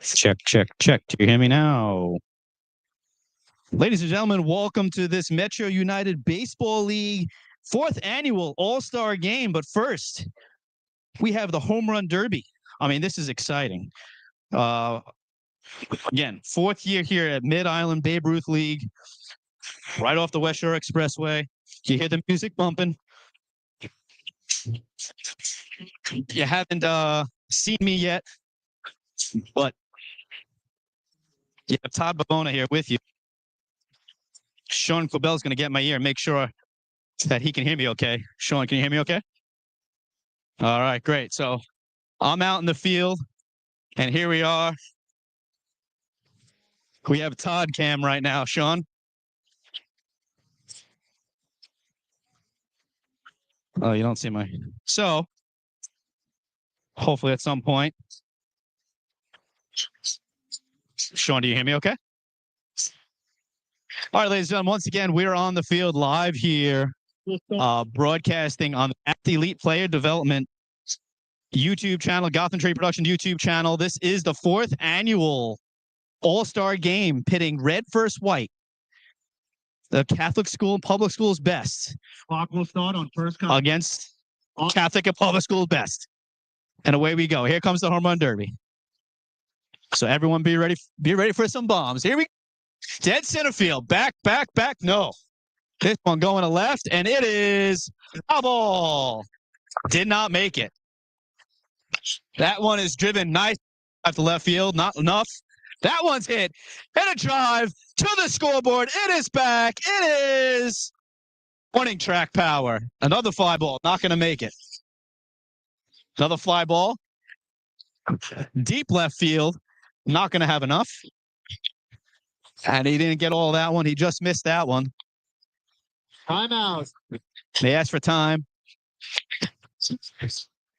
Check, check, check. Do you hear me now? Ladies and gentlemen, welcome to this Metro United Baseball League 4th annual All-Star game. But first, we have the Home Run Derby. I mean, this is exciting. Again, 4th year here at Mid-Island Babe Ruth League, right off the West Shore Expressway. You hear the music bumping. You haven't seen me yet, but you have Todd Babona here with you. Sean Quibell's going to get in my ear and make sure that he can hear me okay. Sean, can you hear me okay? All right, great. So I'm out in the field, and here we are. We have Todd cam right now, Sean. Oh, you don't see my... So, hopefully at some point. Sean, do you hear me okay? All right, ladies and gentlemen, once again, we're on the field live here, broadcasting on the AthElite Player Development YouTube channel, Gotham Trade Production YouTube channel. This is the 4th annual All-Star game pitting red first white, the Catholic school and public schools best. Clock will start on first come. Against Catholic and public schools best. And away we go. Here comes the Home Run Derby. So everyone be ready for some bombs. Here we go. Dead center field. Back. No. This one going to left, and it is a ball. Did not make it. That one is driven nice at the left field. Not enough. That one's hit. And a drive to the scoreboard. It is back. It is warning track power. Another fly ball. Not going to make it. Another fly ball. Deep left field. Not going to have enough. And he didn't get all that one. He just missed that one. Timeout. They asked for time.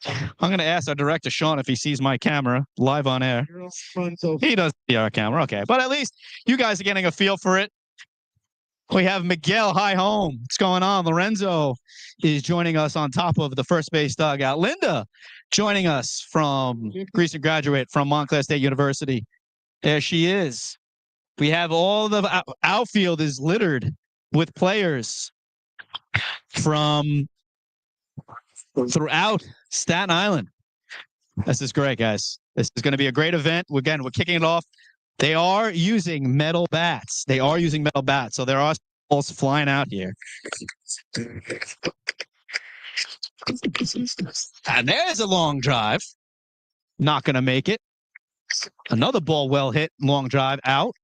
I'm going to ask our director, Sean, if he sees my camera live on air. He does see our camera. Okay. But at least you guys are getting a feel for it. We have Miguel High Home. What's going on? Lorenzo is joining us on top of the first base dugout. Linda joining us from recent graduate from Montclair State University. There she is. We have all the outfield is littered with players from throughout Staten Island. This is great, guys. This is going to be a great event. Again, we're kicking it off. They are using metal bats. So there are balls flying out here. And there's a long drive. Not going to make it. Another ball well hit, long drive out.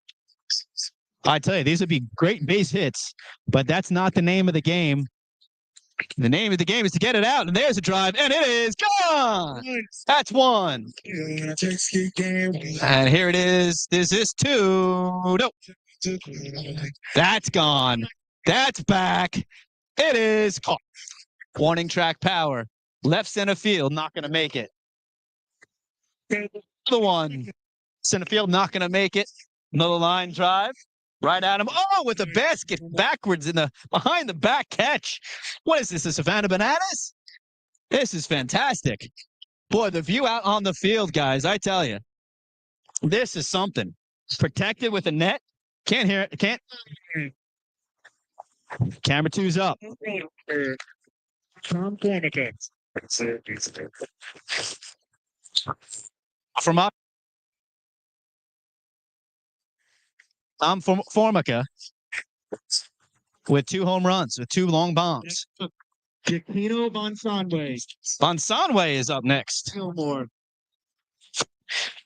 I tell you, these would be great base hits, but that's not the name of the game. The name of the game is to get it out, and there's a drive, and it is gone. That's one. And here it is. This is two. Nope. That's gone. That's back. It is caught. Warning track power. Left center field, not going to make it. Another one. Center field, not going to make it. Another line drive. Right at him. Oh, with the basket backwards in the behind the back catch. What is this? The Savannah Bananas? This is fantastic. Boy, the view out on the field, guys, I tell you. This is something. Protected with a net. Can't hear it. Can't. Camera two's up. From up. I'm from Formica with 2 home runs, with 2 long bombs. Giacchino Bonsanwe. Bonsanwe is up next. Gilmore.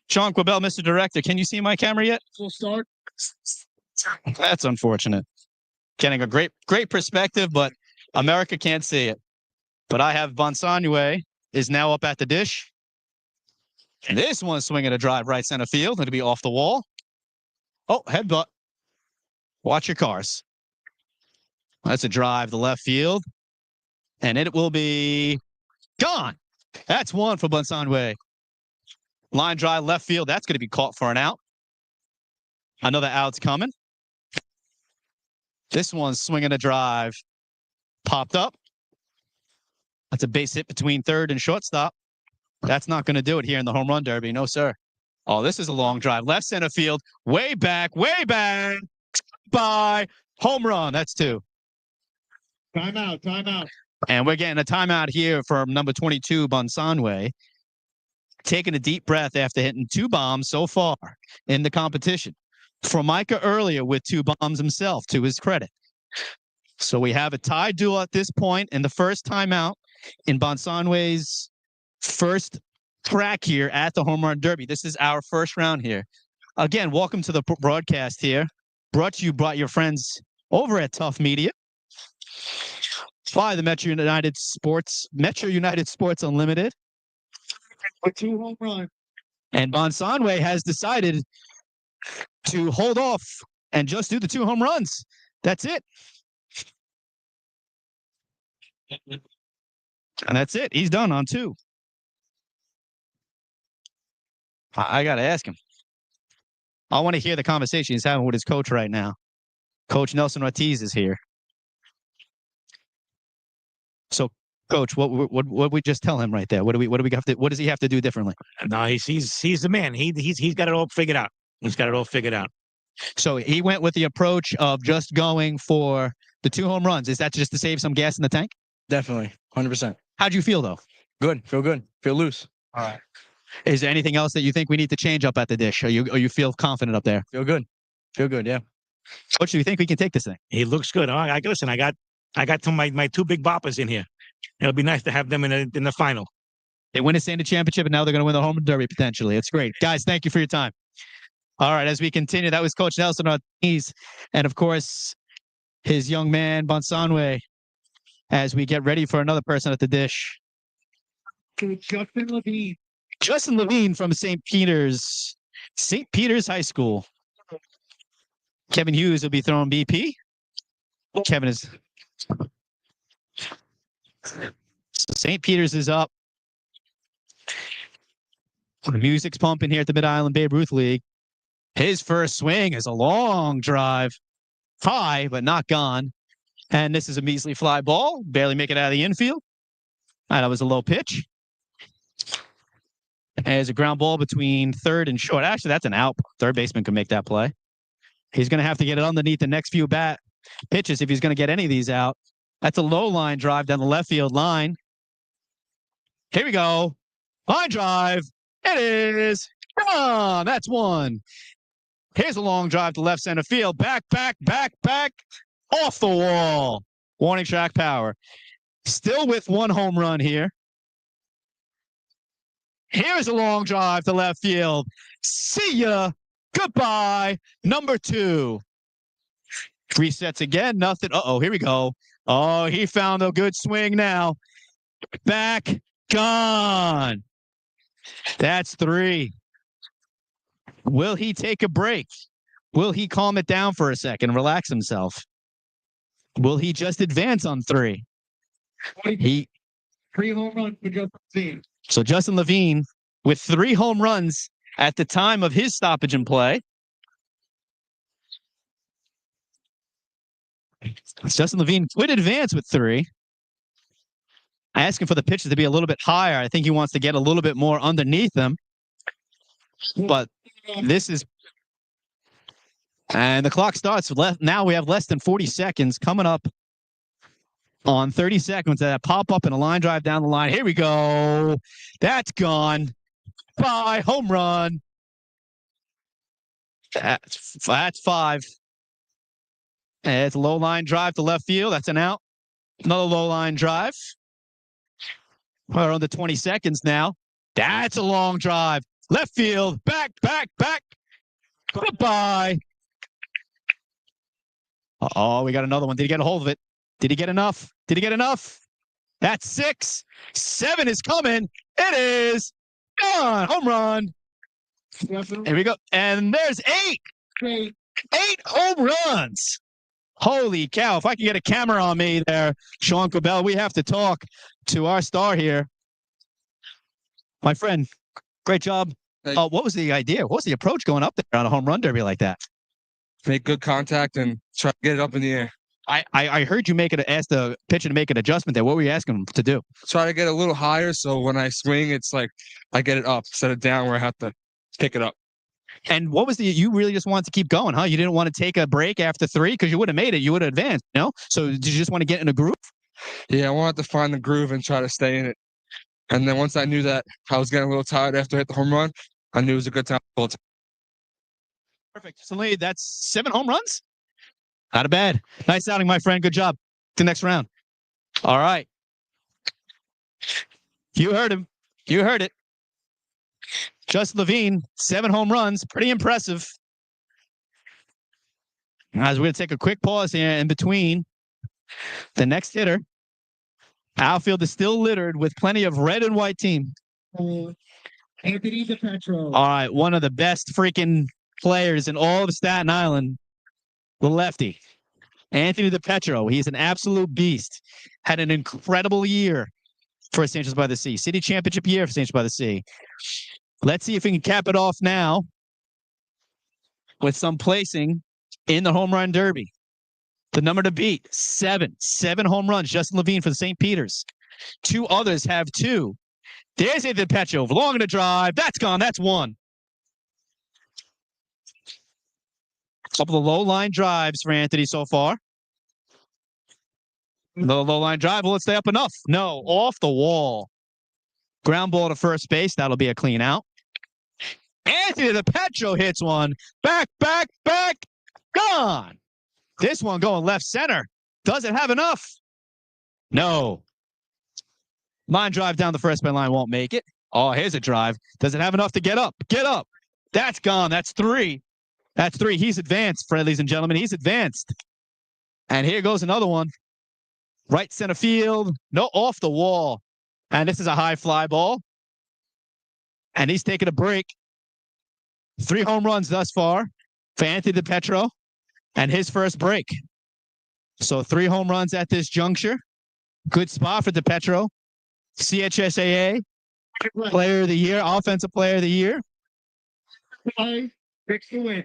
Sean Quibell, Mr. Director, can you see my camera yet? Full start. That's unfortunate. Getting a great perspective, but America can't see it. But I have Bonsanwe is now up at the dish. And this one's swinging a drive right center field. It'll be off the wall. Oh, headbutt. Watch your cars. That's a drive to left field. And it will be gone. That's one for Bonsanwe. Line drive left field. That's going to be caught for an out. Another out's coming. This one's swinging a drive. Popped up. That's a base hit between third and shortstop. That's not going to do it here in the home run derby. No, sir. Oh, this is a long drive. Left center field. Way back. By home run. That's 2. Timeout. And we're getting a timeout here from number 22, Bonsanwe. Taking a deep breath after hitting 2 bombs so far in the competition. Formica earlier with 2 bombs himself, to his credit. So we have a tie duel at this point in the first timeout in Bonsanwe's first track here at the home run derby. This is our first round here. Again, welcome to the broadcast here. Brought to you by your friends over at Tough Media. By the Metro United Sports Unlimited. With 2 home runs. And Bonsanwe has decided to hold off and just do the 2 home runs. That's it. And that's it. He's done on 2. I got to ask him. I want to hear the conversation he's having with his coach right now. Coach Nelson Ortiz is here. So, Coach, what we just tell him right there? What do we have to? What does he have to do differently? No, he's the man. He's got it all figured out. He's got it all figured out. So he went with the approach of just going for the 2 home runs. Is that just to save some gas in the tank? Definitely, 100%. How'd you feel though? Good. Feel loose. All right. Is there anything else that you think we need to change up at the dish? Or you feel confident up there? Feel good. Yeah. Coach, do you think we can take this thing? He looks good. All right, listen, I got my 2 big boppers in here. It'll be nice to have them in the final. They win a standard championship, and now they're going to win the home run derby potentially. It's great. Guys, thank you for your time. All right, as we continue, that was Coach Nelson Ortiz, and of course, his young man, Bonsanwe, as we get ready for another person at the dish. Justin Levine from St. Peter's High School. Kevin Hughes will be throwing BP. Kevin is... So St. Peter's is up. The music's pumping here at the Mid-Island Babe Ruth League. His first swing is a long drive. High, but not gone. And this is a measly fly ball. Barely make it out of the infield. That was a low pitch. There's a ground ball between third and short. Actually, that's an out. Third baseman can make that play. He's going to have to get it underneath the next few pitches if he's going to get any of these out. That's a low line drive down the left field line. Here we go. Line drive. It is. Come on. That's 1. Here's a long drive to left center field. Back. Off the wall. Warning track power. Still with 1 home run here. Here's a long drive to left field. See ya. Goodbye. Number 2. Resets again. Nothing. Uh-oh. Here we go. Oh, he found a good swing now. Back. Gone. That's 3. Will he take a break? Will he calm it down for a second, relax himself? Will he just advance on 3? 3 home runs for Justin Levine. So Justin Levine with 3 home runs at the time of his stoppage in play. Justin Levine would advance with 3. Asking for the pitches to be a little bit higher. I think he wants to get a little bit more underneath them. But this is... And the clock starts. Now we have less than 40 seconds coming up on 30 seconds. That pop up and a line drive down the line. Here we go. That's gone. Bye. Home run. That's 5. And it's a low line drive to left field. That's an out. Another low line drive. We're on the 20 seconds now. That's a long drive. Left field. Back. Goodbye. Oh, we got another one. Did he get a hold of it? Did he get enough? That's 6. 7 is coming. It is gone. Home run. Here we go. And there's 8. 8 home runs. Holy cow. If I can get a camera on me there, Sean Cobell, we have to talk to our star here. My friend, great job. What was the idea? What was the approach going up there on a home run derby like that? Make good contact and try to get it up in the air. I heard you ask the pitcher to make an adjustment there. What were you asking him to do? Try to get a little higher so when I swing, it's like I get it up instead of down where I have to pick it up. And what was you really just wanted to keep going, huh? You didn't want to take a break after 3 because you would have made it. You would have advanced, So did you just want to get in a groove? Yeah, I wanted to find the groove and try to stay in it. And then once I knew that I was getting a little tired after I hit the home run, I knew it was a good time to pull it. Perfect. So Lee, that's 7 home runs. Not bad. Nice outing, my friend. Good job. The next round. All right. You heard him. You heard it. Justin Levine, 7 home runs. Pretty impressive. As we're going to take a quick pause here in between the next hitter. Outfield is still littered with plenty of red and white team. Anthony DePetro. All right. One of the best freaking players in all of Staten Island. The lefty. Anthony DePetro. He's an absolute beast. Had an incredible year for St. Joe's by the Sea. City championship year for St. Joe's by the Sea. Let's see if we can cap it off now with some placing in the home run derby. The number to beat, 7. 7 home runs. Justin Levine for the St. Peter's. 2 others have 2. There's Anthony DePetro. Long in the drive. That's gone. That's 1. Couple of low line drives for Anthony so far. The low line drive. Will it stay up enough? No. Off the wall. Ground ball to first base. That'll be a clean out. Anthony DePetro hits one. Back. Gone. This one going left center. Does it have enough? No. Line drive down the first base line won't make it. Oh, here's a drive. Does it have enough to get up? Get up. That's gone. That's 3. That's 3. He's advanced, ladies and gentlemen. He's advanced. And here goes another one. Right center field. No, off the wall. And this is a high fly ball. And he's taking a break. 3 home runs thus far for Anthony DePetro and his first break. So 3 home runs at this juncture. Good spot for DePetro. CHSAA Player of the Year, Offensive Player of the Year. Fix the win.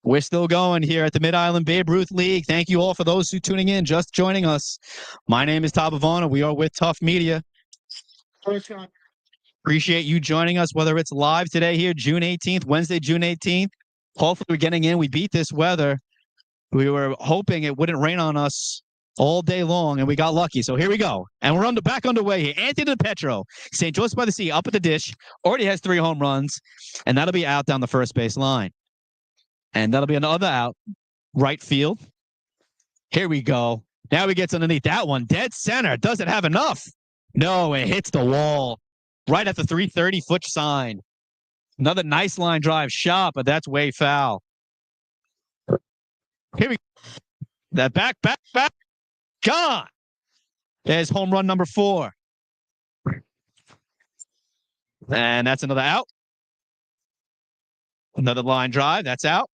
We're still going here at the Mid-Island Babe Ruth League. Thank you all for those who tuning in, just joining us. My name is Top Ivana. We are with Tough Media. First shot. Appreciate you joining us, whether it's live today here, June 18th, Wednesday, June 18th. Hopefully we're getting in. We beat this weather. We were hoping it wouldn't rain on us all day long, and we got lucky. So here we go. And we're back underway here. Anthony DePetro, St. Joe's by the Sea, up at the dish. Already has 3 home runs, and that'll be out down the first base line. And that'll be another out. Right field. Here we go. Now he gets underneath that one. Dead center. Does it have enough? No, it hits the wall. Right at the 330-foot sign. Another nice line drive shot, but that's way foul. Here we go. That back. Gone. There's home run number 4. And that's another out. Another line drive. That's out.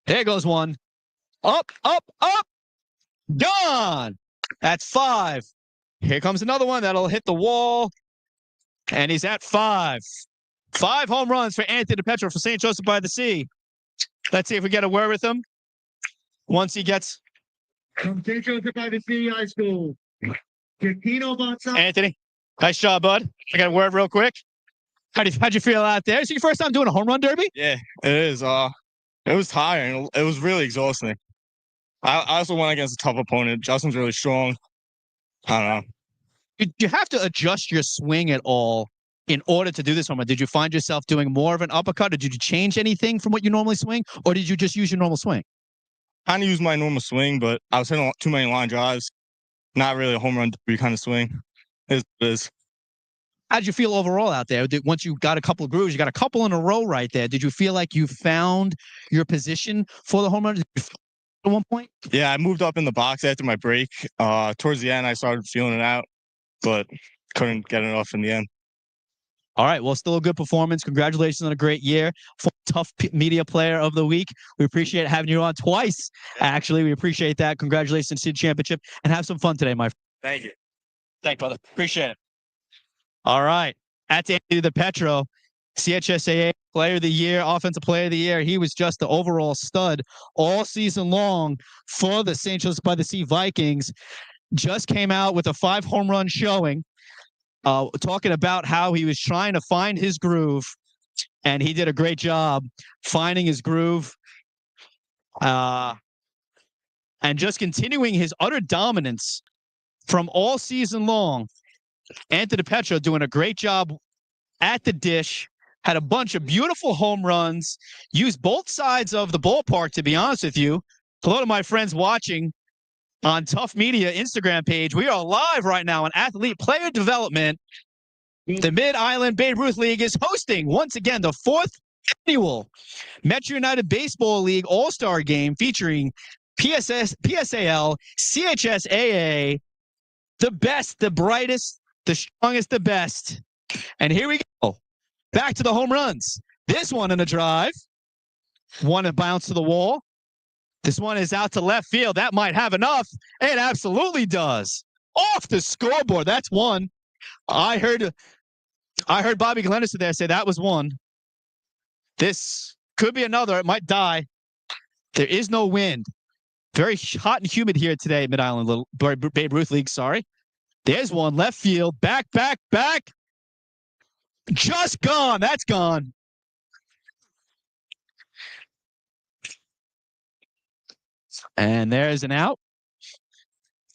There goes one. Up. Gone. That's 5. Here comes another one that'll hit the wall. And he's at 5. 5 home runs for Anthony DePetro for St. Joseph by the Sea. Let's see if we get a word with him. Once he gets... From St. Joseph by the Sea High School. Giacchino Bonsa. Anthony, nice job, bud. I got a word real quick. How'd you feel out there? Is it your first time doing a home run derby? Yeah, it is. It was tiring. It was really exhausting. I also went against a tough opponent. Justin's really strong. I don't know. Did you have to adjust your swing at all in order to do this home run? Did you find yourself doing more of an uppercut, or did you change anything from what you normally swing, or did you just use your normal swing? Kind of used my normal swing, but I was hitting too many line drives. Not really a home run derby kind of swing. It is. How did you feel overall out there? Once you got a couple of grooves, you got a couple in a row right there. Did you feel like you found your position for the home run at one point? Yeah, I moved up in the box after my break. Towards the end, I started feeling it out, but couldn't get it off in the end. All right. Well, still a good performance. Congratulations on a great year. Tough Media Player of the Week. We appreciate having you on twice. Actually, we appreciate that. Congratulations to the championship, and have some fun today, my friend. Thank you. Thanks, brother. Appreciate it. All right. That's Anthony DePetro. CHSAA Player of the Year, Offensive Player of the Year. He was just the overall stud all season long for the St. Joseph by the Sea Vikings. Just came out with a 5 home run showing, talking about how he was trying to find his groove, and he did a great job finding his groove. And just continuing his utter dominance from all season long. Anthony Petro doing a great job at the dish, had a bunch of beautiful home runs, used both sides of the ballpark, to be honest with you. Hello to my friends watching on Tough Media Instagram page. We are live right now on AthElite Player Development. The Mid-Island Babe Ruth League is hosting, once again, the 4th annual Metro United Baseball League All-Star Game featuring PSAL, CHSAA, the best, the brightest, the strongest, the best. And here we go. Back to the home runs. This one in a drive. One to bounce to the wall. This one is out to left field. That might have enough. It absolutely does. Off the scoreboard. That's one. I heard Bobby Glennis there say that was one. This could be another. It might die. There is no wind. Very hot and humid here today, Mid-Island Babe Ruth League, sorry. There's one, left field, back. Just gone. That's gone. And there's an out.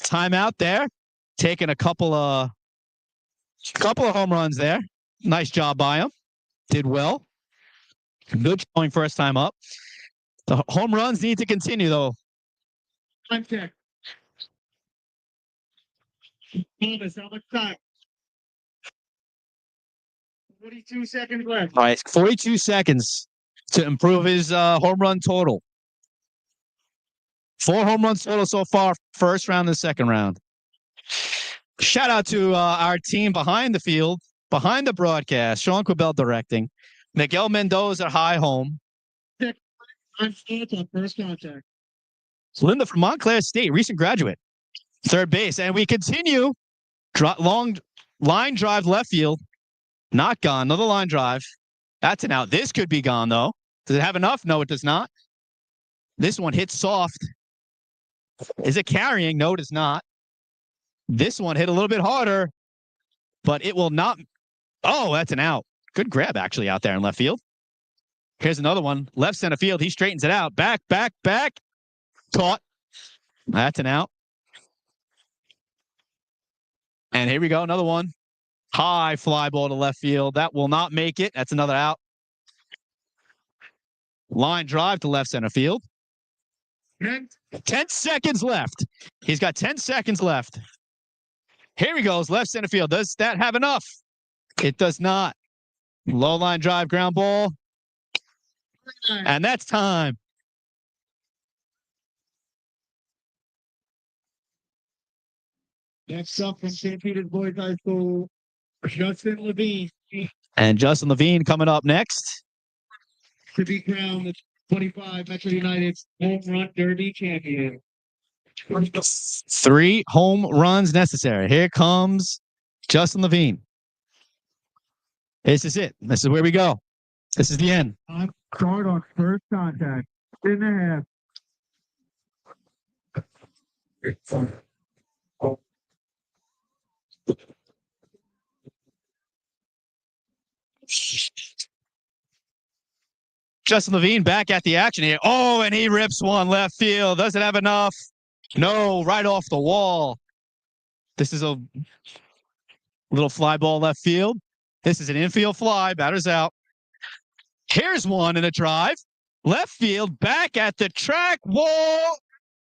Timeout there. Taking a couple of home runs there. Nice job by him. Did well. Good showing first time up. The home runs need to continue, though. Time check. Thomas, how much time? 42 seconds left. All right, 42 seconds to improve his home run total. 4 home runs total so far, first round and second round. Shout out to our team behind the field, behind the broadcast, Sean Quibell directing, Miguel Mendoza at high home. I'm stance on first contact. Linda from Montclair State, recent graduate. Third base. And we continue. Long line drive left field. Not gone. Another line drive. That's an out. This could be gone, though. Does it have enough? No, it does not. This one hits soft. Is it carrying? No, it is not. This one hit a little bit harder, but it will not. Oh, that's an out. Good grab, actually, out there in left field. Here's another one. Left center field. He straightens it out. Back. Caught. That's an out. And here we go. Another one. High fly ball to left field. That will not make it. That's another out. Line drive to left center field. 10 seconds left. He's got 10 seconds left. Here he goes. Left center field. Does that have enough? It does not. Low line drive, ground ball. And that's time. Next up from St. Peter's Boys High School, Justin Levine And Justin Levine coming up next. to be crowned the 25 Metro United's home run derby champion. 3 home runs necessary. Here comes Justin Levine. This is it. This is where we go. This is the end. Start on first contact. In the half. Justin Levine back at the action here. Oh, and he rips one left field. Doesn't have enough. No, right off the wall. This is a little fly ball left field. This is an infield fly. Batter's out. Here's one in a drive. Left field, back at the track wall.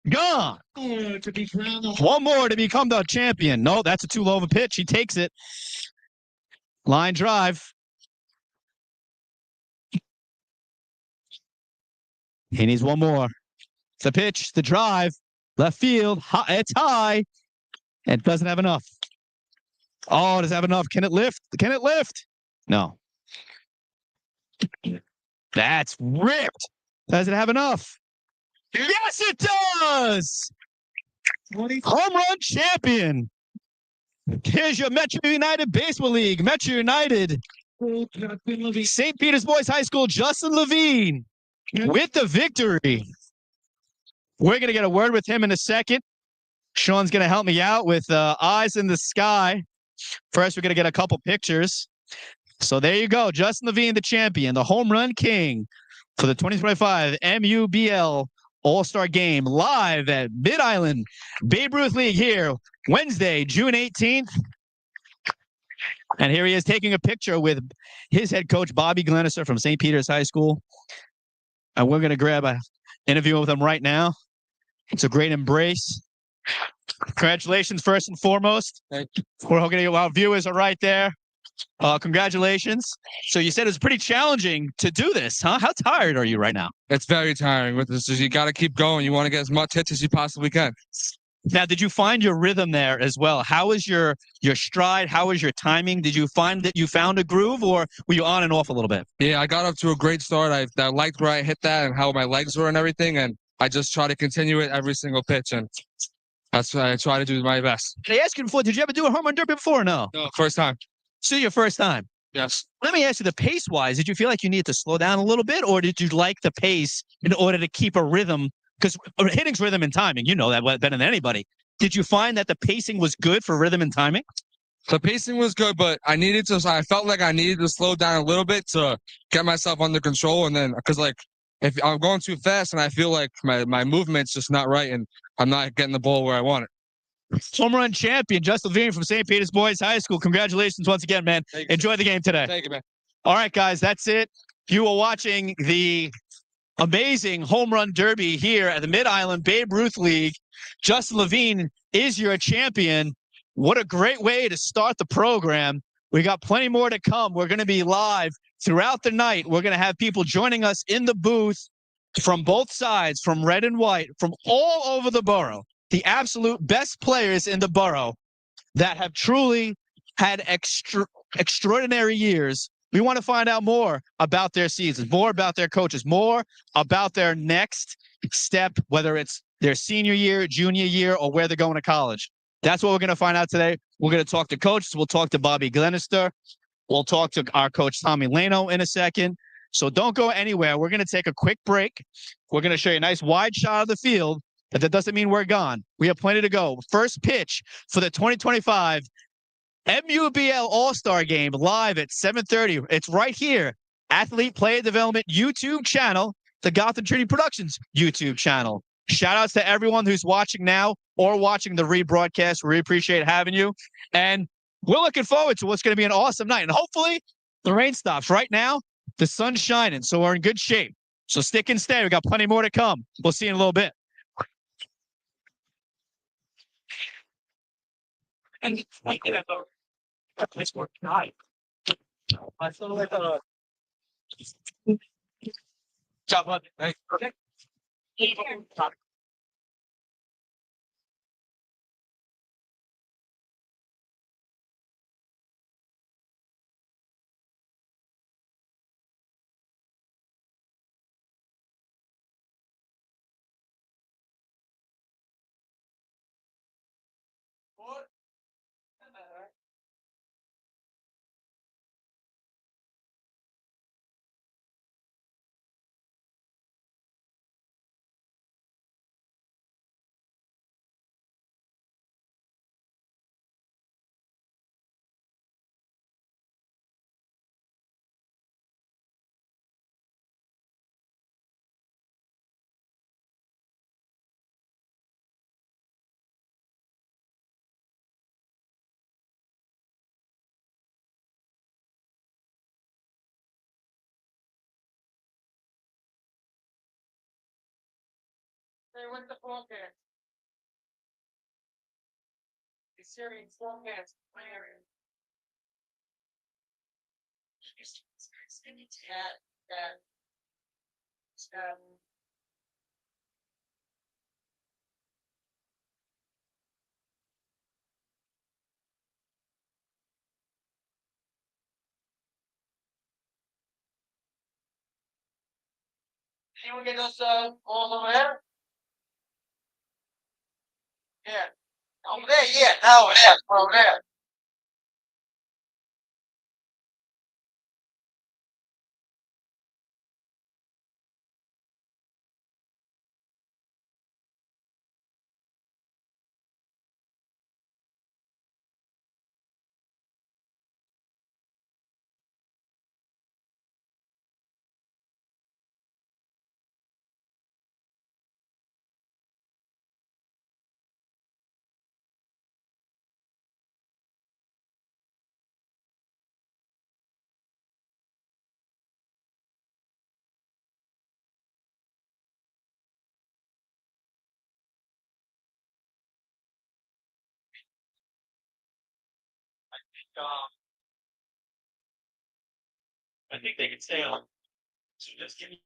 Gone. To be crowned the One more to become the champion. No, that's a too low of a pitch. He takes it. Line drive. He needs one more. The pitch, the drive, left field. It's high. And it doesn't have enough. Oh, does it have enough? Can it lift? Can it lift? No. That's ripped. Does it have enough? Yes, it does. 20 Home run champion. Here's your Metro United Baseball League. Metro United School, Justin Levine. St. Peter's Boys High School, Justin Levine with the victory. We're going to get a word with him in a second. Sean's going to help me out with eyes in the sky. First, we're going to get a couple pictures. So there you go. Justin Levine, the champion, the home run king for the 2025 MUBL All-Star Game live at Mid-Island Babe Ruth League here Wednesday, June 18th. And here he is taking a picture with his head coach, Bobby Glenister from St. Peter's High School. And we're going to grab an interview with him right now. It's a great embrace. Congratulations, first and foremost. Thank We're hoping our viewers are right there. Congratulations. So you said it was pretty challenging to do this, huh? How tired are you right now? It's very tiring with this. You got to keep going. You want to get as much hits as you possibly can. Now, did you find your rhythm there as well? How was your stride? How was your timing? Did you find that you found a groove, or were you on and off a little bit? Yeah, I got up to a great start. I liked where I hit that and how my legs were and everything, and I just try to continue it every single pitch, and that's what I try to do my best. Did I ask you before, did you ever do a home run derby before or no? No, first time. So your first time. Yes. Let me ask you, the pace-wise, did you feel like you needed to slow down a little bit, or did you like the pace in order to keep a rhythm? Because hitting's rhythm and timing, you know that better than anybody. Did you find that the pacing was good for rhythm and timing? The pacing was good, but I felt like I needed to slow down a little bit to get myself under control. And then, because like, if I'm going too fast and I feel like my movement's just not right and I'm not getting the ball where I want it. Home run champion, Justin Levine from St. Peter's Boys High School. Congratulations once again, man. Enjoy the game today. Thank you, man. All right, guys, that's it. You are watching the amazing home run derby here at the Mid-Island Babe Ruth League. Justin Levine is your champion. What a great way to start the program. We got plenty more to come. We're going to be live throughout the night. We're going to have people joining us in the booth from both sides, from red and white, from all over the borough. The absolute best players in the borough that have truly had extraordinary years. We want to find out more about their seasons, more about their coaches, more about their next step, whether it's their senior year, junior year, or where they're going to college. That's what we're going to find out today. We're going to talk to coaches. We'll talk to Bobby Glenister. We'll talk to our coach, Tommy Lano, in a second. So don't go anywhere. We're going to take a quick break. We're going to show you a nice wide shot of the field, but that doesn't mean we're gone. We have plenty to go. First pitch for the 2025 MUBL All-Star Game live at 7:30. It's right here. AthElite Player Development YouTube channel, the Gotham Trinity Productions YouTube channel. Shout outs to everyone who's watching now or watching the rebroadcast. We really appreciate having you. And we're looking forward to what's going to be an awesome night. And hopefully the rain stops. Right now, the sun's shining, so we're in good shape. So stick and stay. We got plenty more to come. We'll see you in a little bit. Hey, what's the forecast? It's serious forecast. My area. Anyone get those balls over there? Yeah. Over there, yeah. No, over there. Over there. I think they could stay on. So just give me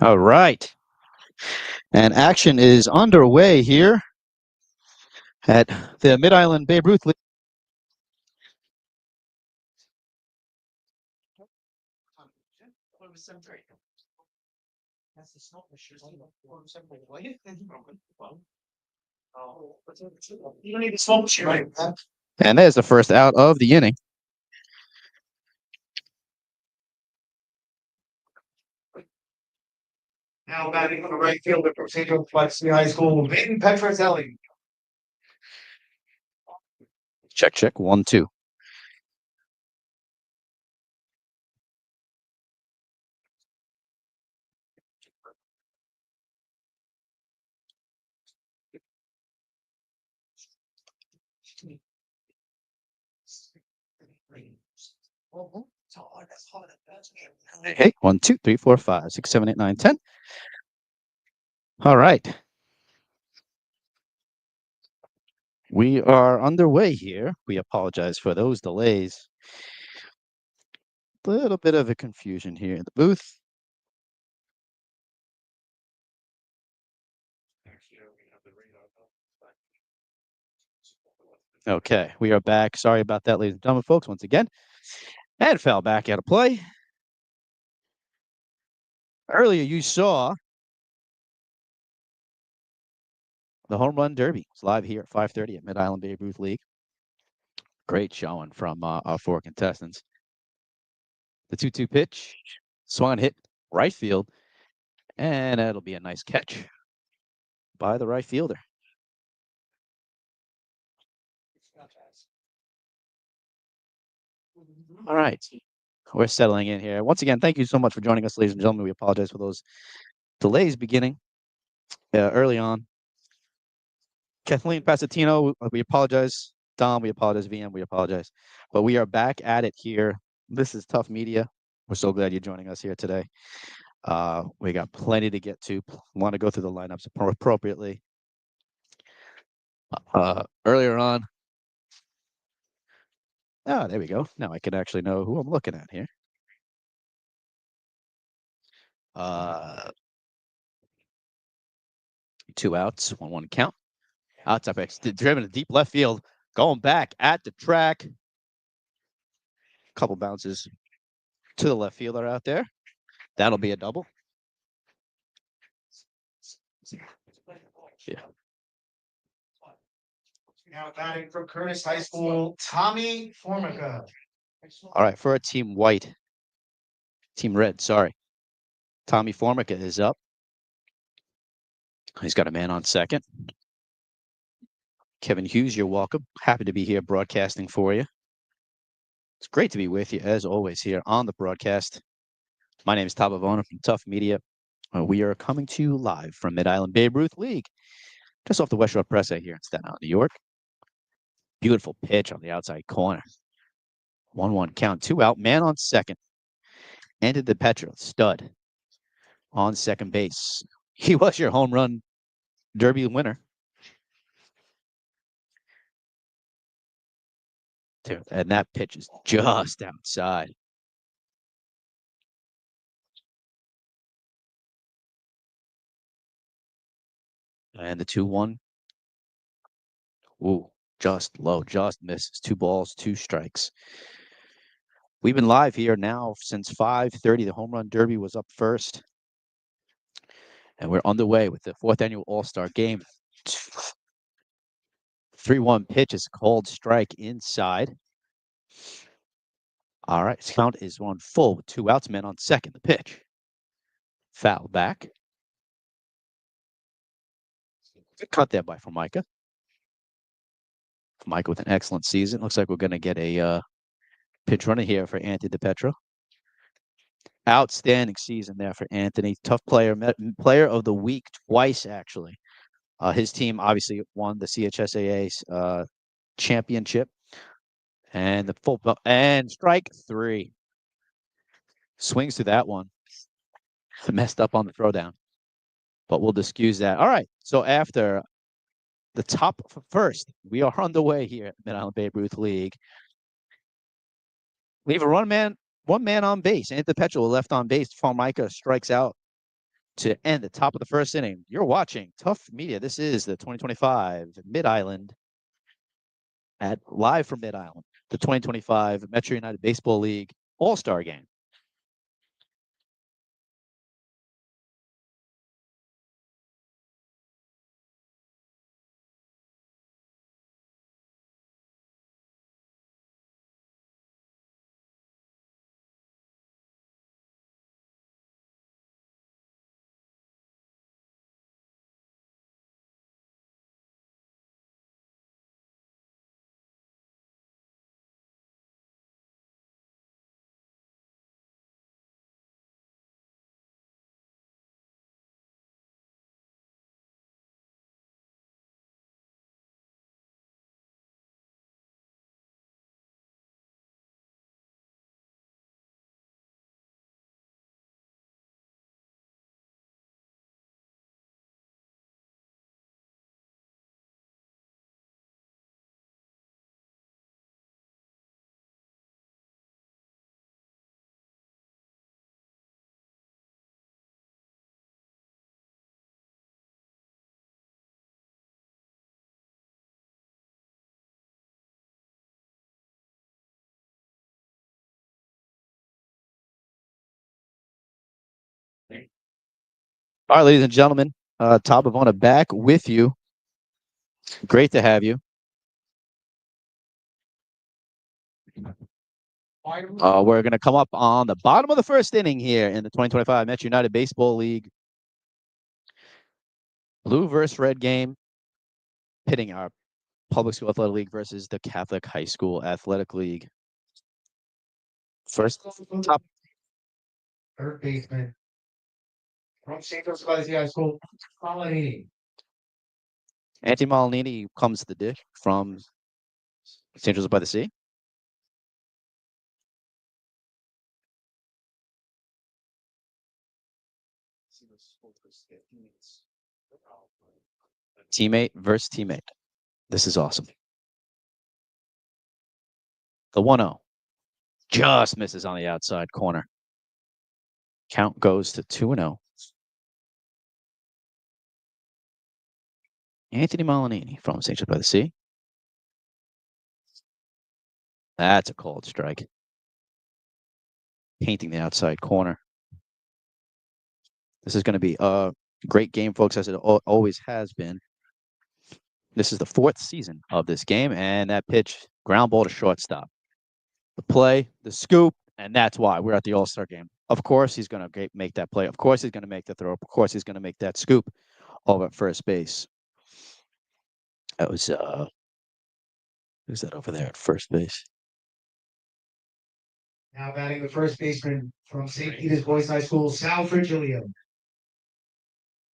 All right. And action is underway here at the Mid-Island Babe Ruth League. You don't need the smoke machine, right? And there's the first out of the inning. Now batting on the right fielder from St. Joe Flexley High School, Vinny Petrozelli. Check, check. 1-2. Hey, 1, 2, 3, 4, 5, 6, 7, 8, 9, 10. All right. We are underway here. We apologize for those delays. A little bit of a confusion here in the booth. Okay, we are back. Sorry about that, ladies and gentlemen, folks, once again. And fell back out of play. Earlier, you saw the Home Run Derby. It's live here at 5:30 at Mid-Island Babe Ruth League. Great showing from our four contestants. The 2-2 pitch, swung and hit right field, and that'll be a nice catch by the right fielder. All right, we're settling in here. Once again, thank you so much for joining us, ladies and gentlemen. We apologize for those delays beginning early on. Kathleen Pasatino, we apologize. Dom, we apologize. VM, we apologize. But we are back at it here. This is Tough Media. We're so glad you're joining us here today. We got plenty to get to. Want to go through the lineups appropriately. Earlier on. Oh, there we go. Now I can actually know who I'm looking at here. Two outs, 1-1 count. Outside pitch, driven to deep left field, going back at the track. Couple bounces to the left fielder out there. That'll be a double. Yeah. Now batting from Curtis High School, Tommy Formica. All right, for a team white, team red, sorry. Tommy Formica is up. He's got a man on second. Kevin Hughes, you're welcome. Happy to be here broadcasting for you. It's great to be with you, as always, here on the broadcast. My name is Tom Avona from Tough Media. We are coming to you live from Mid-Island Babe Ruth League, just off the West Shore Pressway here in Staten Island, New York. Beautiful pitch on the outside corner. 1-1 count, 2 out, man on second. Ended the Petra, stud on second base. He was your home run derby winner. And that pitch is just outside. And the 2-1. Ooh, just low, just misses. 2 balls, 2 strikes. We've been live here now since 5:30. The home run derby was up first. And we're underway with the 4th annual All-Star game. 3-1 pitch is called strike inside. All right, his count is 1 full with 2 outs, men on second. The pitch. Foul back. Good cut there by Formica. Formica with an excellent season. Looks like we're going to get a pitch runner here for Anthony DiPetro. Outstanding season there for Anthony. Tough player, player of the week twice, actually. His team obviously won the CHSAA championship. And the full and strike 3. Swings to that one. Messed up on the throwdown. But we'll excuse that. All right. So after the top first, we are on the way here at Mid-Island Babe Ruth League. We have a one man on base. Anthony DiPetro left on base. Formica strikes out to end the top of the first inning. You're watching Tough Media. This is the 2025 Mid-Island live from Mid-Island, the 2025 Metro United Baseball League All-Star Game. All right, ladies and gentlemen, Top of Ona back with you. Great to have you. We're going to come up on the bottom of the first inning here in the 2025 Metro United Baseball League Blue versus Red game, pitting our Public School Athletic League versus the Catholic High School Athletic League. First, top Third baseman from St. Joseph by the Sea High School, Colony. Anthony Molinini comes to the dish from St. Joseph by the Sea. Teammate versus teammate. This is awesome. The 1-0 just misses on the outside corner. Count goes to 2-0. Anthony Molinini from St. Joseph by the Sea. That's a cold strike. Painting the outside corner. This is going to be a great game, folks, as it always has been. This is the 4th season of this game, and that pitch, ground ball to shortstop. The play, the scoop, and that's why we're at the All-Star game. Of course, he's going to make that play. Of course, he's going to make the throw. Of course, he's going to make that scoop over at first base. That was who's that over there at first base? Now batting the first baseman from St. Peter's Boys High School, Sal Virgilio.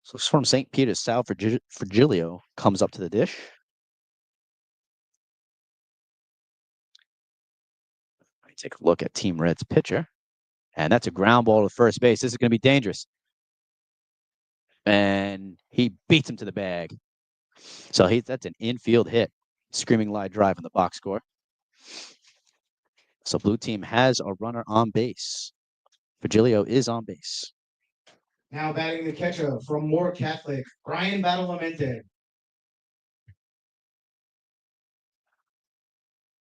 So it's from St. Peter's, Sal Virgilio comes up to the dish. Take a look at Team Red's pitcher. And that's a ground ball to first base. This is going to be dangerous. And he beats him to the bag. So that's an infield hit. Screaming line drive in the box score. So blue team has a runner on base. Virgilio is on base. Now batting the catcher from Moore Catholic, Brian Badalamente.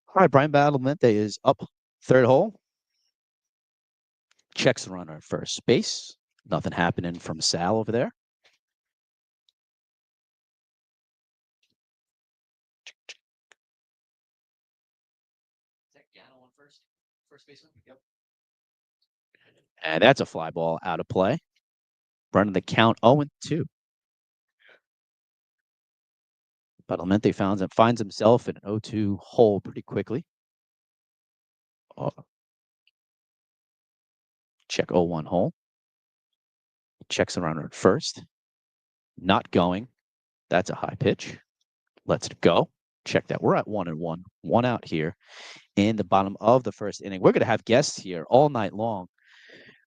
All right, Brian Badalamente is up third hole. Checks the runner at first base. Nothing happening from Sal over there. First baseman. Yep. And that's a fly ball out of play. Running the count 0-2. Badalamente finds himself in an 0-2 hole pretty quickly. Check 0-1 hole. Checks the runner at first. Not going. That's a high pitch. Lets it go. Check that. We're at 1-1. 1 out here in the bottom of the first inning. We're going to have guests here all night long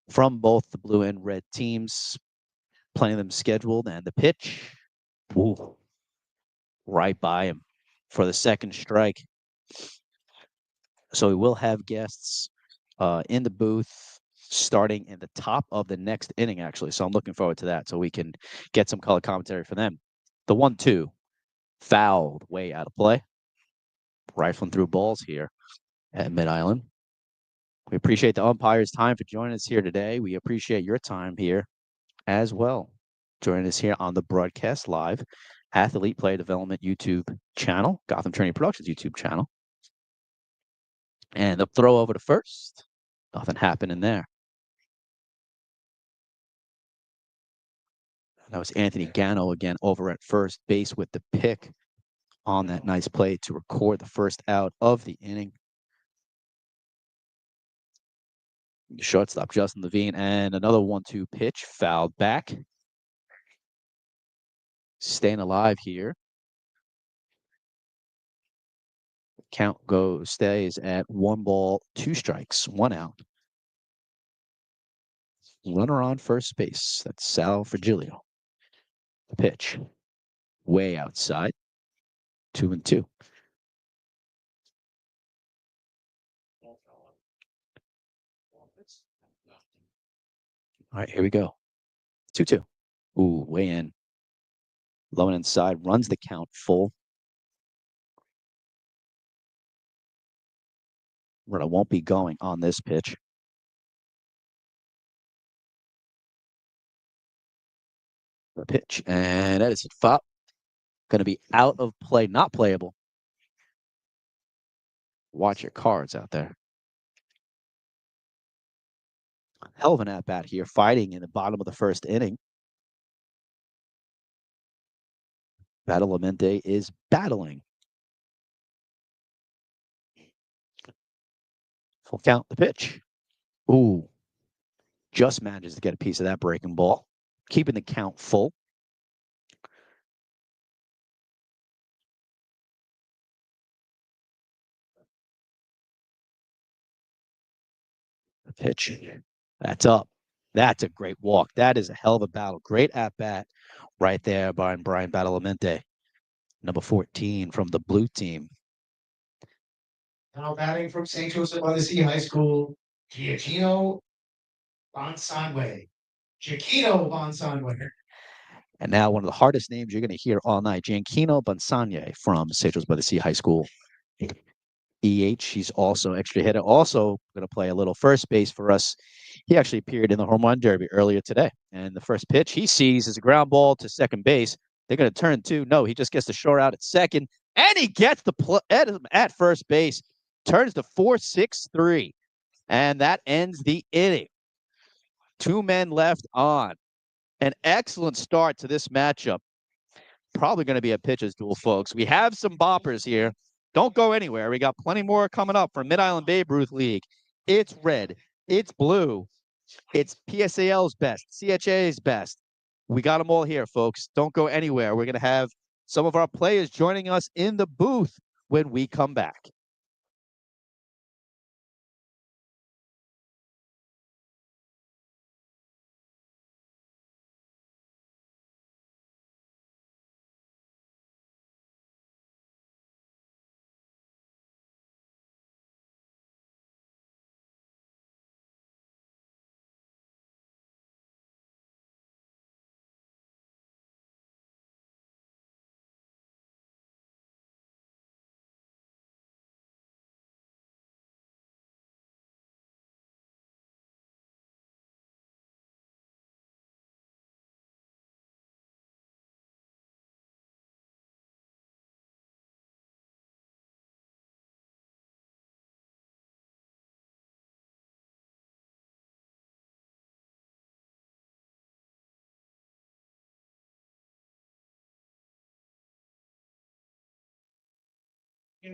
from both the blue and red teams. Plenty of them scheduled. And the pitch, ooh, right by him for the second strike. So we will have guests in the booth starting in the top of the next inning, actually. So I'm looking forward to that so we can get some color commentary for them. The 1-2 fouled way out of play. Rifling through balls here at Mid Island. We appreciate the umpire's time for joining us here today. We appreciate your time here as well. Joining us here on the broadcast live, AthElite Player Development YouTube channel, Gotham Training Productions YouTube channel. And the throw over to first. Nothing happening there. That was Anthony Gano again over at first base with the pick on that nice play to record the first out of the inning. Shortstop Justin Levine, and another 1-2 pitch fouled back. Staying alive here. Count stays at 1 ball, 2 strikes, 1 out. Runner on first base. That's Sal Frigilio. The pitch way outside. 2-2. All right, here we go. 2-2. Ooh, way in. Low and inside, runs the count full. Runner won't be going on this pitch. The pitch, and that is a foul. Going to be out of play, not playable. Watch your cards out there. Hell of an at-bat here, fighting in the bottom of the first inning. Badalamenti is battling. Full count, the pitch. Ooh. Just manages to get a piece of that breaking ball. Keeping the count full. The pitch. That's up. That's a great walk. That is a hell of a battle. Great at-bat right there by Brian Badalamenti. Number 14 from the blue team. Now batting from St. Joseph by the Sea High School, Giacchino Bonsanwe. Giacchino Bonsanwe. And now one of the hardest names you're going to hear all night, Gianchino Bonsanwe from St. Joseph by the Sea High School. EH, he's also extra hitter, also going to play a little first base for us. He actually appeared in the home run derby earlier today. And the first pitch he sees is a ground ball to second base. They're going to turn two. No, he just gets the short out at second. And he gets the at first base. Turns to 4-6-3. And that ends the inning. 2 men left on. An excellent start to this matchup. Probably going to be a pitcher's duel, folks. We have some boppers here. Don't go anywhere. We got plenty more coming up from Mid-Island Babe Ruth League. It's red. It's blue. It's PSAL's best. CHA's best. We got them all here, folks. Don't go anywhere. We're going to have some of our players joining us in the booth when we come back.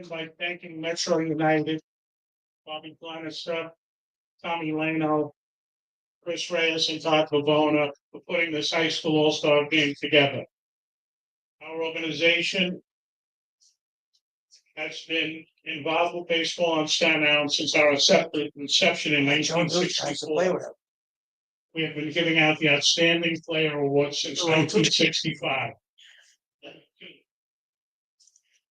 By thanking Metro United, Bobby Glenister, Tommy Lano, Chris Reyes, and Todd Pavona for putting this high school all-star game together. Our organization has been involved with baseball on Staten Island since our inception in 1964. We have been giving out the Outstanding Player Award since 1965.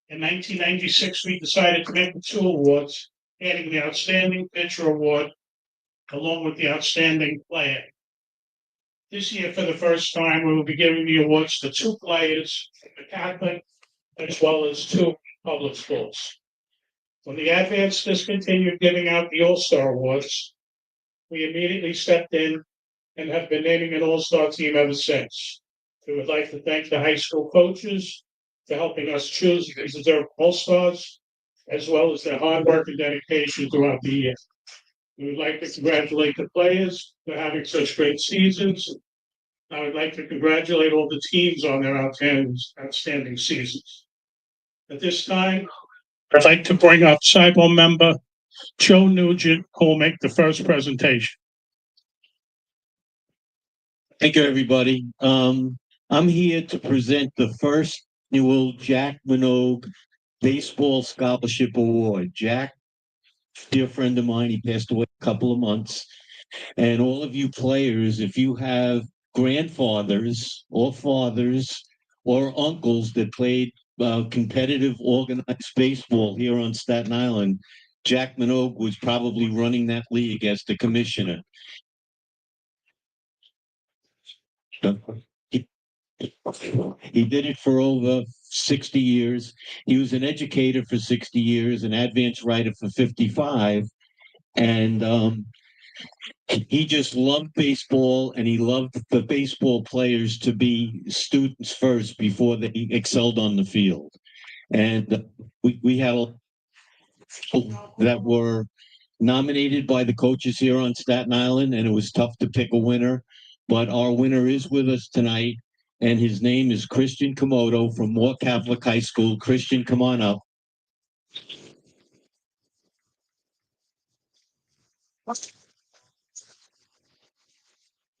In 1996, we decided to make the 2 awards, adding the Outstanding Pitcher Award along with the outstanding player. This year, for the first time, we will be giving the awards to 2 players from the Catholic as well as 2 public schools. When the Advance discontinued giving out the All-Star Awards, we immediately stepped in and have been naming an All-Star team ever since. We would like to thank the high school coaches for helping us choose these deserved All-Stars, as well as their hard work and dedication throughout the year. We would like to congratulate the players for having such great seasons. I would like to congratulate all the teams on their outstanding seasons. At this time, I'd like to bring up SIBO member Joe Nugent, who will make the first presentation. Thank you, everybody. I'm here to present the first annual Jack Minogue Baseball Scholarship Award. Jack, dear friend of mine, he passed away a couple of months. And all of you players, if you have grandfathers or fathers or uncles that played competitive organized baseball here on Staten Island, Jack Minogue was probably running that league as the commissioner. He did it for over 60 years. He was an educator for 60 years, an advance writer for 55. And he just loved baseball, and he loved the baseball players to be students first before they excelled on the field. And we had that were nominated by the coaches here on Staten Island, and it was tough to pick a winner. But our winner is with us tonight, and his name is Christian Komodo from Moore Catholic High School. Christian, come on up.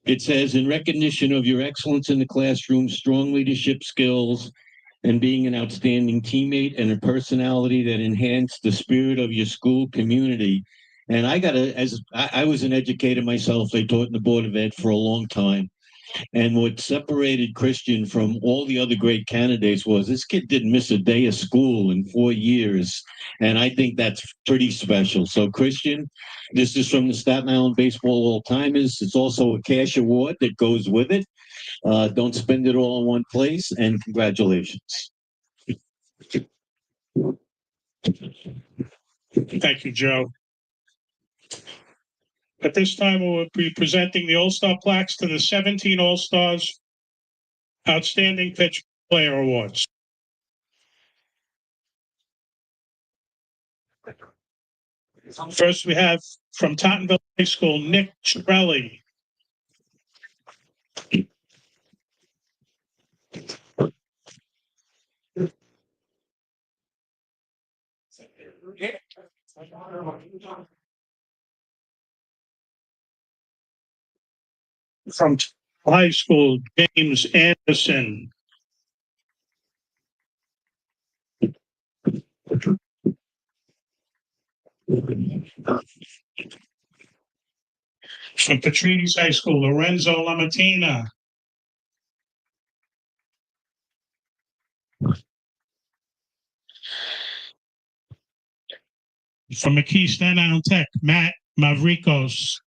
It says, in recognition of your excellence in the classroom, strong leadership skills, and being an outstanding teammate and a personality that enhanced the spirit of your school community. And I was an educator myself. I taught in the Board of Ed for a long time. And what separated Christian from all the other great candidates was this kid didn't miss a day of school in 4 years. And I think that's pretty special. So, Christian, this is from the Staten Island Baseball All-Timers. It's also a cash award that goes with it. Don't spend it all in one place, and congratulations. Thank you, Joe. At this time, we will be presenting the All-Star plaques to the 17 All-Stars Outstanding Pitch Player Awards. First, we have from Tottenville High School, Nick Chiarelli. From high school, James Anderson. From Petrini's High School, Lorenzo Lamattina. From McKee Staten Island Tech, Matt Mavrikos.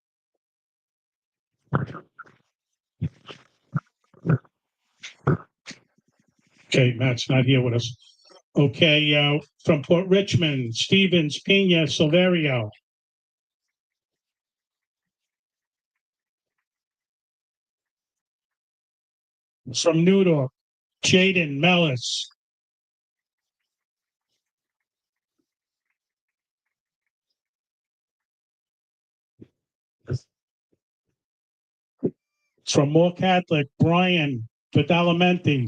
Okay, Matt's not here with us. Okay, from Port Richmond, Stevens Pena Silverio. From Newdorf, Jaden Mellis. From Moore Catholic, Brian Badalamenti.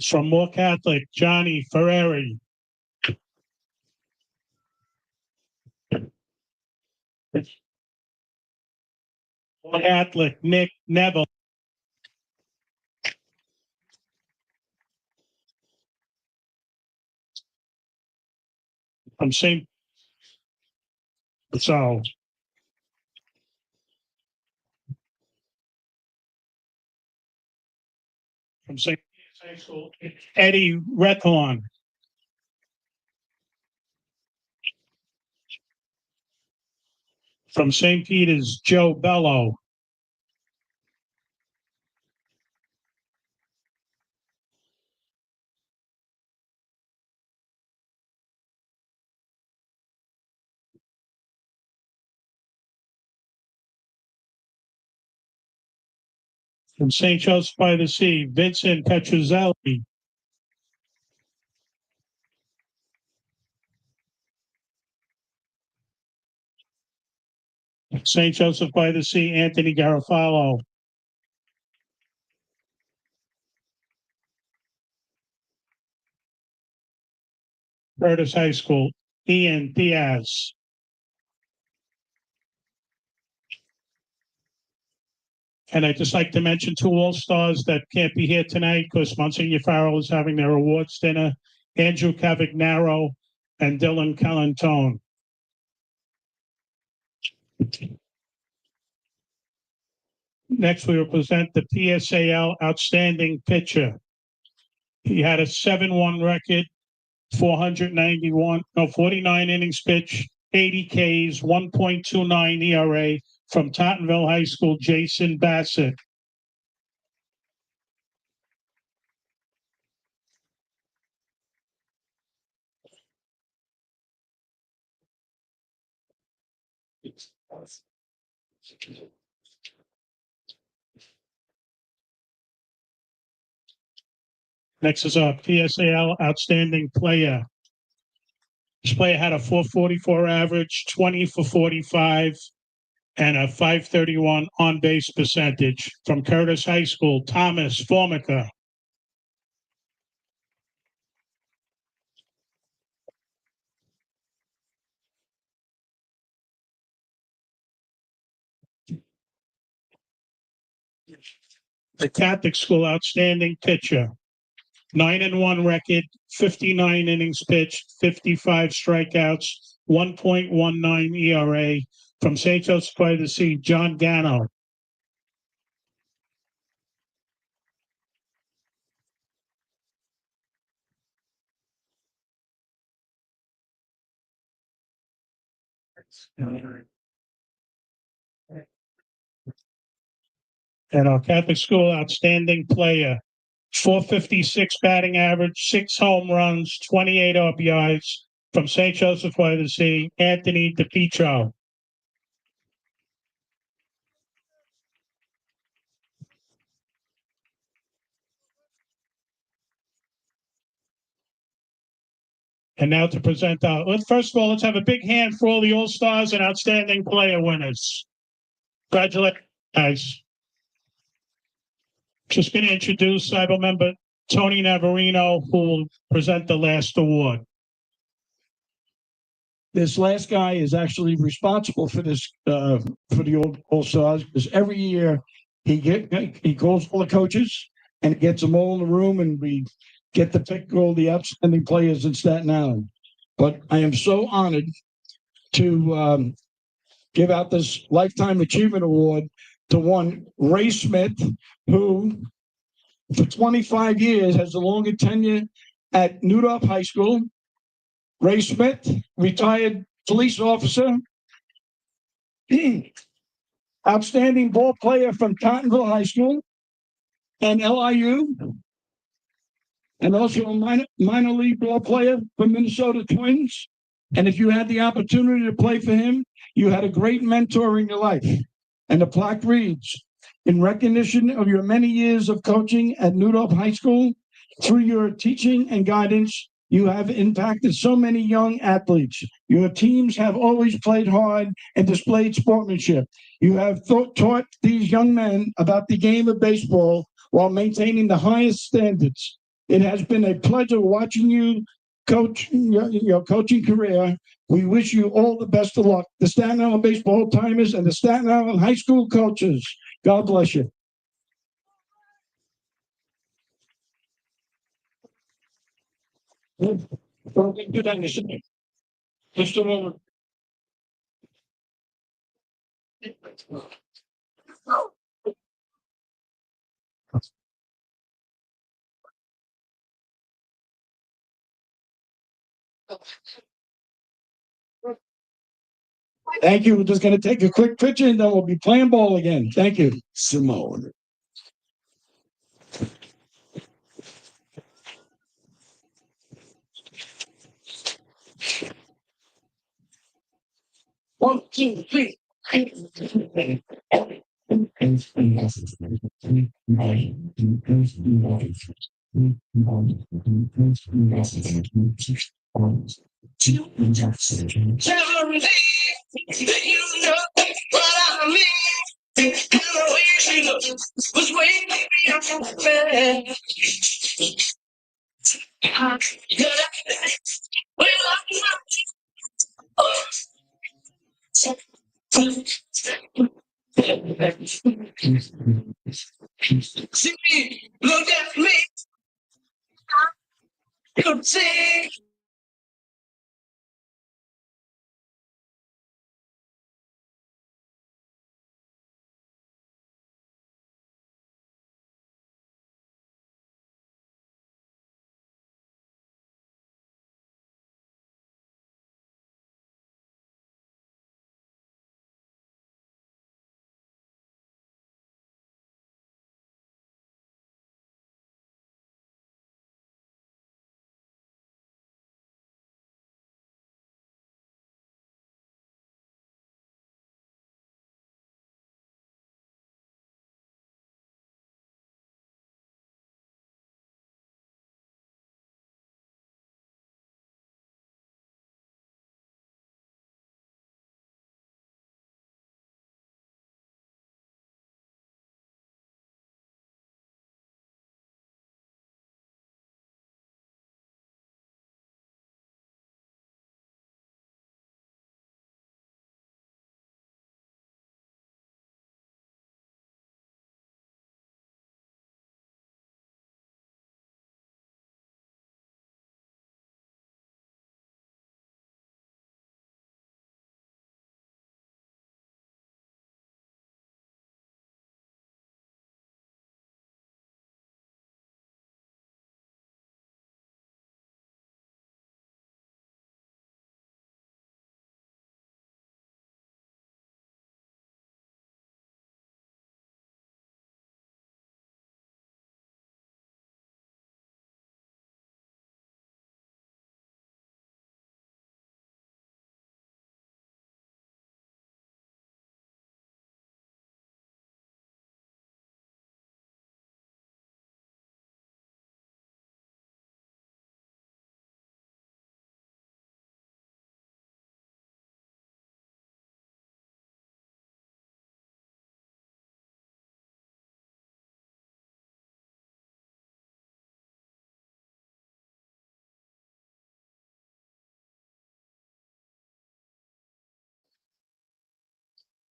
From Moore Catholic, Johnny Ferreri. Moore Catholic, Nick Neville. From St. So. From St. High School, Eddie Rethorn. From St. Peter's, Joe Bello. From St. Joseph by the Sea, Vincent Petruzzelli. St. Joseph by the Sea, Anthony Garofalo. Curtis High School, Ian Diaz. And I'd just like to mention two All-Stars that can't be here tonight because Monsignor Farrell is having their awards dinner. Andrew Cavagnaro and Dylan Calantone. Next, we will present the PSAL Outstanding Pitcher. He had a 7-1 record, 49 innings pitched, 80 Ks, 1.29 ERA from Tottenville High School, Jason Bassett. Next is our PSAL Outstanding Player. This player had a 444 average, 20 for 45, and a 531 on-base percentage. From Curtis High School, Thomas Formica. The Catholic School Outstanding Pitcher. 9-1 record, 59 innings pitched, 55 strikeouts, 1.19 ERA. From St. Joseph by the Sea, John Gano. And our Catholic School Outstanding Player. 456 batting average, 6 home runs, 28 RBIs. From St. Joseph by the Sea, Anthony DePietro. And now to present our, first of all, let's have a big hand for all the All-Stars and Outstanding Player winners. Congratulations, guys. Just going to introduce Cyber member Tony Navarino, who will present the last award. This last guy is actually responsible for this for the All-Stars, because every year he calls all the coaches and gets them all in the room, and we get to pick all the outstanding players in Staten Island. But I am so honored to give out this Lifetime Achievement Award to one Ray Smith, who for 25 years has a longer tenure at Newdorf High School. Ray Smith, retired police officer, outstanding ball player from Tottenville High School and LIU, and also a minor league ball player for Minnesota Twins. And if you had the opportunity to play for him, you had a great mentor in your life. And the plaque reads, in recognition of your many years of coaching at Newdorf High School, through your teaching and guidance, you have impacted so many young athletes. Your teams have always played hard and displayed sportsmanship. You have taught these young men about the game of baseball while maintaining the highest standards. It has been a pleasure watching you coach your coaching career. We wish you all the best of luck. The Staten Island Baseball Timers and the Staten Island High School coaches. God bless you. Don't do that, just a moment. Thank you. We're just going to take a quick picture and then we'll be playing ball again. Thank you. Simone. One, two, three. See me, look at me. You see.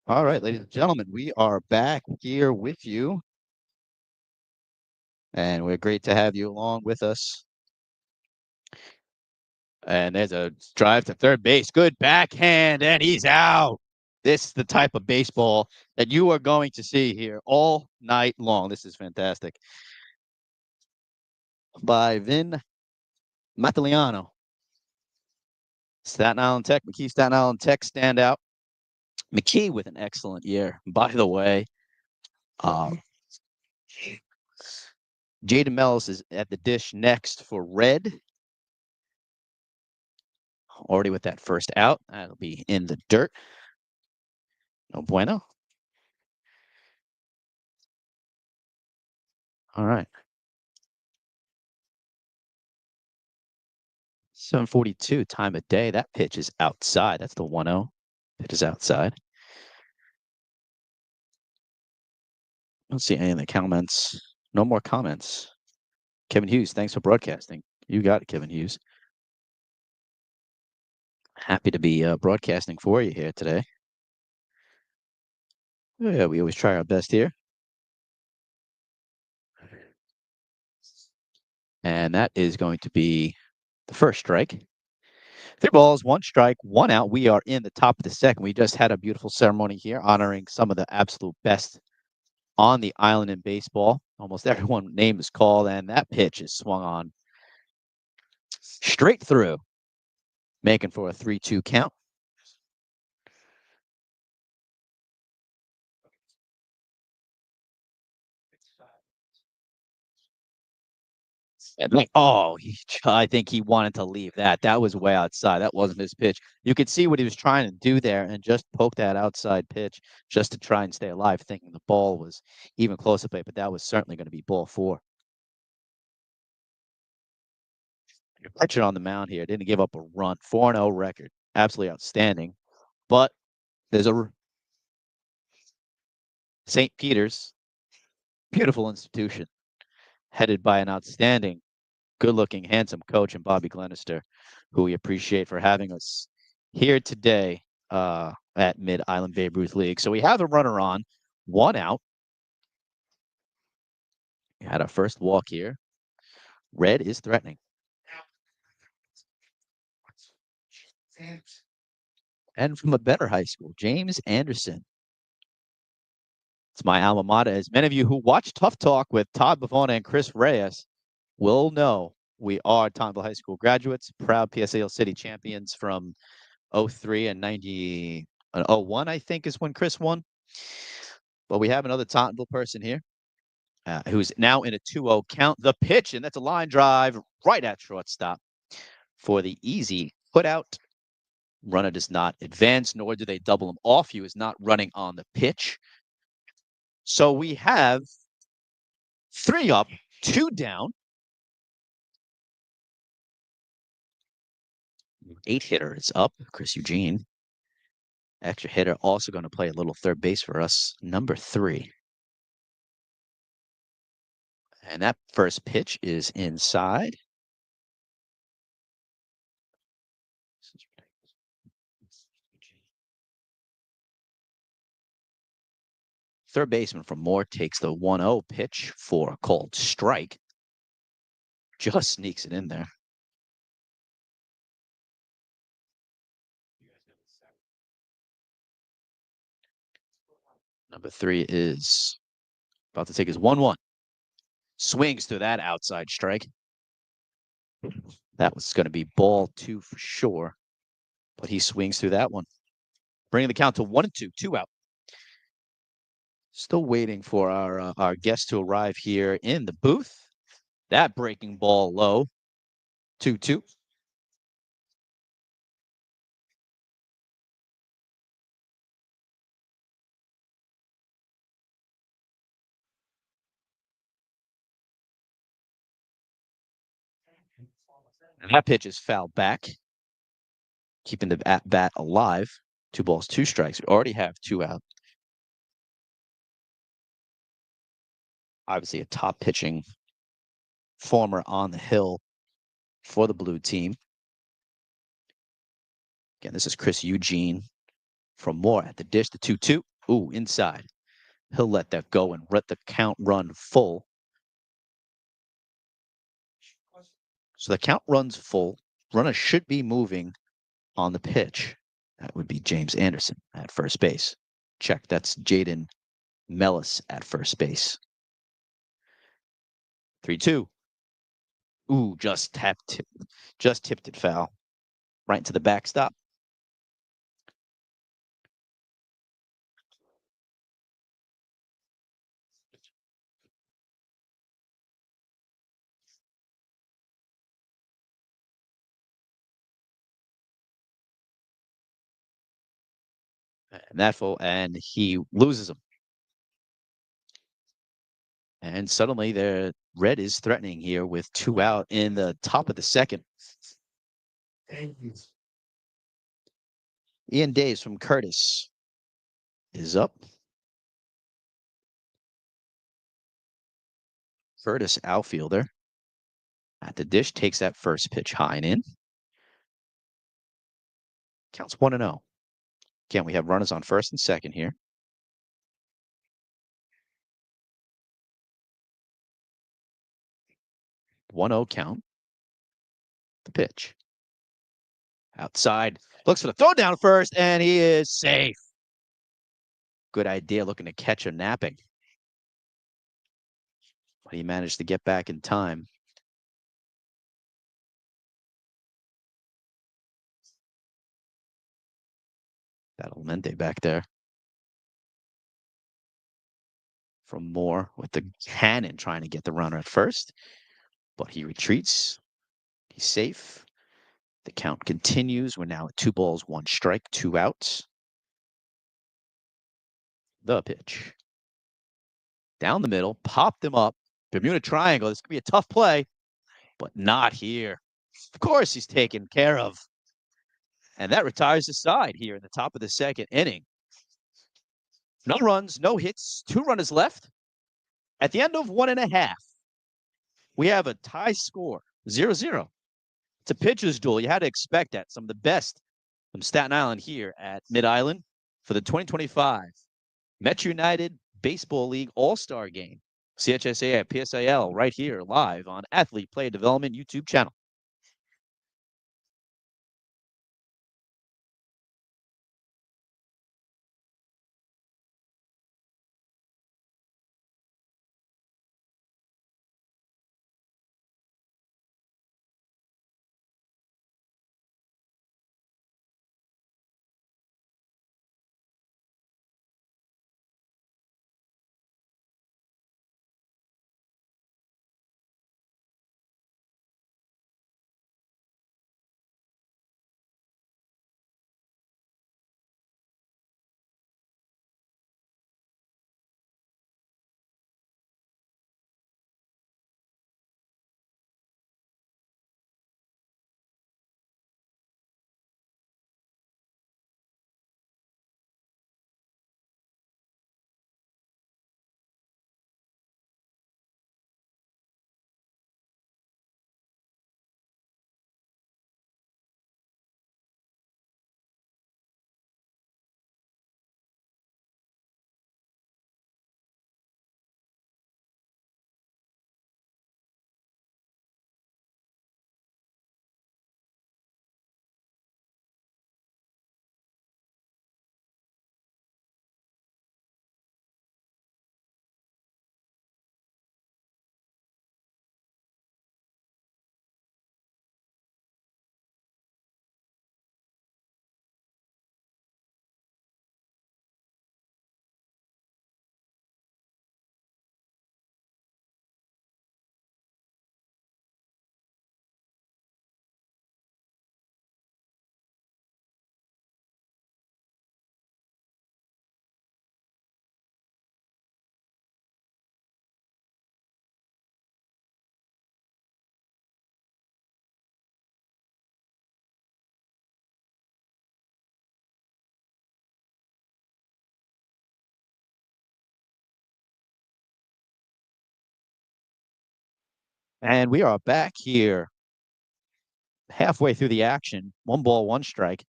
All right, ladies and gentlemen, we are back here with you. And we're great to have you along with us. And there's a drive to third base. Good backhand, and he's out. This is the type of baseball that you are going to see here all night long. This is fantastic. By Vin Mataliano. Staten Island Tech, McKee Staten Island Tech standout. McKee with an excellent year. By the way, Jaden Mellis is at the dish next for Red. Already with that first out. That'll be in the dirt. No bueno. All right. 7:42 time of day. That pitch is outside. That's the 1-0. Pitch is outside. I don't see any in the comments. No more comments. Kevin Hughes, thanks for broadcasting. You got it, Kevin Hughes. Happy to be broadcasting for you here today. Yeah, we always try our best here. And that is going to be the first strike. 3 balls, 1 strike, 1 out. We are in the top of the second. We just had a beautiful ceremony here honoring some of the absolute best on the island in baseball. Almost everyone's name is called, and that pitch is swung on straight through, making for a 3-2 count. And I think he wanted to leave that. That was way outside. That wasn't his pitch. You could see what he was trying to do there and just poke that outside pitch just to try and stay alive, thinking the ball was even closer to play, but that was certainly going to be ball 4. Your pitcher on the mound here didn't give up a run. 4-0 record. Absolutely outstanding. But there's a St. Peter's, beautiful institution, headed by an outstanding, good-looking, handsome coach in Bobby Glenister, who we appreciate for having us here today at Mid-Island Babe Ruth League. So we have a runner on, 1 out. We had our first walk here. Red is threatening. And from a better high school, James Anderson. It's my alma mater. As many of you who watch Tough Talk with Todd Bavona and Chris Reyes will know, we are Tonville High School graduates, proud PSAL City champions from 03 and 01, I think, is when Chris won. But we have another Tottenville person here who's now in a 2-0 count. The pitch, and that's a line drive right at shortstop for the easy put out. Runner does not advance, nor do they double him off. He is not running on the pitch. So we have 3 up, 2 down. 8 hitter is up, Chris Eugene. Extra hitter also going to play a little third base for us, number 3. And that first pitch is inside. Third baseman from Moore takes the 1-0 pitch for a called strike. Just sneaks it in there. Number 3 is about to take his 1-1. Swings through that outside strike. That was going to be ball 2 for sure. But he swings through that one. Bringing the count to 1-2, 2 out. Still waiting for our guest to arrive here in the booth. That breaking ball low. 2-2. And that pitch is fouled back, keeping the at-bat alive. 2 balls, 2 strikes. We already have 2 out. Obviously, a top pitching former on the hill for the blue team. Again, this is Chris Eugene from Moore at the dish, the 2-2. Ooh, inside. He'll let that go and let the count run full. So the count runs full. Runner should be moving on the pitch. That would be James Anderson at first base. Check, that's Jaden Mellis at first base. 3-2. Ooh, just tipped it foul. Right into the backstop. And he loses him. And suddenly the red is threatening here with 2 out in the top of the second. Thank you. Ian Daves from Curtis is up. Curtis, outfielder. At the dish, takes that first pitch high and in. Counts 1-0. Again, we have runners on first and second here. 1-0 count. The pitch. Outside. Looks for the throw down first, and he is safe. Good idea, looking to catch a napping. But he managed to get back in time. That Almente back there. From Moore with the cannon trying to get the runner at first. but he retreats. He's safe. The count continues. We're now at 2 balls, 1 strike, 2 outs. The pitch. Down the middle, popped him up. Bermuda Triangle. This could be a tough play, but not here. Of course, he's taken care of. And that retires the side here in the top of the 2nd inning. No runs, no hits, 2 runners left. At the end of 1.5, we have a tie score, 0-0. It's a pitcher's duel. You had to expect that. Some of the best from Staten Island here at Mid-Island for the 2025 Metro United Baseball League All-Star Game. CHSA at PSIL right here live on AthElite Player Development YouTube channel. And we are back here halfway through the action. 1 ball, 1 strike.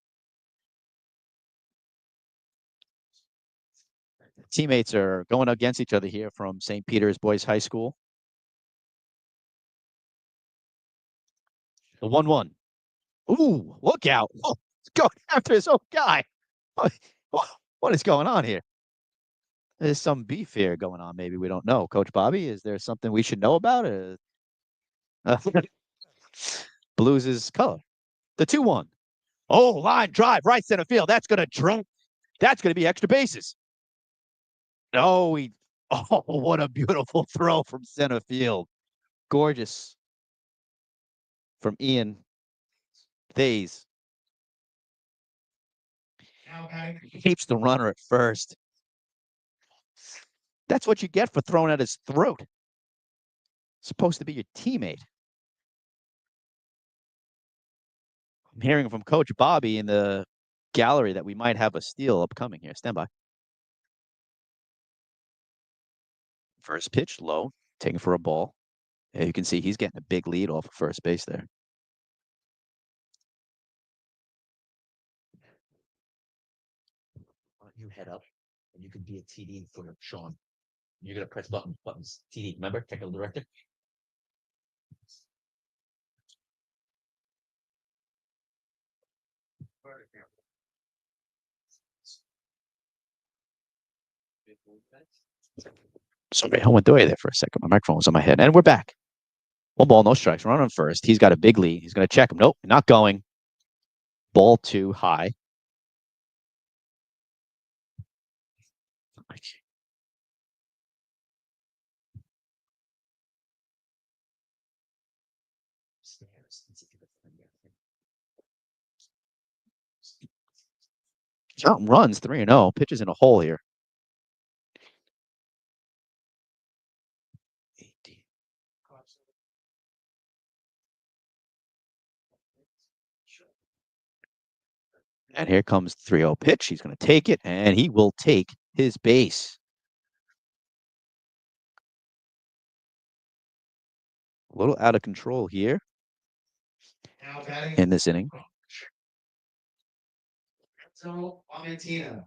Teammates are going against each other here from St. Peter's Boys High School. The 1-1. Ooh, look out. Oh, it's going after his own guy. What is going on here? There's some beef here going on. Maybe we don't know. Coach Bobby, is there something we should know about? Blues is color. The 2-1. Oh, line drive, right center field. That's going to drop. That's going to be extra bases. Oh, what a beautiful throw from center field. Gorgeous. From Ian Thays. Keeps the runner at first. That's what you get for throwing at his throat. Supposed to be your teammate. I'm hearing from Coach Bobby in the gallery that we might have a steal upcoming here. Stand by. First pitch, low, taking for a ball. Yeah, you can see he's getting a big lead off of first base there. Why don't you head up and you could be a TD for Sean. You're going to press buttons, TD. Remember, technical director? Sorry, I went away there for a second. My microphone was on my head. And we're back. 1 ball, no strikes. Run on first. He's got a big lead. He's going to check him. Nope, not going. Ball 2 high. Count runs 3-0. Pitches in a hole here. And here comes 3-0 pitch. He's going to take it, and he will take his base. A little out of control here Now batting in this inning. Lorenzo Lamantina.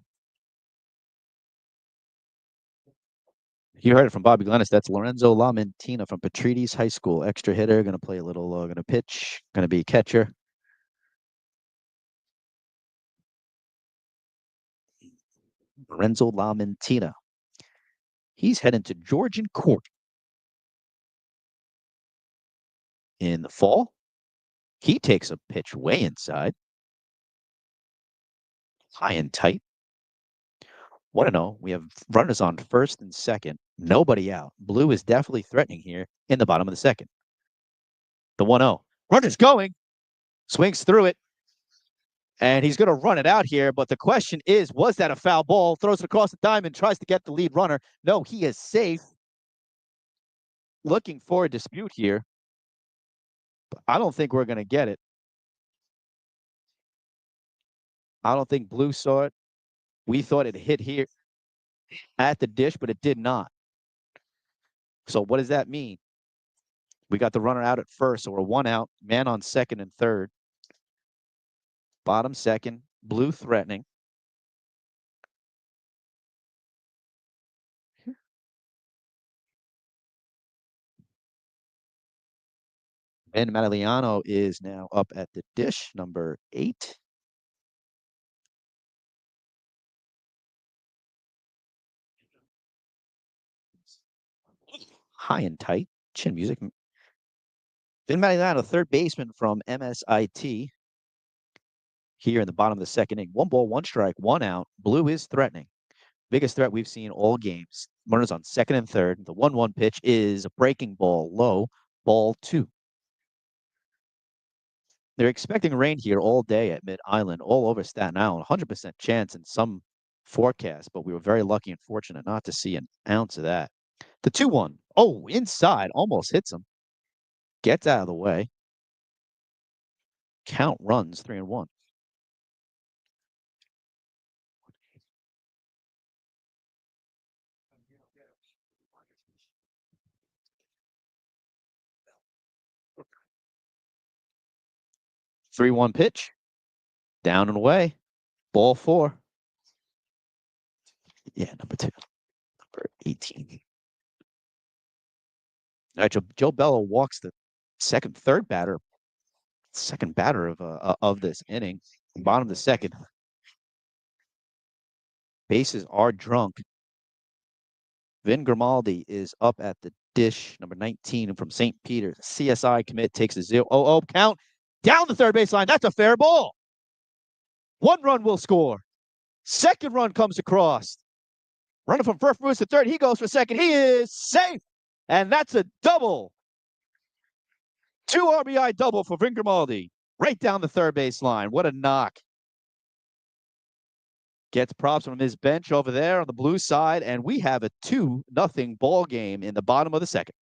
You heard it from Bobby Glennis. That's Lorenzo Lamantina from Petrides High School. Extra hitter, going to play a little, going to pitch, going to be catcher. Lorenzo Lamantina. He's heading to Georgian Court in the fall. He takes a pitch way inside. High and tight. 1-0. We have runners on first and second. Nobody out. Blue is definitely threatening here in the bottom of the second. The 1-0. Runner's going. Swings through it. And he's going to run it out here. But the question is, was that a foul ball? Throws it across the diamond, tries to get the lead runner. No, he is safe. Looking for a dispute here. But I don't think we're going to get it. I don't think Blue saw it. We thought it hit here at the dish, but it did not. So what does that mean? We got the runner out at first, so we're 1 out, man on second and third. Bottom second, Blue threatening. Ben Madaliano is now up at the dish, number 8. High and tight, chin music. Ben Madaliano, third baseman from MSIT. Here in the bottom of the second inning. 1 ball, 1 strike, 1 out. Blue is threatening. Biggest threat we've seen all games. Runners on second and third. The 1-1 pitch is a breaking ball, low, ball 2. They're expecting rain here all day at Mid-Island, all over Staten Island. 100% chance in some forecasts, but we were very lucky and fortunate not to see an ounce of that. The 2-1. Oh, inside. Almost hits him. Gets out of the way. Count runs 3-1. Three-one pitch. Down and away. Ball 4. Yeah, number 2. Number 18. All right, Joe Bello walks the second batter of this inning. Bottom of the second. Bases are drunk. Vin Grimaldi is up at the dish, number 19 from St. Peter's. CSI commit takes a 0-0 count down the third baseline. That's a fair ball. 1 run will score. Second run comes across. Runner from first moves to third. He goes for second. He is safe. And that's a double. 2 RBI double for Vin Grimaldi. Right down the third baseline. What a knock. Gets props from his bench over there on the Blue side, and we have a 2-0 ball game in the bottom of the second.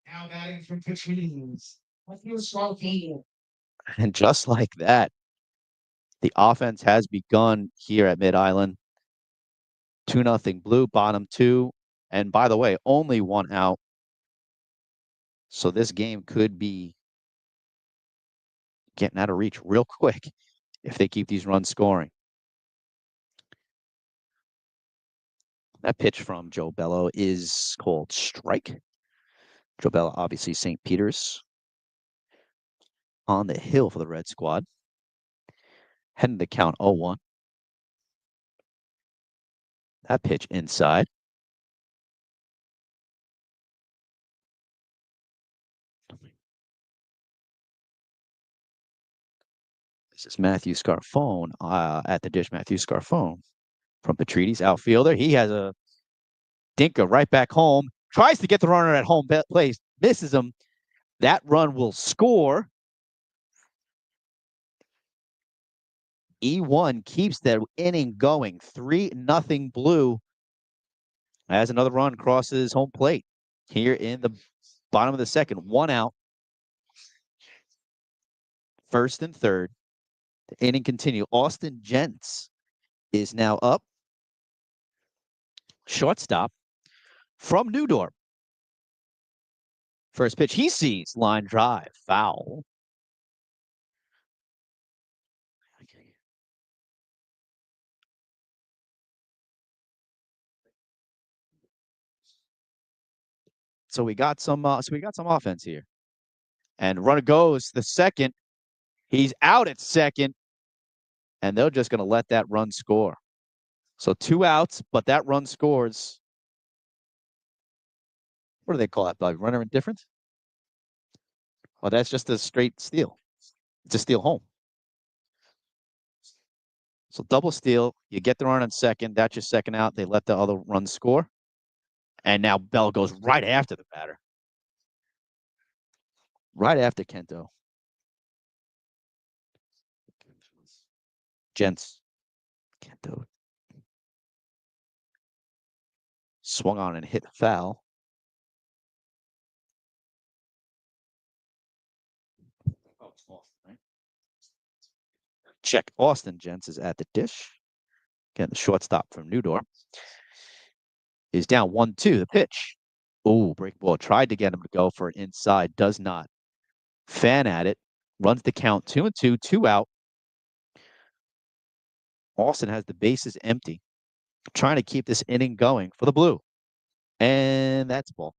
Now batting from Petrides. Small field. And just like that, the offense has begun here at Mid-Island. 2-0 Blue, bottom 2. And by the way, only 1 out. So this game could be getting out of reach real quick if they keep these runs scoring. That pitch from Joe Bello is called strike. Joe Bello, obviously St. Peter's on the hill for the Red Squad. Heading to count 0-1. That pitch inside. This is Matthew Scarfone at the dish. Matthew Scarfone from Petrides, outfielder. He has a dinker right back home. Tries to get the runner at home place. misses him. That run will score. E1 keeps that inning going. 3-0 Blue as another run crosses home plate here in the bottom of the second. 1 out. First and third. The inning continue. Austin Gents is now up. Shortstop from Newdorp. First pitch he sees. Line drive. Foul. So we got some offense here. And runner goes the second. He's out at second. And they're just going to let that run score. So 2 outs, but that run scores. What do they call that? Runner indifference? Well, that's just a straight steal. It's a steal home. So double steal. You get the run on second. That's your second out. They let the other run score. And now Bell goes right after the batter. Right after Kento. Gents. Kento. Swung on and hit foul. Check. Austin Gents is at the dish. Again, the shortstop from Newdorp is down 1-2. The pitch. Oh, break ball. Tried to get him to go for inside. Does not. Fan at it. Runs the count 2-2. 2 out. Austin has the bases empty. Trying to keep this inning going for the Blue. And that's ball.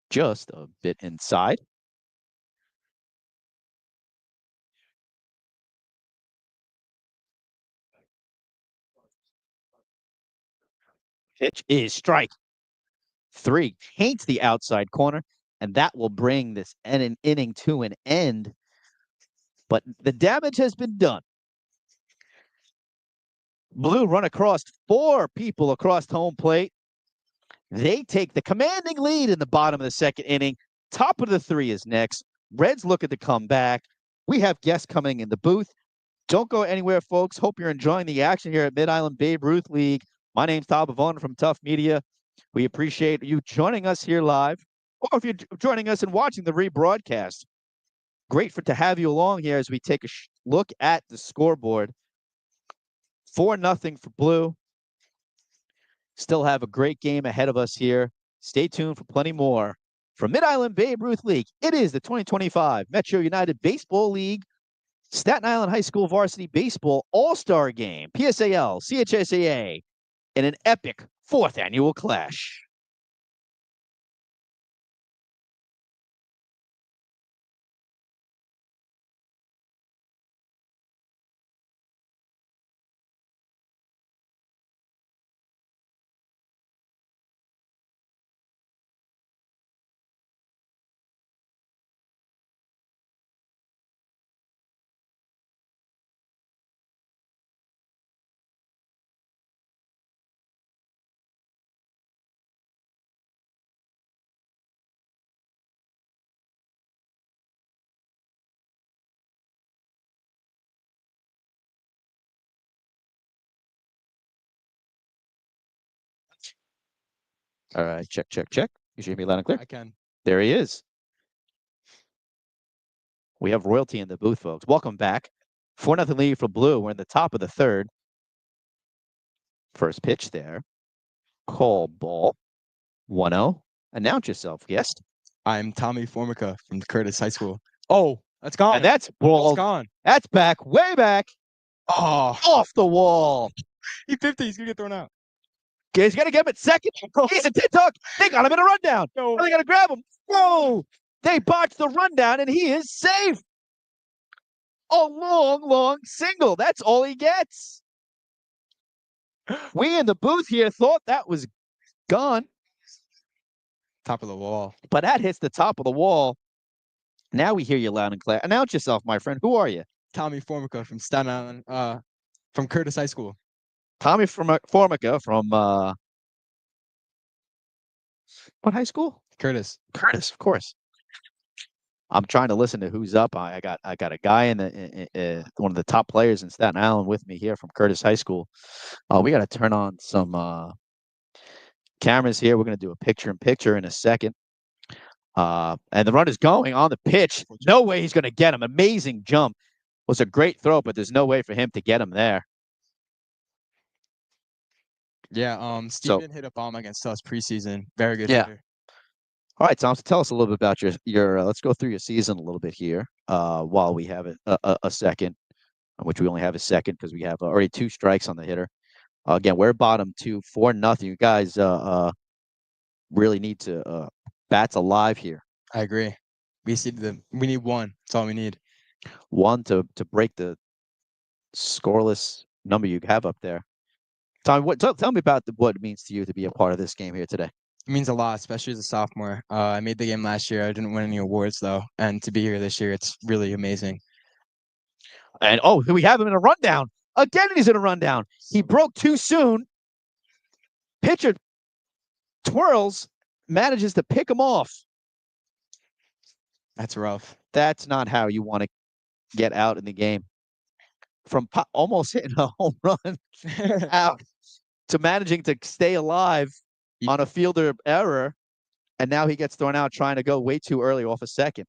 Just a bit inside. Pitch is strike 3. Paints the outside corner, and that will bring this inning to an end. But the damage has been done. Blue run across 4 people across home plate. They take the commanding lead in the bottom of the second inning. Top of the 3 is next. Reds looking to come back. We have guests coming in the booth. Don't go anywhere, folks. Hope you're enjoying the action here at Mid-Island Babe Ruth League. My name's Tom Bavona from Tough Media. We appreciate you joining us here live, or if you're joining us and watching the rebroadcast. Great to have you along here as we take a look at the scoreboard. 4-0 for Blue. Still have a great game ahead of us here. Stay tuned for plenty more. From Mid-Island Babe Ruth League, it is the 2025 Metro United Baseball League Staten Island High School Varsity Baseball All-Star Game, PSAL, CHSAA, in an epic 4th annual clash. All right, check, check, check. You should hear me loud and clear. I can. There he is. We have royalty in the booth, folks. Welcome back. 4-0 lead for Blue. We're in the top of the 3rd. First pitch there. Call ball. 1-0. Announce yourself, guest. I'm Tommy Formica from Curtis High School. Oh, that's gone. And that's ball. That's gone. That's back, way back. Oh, Off the wall. he's 50. He's going to get thrown out. He's going to get him at second. He's a TikTok. They got him in a rundown. No. Are they going to grab him? Whoa. They botched the rundown, and he is safe. A long, long single. That's all he gets. We in the booth here thought that was gone. Top of the wall. But that hits the top of the wall. Now we hear you loud and clear. Announce yourself, my friend. Who are you? Tommy Formica from Staten Island, from Curtis High School. Tommy Formica from what high school? Curtis. Curtis, of course. I'm trying to listen to who's up. I got a guy one of the top players in Staten Island with me here from Curtis High School. We got to turn on some cameras here. We're going to do a picture-in-picture in a second. And the run is going on the pitch. No way he's going to get him. Amazing jump. Was a great throw, but there's no way for him to get him there. Yeah, Steven hit a bomb against us preseason. Very good Yeah. hitter. All right, Tom, so tell us a little bit about your let's go through your season a little bit here while we have a second, which we only have a second because we have already 2 strikes on the hitter. Again, we're bottom 2, 4-0. You guys really need to bats alive here. I agree. We need 1. That's all we need. 1 to break the scoreless number you have up there. Tom, tell me about what it means to you to be a part of this game here today. It means a lot, especially as a sophomore. I made the game last year. I didn't win any awards though, and to be here this year, it's really amazing. And we have him in a rundown. Again, he's in a rundown. He broke too soon. Pitcher twirls, manages to pick him off. That's rough. That's not how you want to get out in the game. From almost hitting a home run out to managing to stay alive on a fielder error, and now he gets thrown out trying to go way too early off a second.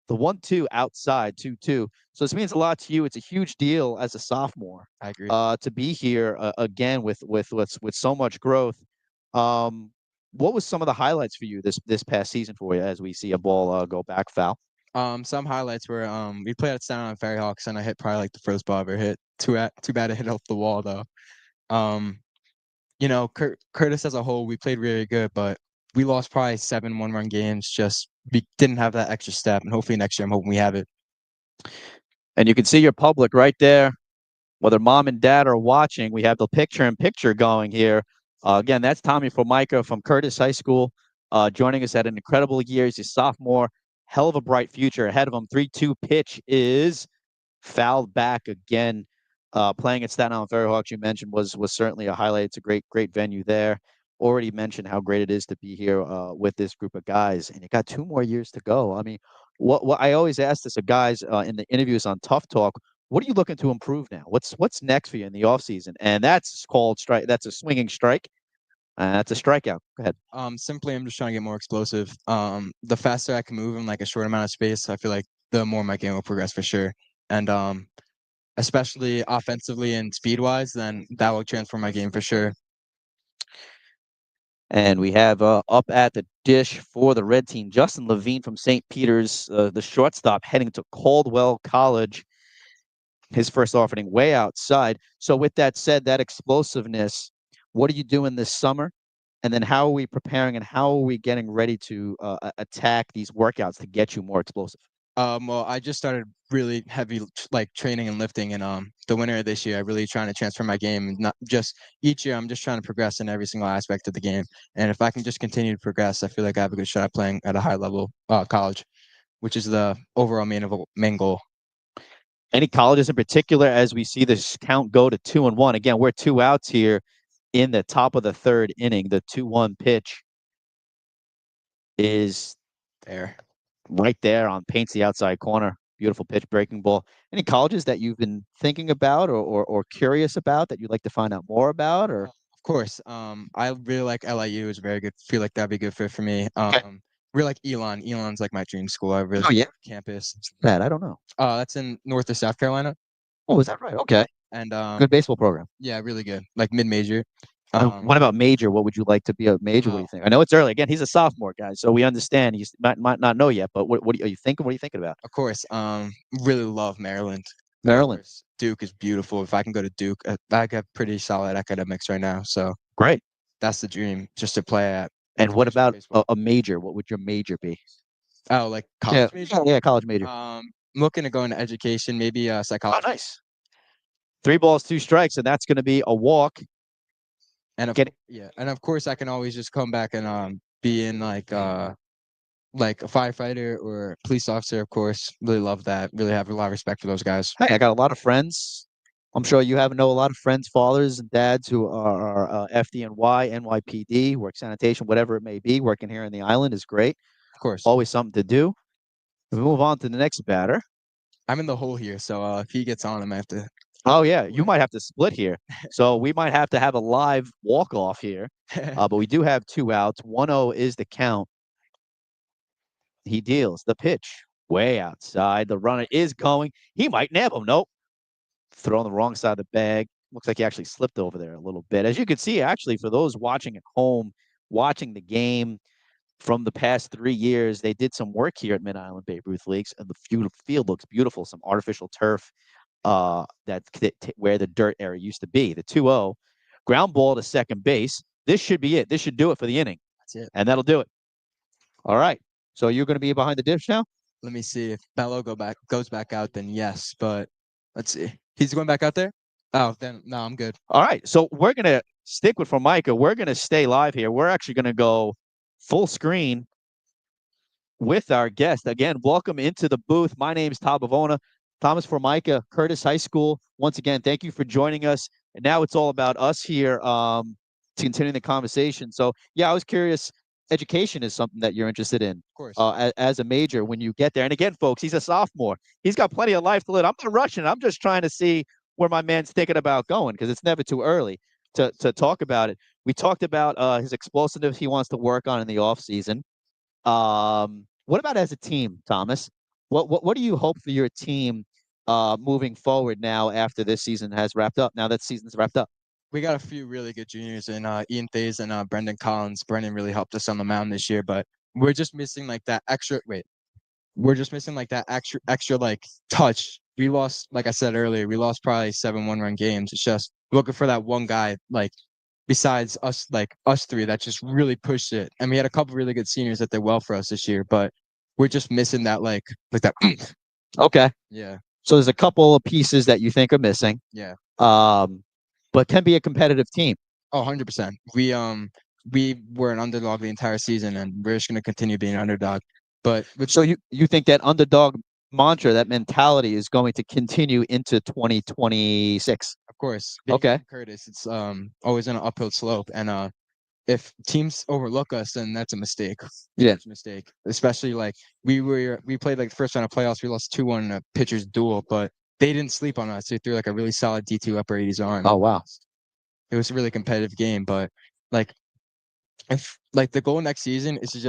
The 1-2 outside, 2-2. So this means a lot to you. It's a huge deal as a sophomore. I agree. To be here again with so much growth. What was some of the highlights for you this past season for you as we see a ball go back foul? Some highlights were we played at Staten Island Ferry Hawks, and I hit probably like the first ball I ever hit. Too bad it hit off the wall though. You know, Curtis as a whole, we played really good, but we lost probably 7 1-run games. Just we didn't have that extra step, and hopefully next year I'm hoping we have it. And you can see your public right there. Whether mom and dad are watching, we have the picture-in-picture going here. Again, that's Tommy Formica from Curtis High School, joining us at an incredible year. He's a sophomore. Hell of a bright future ahead of him. 3-2 pitch is fouled back again. Playing at Staten Island Ferry Hawks, you mentioned, was certainly a highlight. It's a great venue there. Already mentioned how great it is to be here with this group of guys, and you got 2 more years to go. I mean, what I always ask this of guys in the interviews on Tough Talk, what are you looking to improve now? What's next for you in the offseason? And that's called strike. That's a swinging strike. That's a strikeout. Go ahead. Simply, I'm just trying to get more explosive. The faster I can move in like a short amount of space, I feel like the more my game will progress for sure. And especially offensively and speed wise, then that will transform my game for sure. And we have up at the dish for the red team, Justin Levine from St. Peter's, the shortstop, heading to Caldwell College. His first offering way outside. So with that said, that explosiveness, what are you doing this summer? And then how are we preparing and how are we getting ready to attack these workouts to get you more explosive? Well, I just started really heavy like training and lifting, and the winter of this year, I really trying to transfer my game. Not just each year, I'm just trying to progress in every single aspect of the game. And if I can just continue to progress, I feel like I have a good shot at playing at a high level college, which is the overall main goal. Any colleges in particular, as we see this count go to 2-1? Again, we're 2 outs here in the top of the 3rd inning. The 2-1 pitch is there. Right there on paints the outside corner. Beautiful pitch, breaking ball. Any colleges that you've been thinking about or curious about that you'd like to find out more about? Or of course, I really like LIU. It's very good. Feel like that'd be a good fit for me. Really like Elon. Elon's like my dream school. I really like campus. That I don't know. That's in North or South Carolina. Oh, is that right? Okay. And good baseball program. Yeah, really good. Like mid-major. What about major? What would you like to be a major? What do you think? I know it's early. Again, he's a sophomore, guys, so we understand. He might not know yet, but what are you thinking? What are you thinking about? Of course, really love Maryland. Maryland. Duke is beautiful. If I can go to Duke, I got pretty solid academics right now. So great. That's the dream, just to play at. And what about a major? What would your major be? Oh, like college major? Yeah, college major. Looking to go into education, maybe psychology. Oh, nice. 3 balls, 2 strikes, and that's going to be a walk. And of course, I can always just come back and be in like a firefighter or a police officer. Of course, really love that. Really have a lot of respect for those guys. Hey, I got a lot of friends, I'm sure you know a lot of friends, fathers, and dads who are FDNY, NYPD, work sanitation, whatever it may be. Working here in the island is great. Of course. Always something to do. We move on to the next batter. I'm in the hole here, so if he gets on, I'm gonna have to. Oh yeah, you might have to split here. So we might have to have a live walk off here. But we do have 2 outs. 1-0 is the count. He deals the pitch way outside. The runner is going. He might nab him. Nope. Throw on the wrong side of the bag. Looks like he actually slipped over there a little bit. As you can see, actually, for those watching at home, watching the game from the past 3 years, they did some work here at Mid-Island Babe Ruth Leagues, and the field looks beautiful. Some artificial turf where the dirt area used to be. The 2-0, ground ball to second base. This should be it. This should do it for the inning. That's it. And that'll do it. All right. So you're going to be behind the dish now? Let me see if Bello goes back out. Then yes, but let's see. He's going back out there. Oh, then no, I'm good. All right. So we're going to stick with Formica. We're going to stay live here. We're actually going to go full screen with our guest. Again, welcome into the booth. My name is Todd Bavona, Thomas Formica, Curtis High School. Once again, thank you for joining us. And now it's all about us here continuing the conversation. So, yeah, I was curious. Education is something that you're interested in, of course, as a major when you get there. And again, folks, he's a sophomore. He's got plenty of life to live. I'm not rushing. I'm just trying to see where my man's thinking about going, because it's never too early to talk about it. We talked about his explosiveness he wants to work on in the off season. What about as a team, Thomas? What do you hope for your team moving forward now after this season has wrapped up? Now that season's wrapped up. We got a few really good juniors in Ian Thays and Brendan Collins. Brendan really helped us on the mound this year, but we're just missing like that extra. We're just missing like that extra like touch. We lost, like I said earlier, we lost probably 7 1-run games. It's just looking for that one guy, like besides us, like us three, that just really pushed it. And we had a couple really good seniors that did well for us this year, but we're just missing that like that. Okay. Yeah. So there's a couple of pieces that you think are missing. Yeah. But can be a competitive team. Oh, 100%. We were an underdog the entire season, and we're just going to continue being an underdog. But so you think that underdog mantra, that mentality, is going to continue into 2026? Of course. Okay. Curtis, it's always on an uphill slope, and if teams overlook us, then that's a mistake. Yeah, it's a mistake. Especially like we played like the first round of playoffs. We lost 2-1 in a pitcher's duel, but they didn't sleep on us. They threw like a really solid D2 upper 80s arm. Oh wow. It was a really competitive game, but like if like the goal next season is to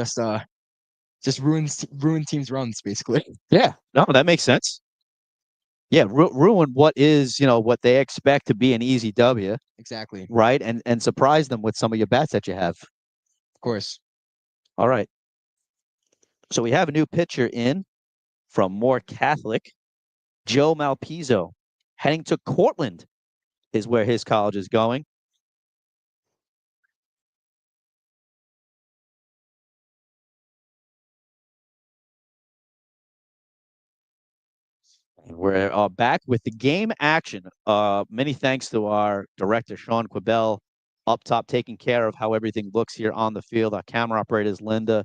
just ruin teams' runs basically. Yeah, no, that makes sense. Yeah, ruin what is, what they expect to be an easy W. Exactly. Right, and surprise them with some of your bats that you have. Of course. All right. So we have a new pitcher in from Moore Catholic. Joe Malpizzo, heading to Cortland is where his college is going. And we're back with the game action. Many thanks to our director, Sean Quibell, up top, taking care of how everything looks here on the field. Our camera operators, Linda,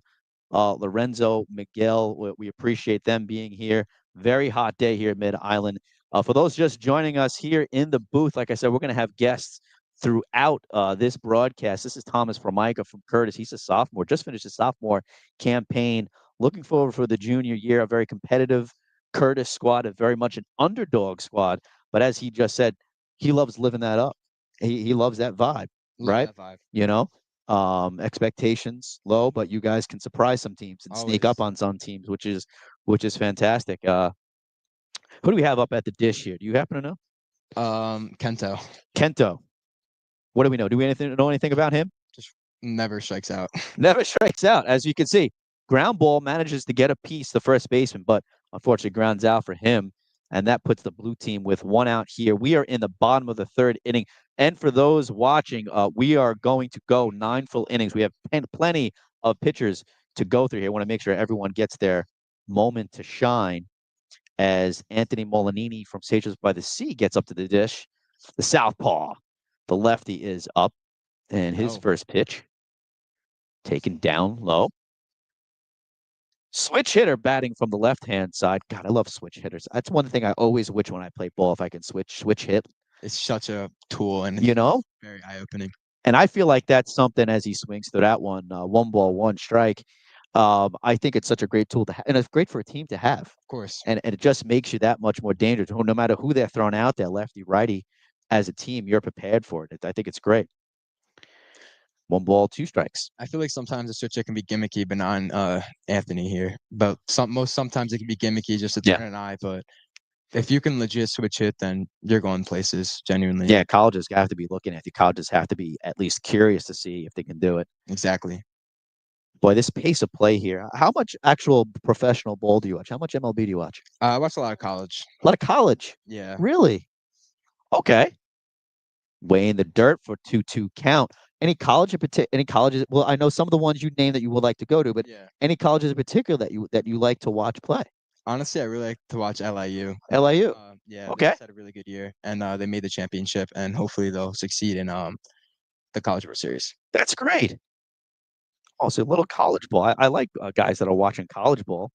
Lorenzo, Miguel. We appreciate them being here. Very hot day here at Mid-Island. For those just joining us here in the booth, like I said, we're going to have guests throughout this broadcast. This is Thomas Formica from Curtis. He's a sophomore, just finished his sophomore campaign. Looking forward for the junior year, a very competitive Curtis squad, a very much an underdog squad. But as he just said, he loves living that up. He loves that vibe, right? That vibe. Expectations low, but you guys can surprise some teams and sneak up on some teams, which is fantastic. Who do we have up at the dish here? Do you happen to know? Kento. What do we know? Do we know anything about him? Just never strikes out. Never strikes out, as you can see. Ground ball manages to get a piece, the first baseman, but unfortunately grounds out for him. And that puts the blue team with 1 out here. We are in the bottom of the 3rd inning. And for those watching, we are going to go 9 full innings. We have plenty of pitchers to go through here. I want to make sure everyone gets their moment to shine as Anthony Molinini from Sages by the Sea gets up to the dish. The southpaw, the lefty, is up. And his first pitch taken down low. Switch hitter batting from the left-hand side. God, I love switch hitters. That's one thing I always wish when I play ball, if I can switch hit. it's such a tool, and You know, very eye opening. and I feel like that's something as he swings through that one, 1 ball, 1 strike. I think it's such a great tool to have, and it's great for a team to have. Of course. And it just makes you that much more dangerous. No matter who they're throwing out there, lefty, righty, as a team, you're prepared for it. I think it's great. 1 ball, 2 strikes. I feel like sometimes the switch can be gimmicky, but not on Anthony here. But sometimes it can be gimmicky just to turn an eye. But if you can legit switch hit, then you're going places genuinely. Yeah, colleges have to be looking at you. Colleges have to be at least curious to see if they can do it. Exactly. Boy, this pace of play here. How much actual professional ball do you watch? How much MLB do you watch? I watch a lot of college. A lot of college. Yeah. Really? Okay. Way in the dirt for 2-2 count. Any college in particular? Any colleges? Well, I know some of the ones you named that you would like to go to, but any colleges in particular that you like to watch play? Honestly, I really like to watch LIU. LIU. Yeah. Okay. They just had a really good year, and they made the championship, and hopefully they'll succeed in the College World Series. That's great. Also, a little college ball. I like guys that are watching college ball.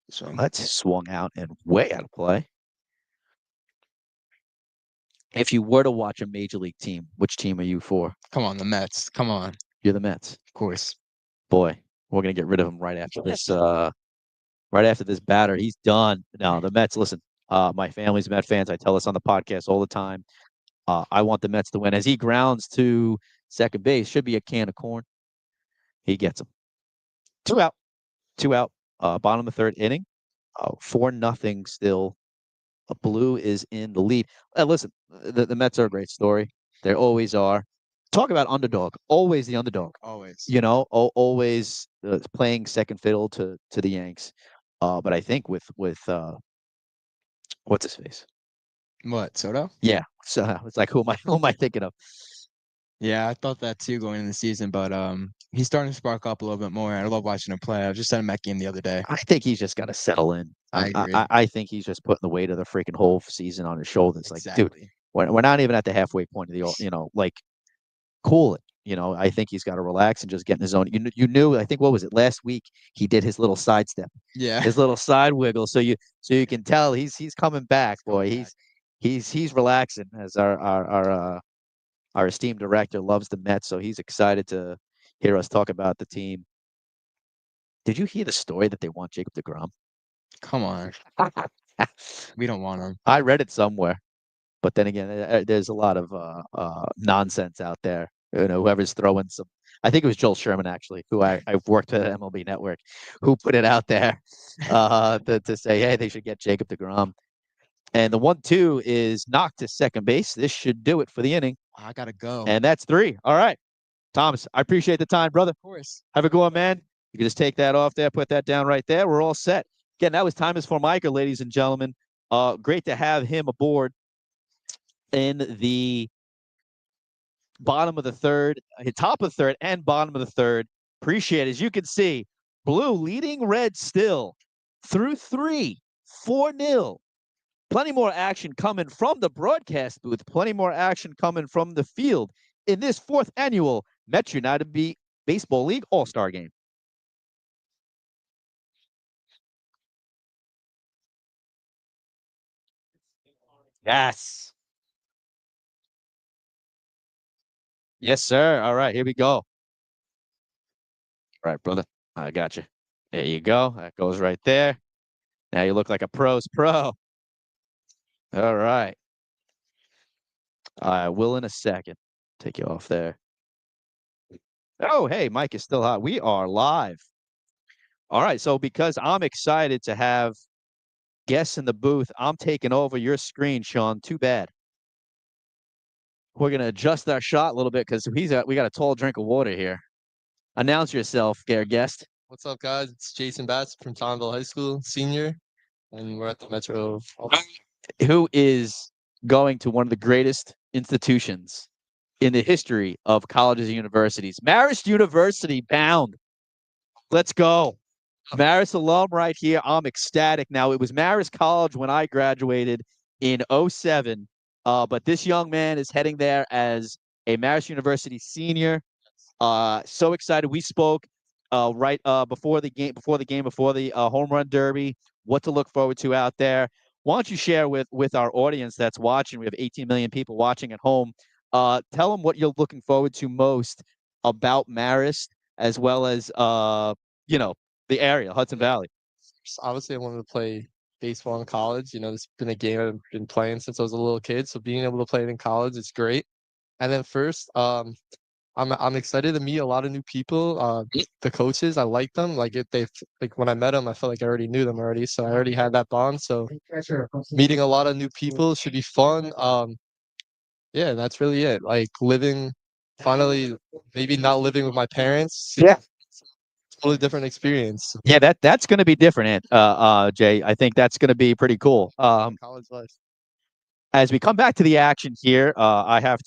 So that's swung out and way out of play. If you were to watch a major league team, which team are you for? Come on, the Mets. Come on. You're the Mets. Of course. Boy, we're gonna get rid of him right after this. Right after this batter, he's done. Now the Mets. Listen, my family's Met fans. I tell this on the podcast all the time. I want the Mets to win. As he grounds to second base, should be a can of corn. He gets him. 2 out. 2 out. Bottom of the third inning. 4-0 still. Blue is in the lead. Listen, the Mets are a great story. They always are. Talk about underdog. Always the underdog. Always. You know, always playing second fiddle to the Yanks. But I think with what's his face? What, Soto? Yeah. So it's like who am I thinking of? Yeah, I thought that too going into the season, but he's starting to spark up a little bit more. I love watching him play. I was just at him that game the other day. I think he's just got to settle in. I agree. I think he's just putting the weight of the freaking whole season on his shoulders. Exactly. Like, dude, we're not even at the halfway point of the, like, cool it. I think he's got to relax and just get in his own. You knew, I think, what was it last week? He did his little sidestep, Yeah, his little side wiggle. So you can tell he's coming back, boy. He's relaxing. As our esteemed director loves the Mets, so he's excited to hear us talk about the team. Did you hear the story that they want Jacob deGrom? Come on, we don't want him. I read it somewhere, but then again, there's a lot of nonsense out there. Whoever's throwing some. I think it was Joel Sherman, actually, who I've worked at MLB Network, who put it out there to say, hey, they should get Jacob deGrom. And the 1-2 is knocked to second base. This should do it for the inning. I gotta go. And that's 3. All right, Thomas, I appreciate the time, brother. Of course. Have a good one, man. You can just take that off there, put that down right there. We're all set. Again, that was Thomas Formica, ladies and gentlemen. Great to have him aboard in the bottom of the third, top of the third, and bottom of the third. Appreciate it. As you can see, Blue leading red still through 3, 4-0. Plenty more action coming from the broadcast booth. Plenty more action coming from the field in this 4th annual Metro United Baseball League All-Star Game. Yes. Yes, sir. All right, here we go. All right, brother. I got you. There you go. That goes right there. Now you look like a pro's pro. All right. I will in a second. Take you off there. Oh, hey, Mike is still hot. We are live. All right, so because I'm excited to have guests in the booth, I'm taking over your screen, Sean. Too bad. We're going to adjust our shot a little bit because we got a tall drink of water here. Announce yourself, dear guest. What's up, guys? It's Jason Batts from Tonneville High School, senior, and we're at the Metro. Who is going to one of the greatest institutions in the history of colleges and universities. Marist University bound. Let's go. Marist alum right here. I'm ecstatic. Now, it was Marist College when I graduated in 2007, but this young man is heading there as a Marist University senior. So excited. We spoke right before the home run derby, what to look forward to out there. why don't you share with our audience that's watching? We have 18 million people watching at home. Tell them what you're looking forward to most about Marist, as well as the area, Hudson Valley. Obviously, I wanted to play baseball in college. You know, this has been a game I've been playing since I was a little kid. So being able to play it in college is great. And then first, I'm excited to meet a lot of new people. The coaches, I like them. Like if they like when I met them, I felt like I already knew them already. So I already had that bond. So meeting a lot of new people should be fun. Yeah, that's really it. Like living, finally, maybe not living with my parents. Yeah. Totally different experience. Yeah, that's going to be different, Jay. I think that's going to be pretty cool. College life. As we come back to the action here, I have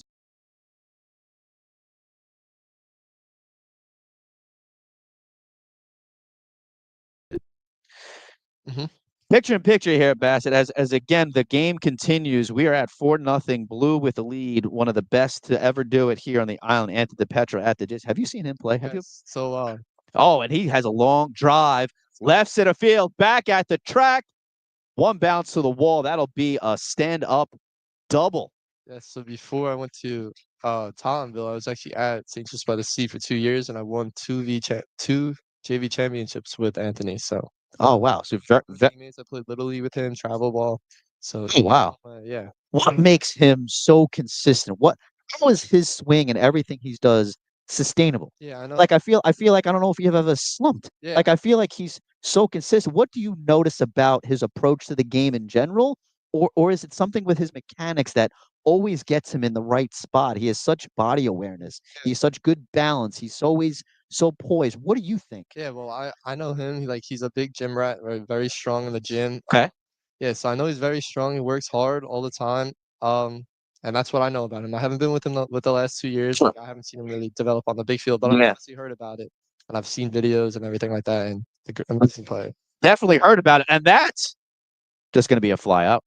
picture in picture here, Bassett. As again the game continues, we are at 4-0, Blue with the lead. One of the best to ever do it here on the island. Anthony DePetro at the dish. Have you seen him play? Have you? So Oh, and he has a long drive, left center field, back at the track. One bounce to the wall. That'll be a stand-up double. yeah, so before I went to Tottenville, I was actually at St. Just by the Sea for 2 years, and I won two JV championships with Anthony. So Oh wow! So teammates, I played Little League with him, travel ball. So wow. yeah. What makes him so consistent? How is his swing and everything he does sustainable? Yeah, I know. Like I feel like I don't know if you've ever slumped. Yeah. Like I feel like he's so consistent. What do you notice about his approach to the game in general? Or is it something with his mechanics that always gets him in the right spot? He has such body awareness. He's such good balance. He's always so poised. What do you think? Yeah, well, I know him. He's a big gym rat, very strong in the gym. Okay. Yeah, so I know he's very strong. He works hard all the time. And that's what I know about him. I haven't been with him with the last 2 years. Sure. Like, I haven't seen him really develop on the big field, but I've Yeah. obviously heard about it, and I've seen videos and everything like that. And the amazing player. Definitely heard about it, and that's just going to be a fly out.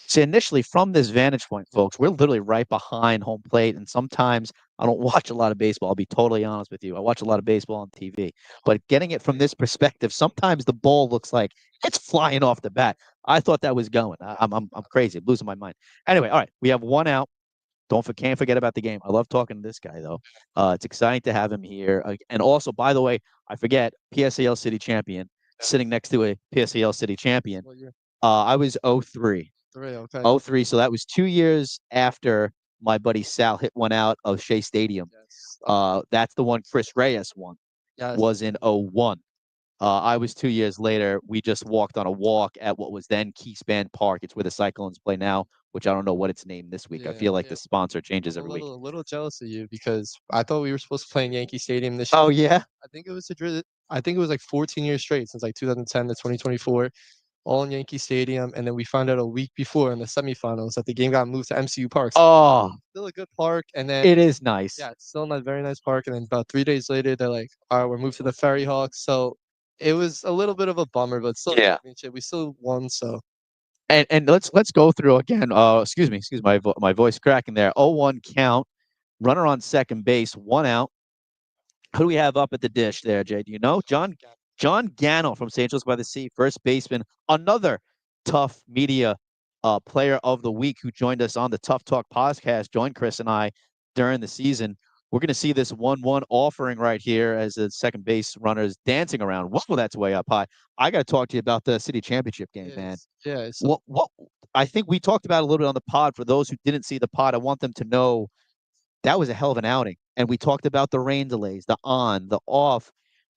See, initially from this vantage point, folks, we're literally right behind home plate, and sometimes I don't watch a lot of baseball. I'll be totally honest with you. I watch a lot of baseball on TV, but getting it from this perspective, sometimes the ball looks like it's flying off the bat. I thought that was going. I'm crazy. I'm losing my mind. Anyway, all right, we have one out. Can't forget about the game. I love talking to this guy though. It's exciting to have him here. And also, by the way, I forget PSAL City champion, sitting next to a PSAL City champion. What year? I was 03. 3, okay. 03. So that was 2 years after my buddy Sal hit one out of Shea Stadium. Yes. That's the one Chris Reyes won. Yes. Was in 01. I was 2 years later. We just walked on a walk at what was then Keyspan Park. It's where the Cyclones play now, which I don't know what it's named this week. I feel like the sponsor changes every week. A little jealous of you because I thought we were supposed to play in Yankee Stadium this year. Oh yeah. I think it was like 14 years straight since like 2010 to 2024, all in Yankee Stadium, and then we found out a week before in the semifinals that the game got moved to MCU Park. So Oh, still a good park, and then it is nice. yeah, it's still a very nice park. And then about 3 days later, they're like, "All right, we're moved to the Ferry Hawks." So it was a little bit of a bummer, but still, Yeah. championship. We still won. So And let's go through again. Excuse my voice cracking there. 0-1 count. Runner on second base, one out. Who do we have up at the dish there, Jay? Do you know? John Gannell from St. Louis by the Sea, first baseman. Another tough media player of the week who joined us on the Tough Talk podcast, joined Chris and I during the season. We're going to see this 1-1 offering right here as the second base runner is dancing around. Whoa, that's way up high. I got to talk to you about the city championship game, man. yeah, What I think we talked about a little bit on the pod. For those who didn't see the pod, I want them to know that was a hell of an outing. And we talked about the rain delays, the on, the off.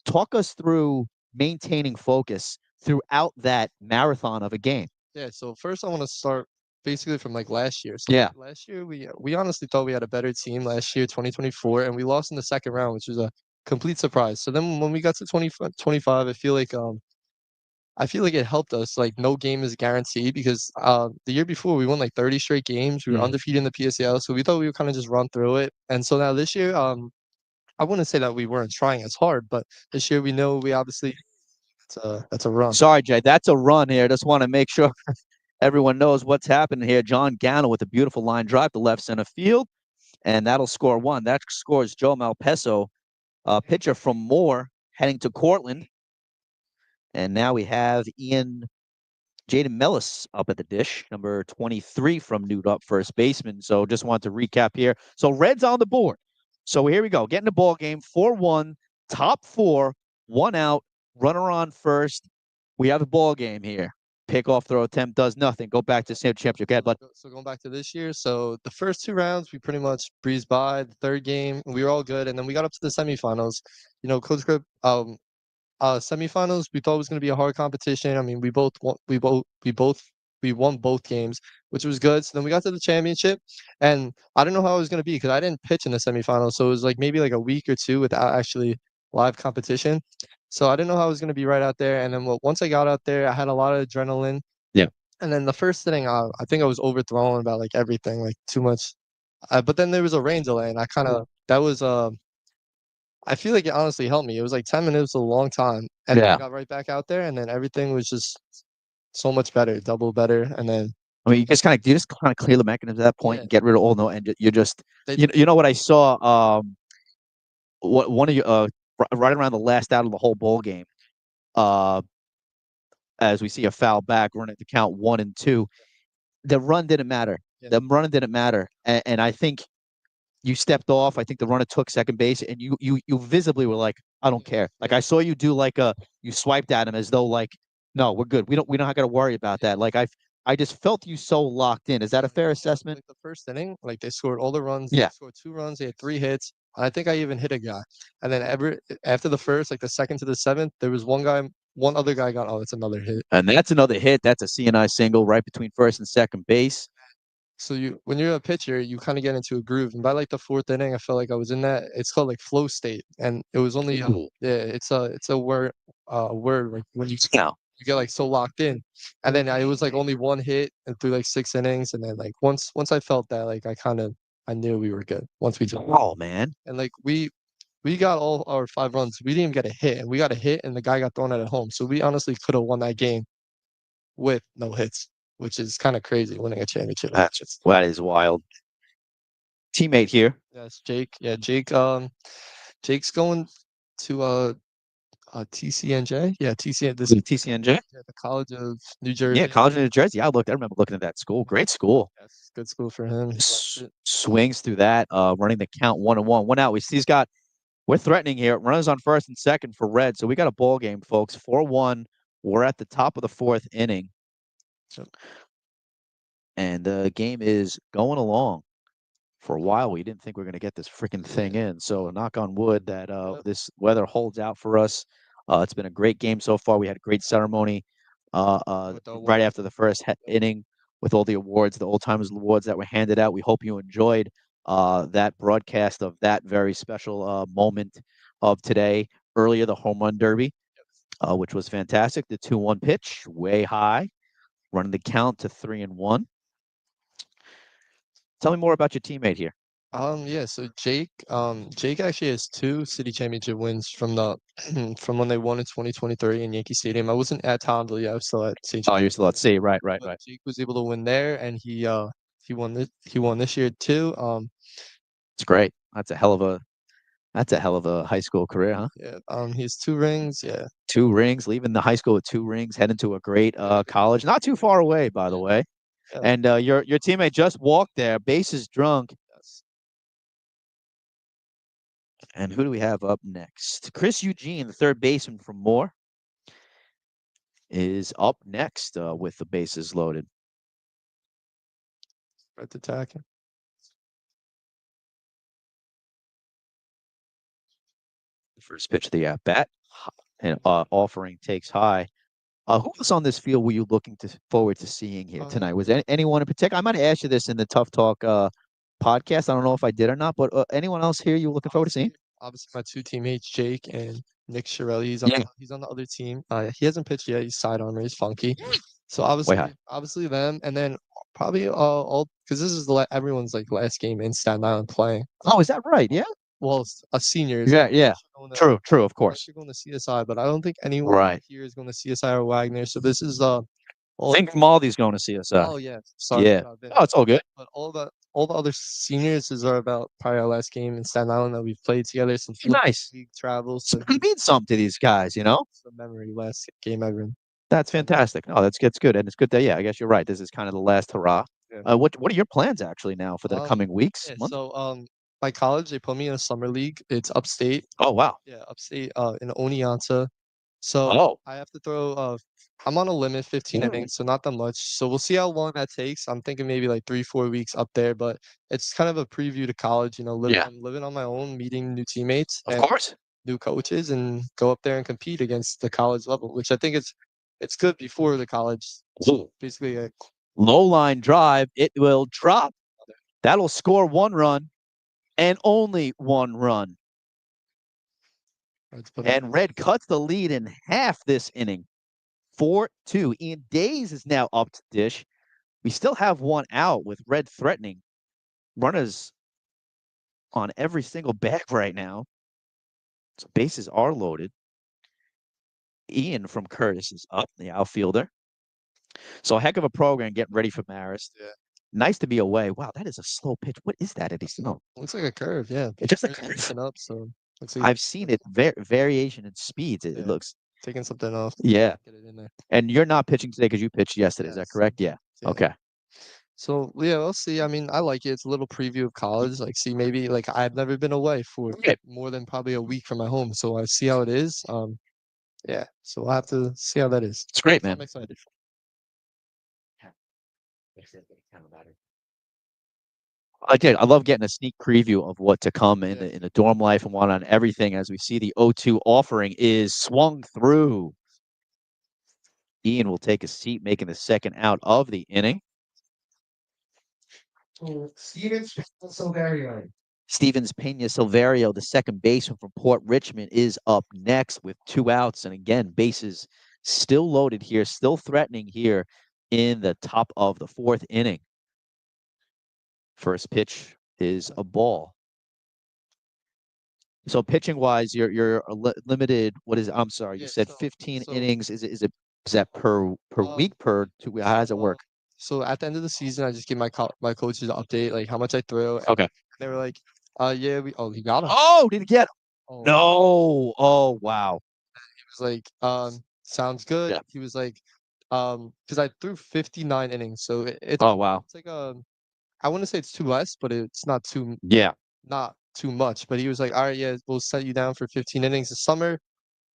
Talk us through maintaining focus throughout that marathon of a game. Yeah, so first I want to start basically from like last year. So Yeah. last year we honestly thought we had a better team last year, 2024, and we lost in the second round, which was a complete surprise. So then when we got to 2025, I feel like it helped us. Like no game is guaranteed because the year before we won like 30 straight games. We were undefeated in the PSAL, so we thought we would kind of just run through it. And so now this year, I wouldn't say that we weren't trying as hard, but this year we know we obviously that's a run. Sorry, Jay, that's a run here. Just want to make sure everyone knows what's happening here. John Gannell with a beautiful line drive to left center field, and that'll score one. That scores Joe Malpeso, pitcher from Moore, heading to Cortland. And now we have Ian Jaden Mellis up at the dish, number 23 from Newt up first baseman. So just wanted to recap here. So Reds on the board. So here we go. Getting the ball game, 4-1, top 4, 1 out, runner on first. We have a ball game here. Pickoff throw attempt does nothing. Go back to state championship. Go ahead, bud. So going back to this year, so the first 2 rounds we pretty much breezed by. The third game we were all good, and then we got up to the semifinals. You know, Coach Grip, semifinals we thought was going to be a hard competition. I mean, we won both games, which was good. So then we got to the championship, and I don't know how it was going to be because I didn't pitch in the semifinals, so it was like maybe like a week or 2 without actually live competition. So I didn't know how I was going to be right out there. And then once I got out there, I had a lot of adrenaline. Yeah. And then the first inning, I think I was overthrown about like everything, like too much. But then there was a rain delay, and that was I feel like it honestly helped me. It was like 10 minutes, a long time, and then I got right back out there, and then everything was just so much better, double better. And then I mean, you just kind of clear the mechanism at that point Yeah. and get rid of all no, and you just They- you know what I saw. What one of you right around the last out of the whole ball game, as we see a foul back, running to count 1 and 2. The run didn't matter. Yeah. The run didn't matter, and I think you stepped off. I think the runner took second base, and you visibly were like, I don't care. Like I saw you do like you swiped at him as though like, no, we're good. We don't have got to worry about that. Like I just felt you so locked in. Is that a fair assessment? like the first inning, like they scored all the runs. Yeah. They scored 2 runs. They had 3 hits. And I think I even hit a guy. And then after the first, like the second to the 7th, there was one other guy got. Oh, it's another hit. And that's another hit. That's a CNI single right between first and second base. So when you're a pitcher, you kind of get into a groove. And by like the 4th inning, I felt like I was in that. It's called like flow state, and it was only Ooh. it's a word like when you No. you get like so locked in. And then it was like only 1 hit and through like 6 innings, and then like once I felt that, like I knew we were good once we took. Oh man. And like we got all our 5 runs. We didn't even get a hit, and we got a hit, and the guy got thrown out at home. So we honestly could have won that game with no hits, which is kind of crazy, winning a championship. That is wild. Teammate here. Yes, Jake. Yeah, Jake. Jake's going to TCNJ. Yeah, TCN. This is TCNJ. the College of New Jersey. Yeah, College of New Jersey. I remember looking at that school. Great school. Yes, good school for him. He loves it. Swings through that, running the count 1-1. 1 out. We're threatening here. Runners on first and second for Red. So we got a ball game, folks. 4-1. We're at the top of the 4th inning. And the game is going along. For a while, we didn't think we were going to get this freaking thing in. So knock on wood that this weather holds out for us. It's been a great game so far. We had a great ceremony right after the first inning with all the awards, the Old Timers Awards that were handed out. We hope you enjoyed that broadcast of that very special moment of today. Earlier, the home run derby, which was fantastic. The 2-1 pitch, way high, running the count to 3-1. Tell me more about your teammate here. Yeah, so Jake actually has 2 city championship wins from the from when they won in 2023 in Yankee Stadium. I wasn't at Townsville yet. I was still at St. Oh, you're still at sea, right. But Jake was able to win there, and he won this year too. It's great. That's a hell of a high school career, huh? Yeah. He has 2 rings. Yeah. 2 rings, leaving the high school with 2 rings, heading to a great college, not too far away, by the way. Yeah. And your teammate just walked there, bases drunk. Yes. And who do we have up next? Chris Eugene, the third baseman from Moore, is up next with the bases loaded. Right to attacking. First pitch of the at bat, and offering takes high. Who else on this field were you looking forward to seeing here tonight? Was anyone in particular? I might have asked you this in the Tough Talk podcast. I don't know if I did or not, but anyone else here you were looking forward to seeing? Obviously, my 2 teammates, Jake and Nick Shirelli. He's on the other team. He hasn't pitched yet. He's sidearmer. He's funky. So obviously them, and then probably all because this is everyone's like last game in Staten Island playing. Oh, is that right? Yeah. Well, a seniors. Yeah. True, of course. You're going to CSI, but I don't think anyone here is going to CSI or Wagner. So this is I think Maldi's going to CSI. Oh yeah, sorry. Yeah. Oh, it's all good. But all the other seniors are about probably our last game in Staten Island that we've played together since Nice. league travels. So it means something to these guys, you know. It's a memory last game ever. That's fantastic. No, that's good, and it's good that I guess you're right. This is kind of the last hurrah. Yeah. What are your plans actually now for the coming weeks? Yeah, Month? so my college they put me in a summer league. It's upstate. Oh wow. Yeah, upstate in Oneonta. So Oh. I have to throw I'm on a limit 15 innings, so not that much. So we'll see how long that takes. I'm thinking maybe like 3-4 weeks up there, but it's kind of a preview to college, Yeah. I'm living on my own, meeting new teammates Of and course. new coaches and go up there and compete against the college level, which I think it's good before the college. So basically Low line drive. It will drop. That'll score 1 run and only 1 run. And Red cuts the lead in half this inning. 4-2. Ian Days is now up to dish. We still have 1 out with Red threatening. Runners on every single bag right now. So bases are loaded. Ian from Curtis is up, the outfielder. So a heck of a program getting ready for Marist. Yeah. Nice to be away. Wow, that is a slow pitch. What is that, Eddie Snow? looks like a curve, yeah. It's just a Curve's curve. looking up, so looks like I've seen it. Variation in speeds. It looks. taking something off. Yeah. Get it in there. And you're not pitching today because you pitched yesterday. Is that Yes. correct? Yeah. Yeah. Okay. So yeah, we'll see. I mean, I like it. It's a little preview of college. Like, see, maybe like I've never been away for more than probably a week from my home, so I see how it is. Yeah. So we'll have to see how that is. It's great, I'm man. excited. I love getting a sneak preview of what to come in the dorm life and whatnot. Everything as we see the 0-2 offering is swung through. Ian will take a seat, making the second out of the inning. Stevens Silverio. Stevens Pena Silverio, the second baseman from Port Richmond, is up next with 2 outs. And again, bases still loaded here, still threatening here in the top of the 4th inning. First pitch is a ball. So pitching wise, you're limited. What is it? I'm sorry, you said 15 innings. Is that per week, per 2 weeks? How does it work? So at the end of the season, I just give my coaches an update, like how much I throw. Okay. They were like, yeah, he got him. Oh, did he get him? Oh. No. Oh, wow. He was like, sounds good. Yeah. He was like, because I threw 59 innings, so it's Oh, wow. it's like I wouldn't say it's too less, but it's not too too much. But he was like, all right, yeah, we'll set you down for 15 innings this summer.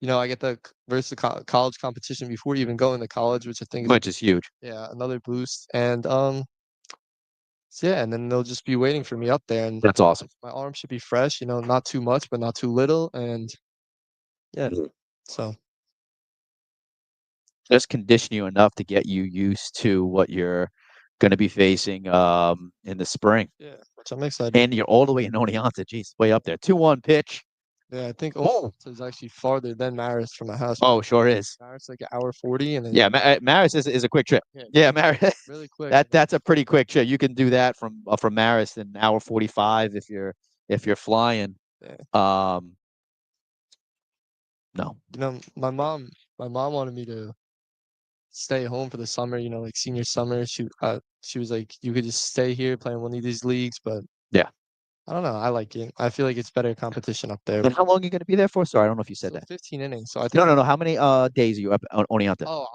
I get the versus college competition before you even go into college, which I think is huge. Yeah, another boost. And so yeah, and then they'll just be waiting for me up there, and That's awesome. my arm should be fresh, not too much, but not too little, and yeah, so Just condition you enough to get you used to what you're going to be facing in the spring. Yeah, which I'm excited. And you're all the way in Oneonta. Geez, way up there. 2-1 pitch. Yeah, I think Oneonta is actually farther than Marist from my house. Oh, sure is. Marist like an hour 40, and then Marist is a quick trip. Yeah, Marist. Really quick. That's a pretty quick trip. You can do that from Marist in an hour 45 if you're flying. Yeah. No. My mom wanted me to stay home for the summer, like senior summer. She was like, you could just stay here playing one of these leagues, but yeah, I don't know. I like it. I feel like it's better competition up there. And how long are you going to be there for? Sorry, I don't know if you said that. 15 innings. So I think No. How many days are you up on Oneonta? Oh,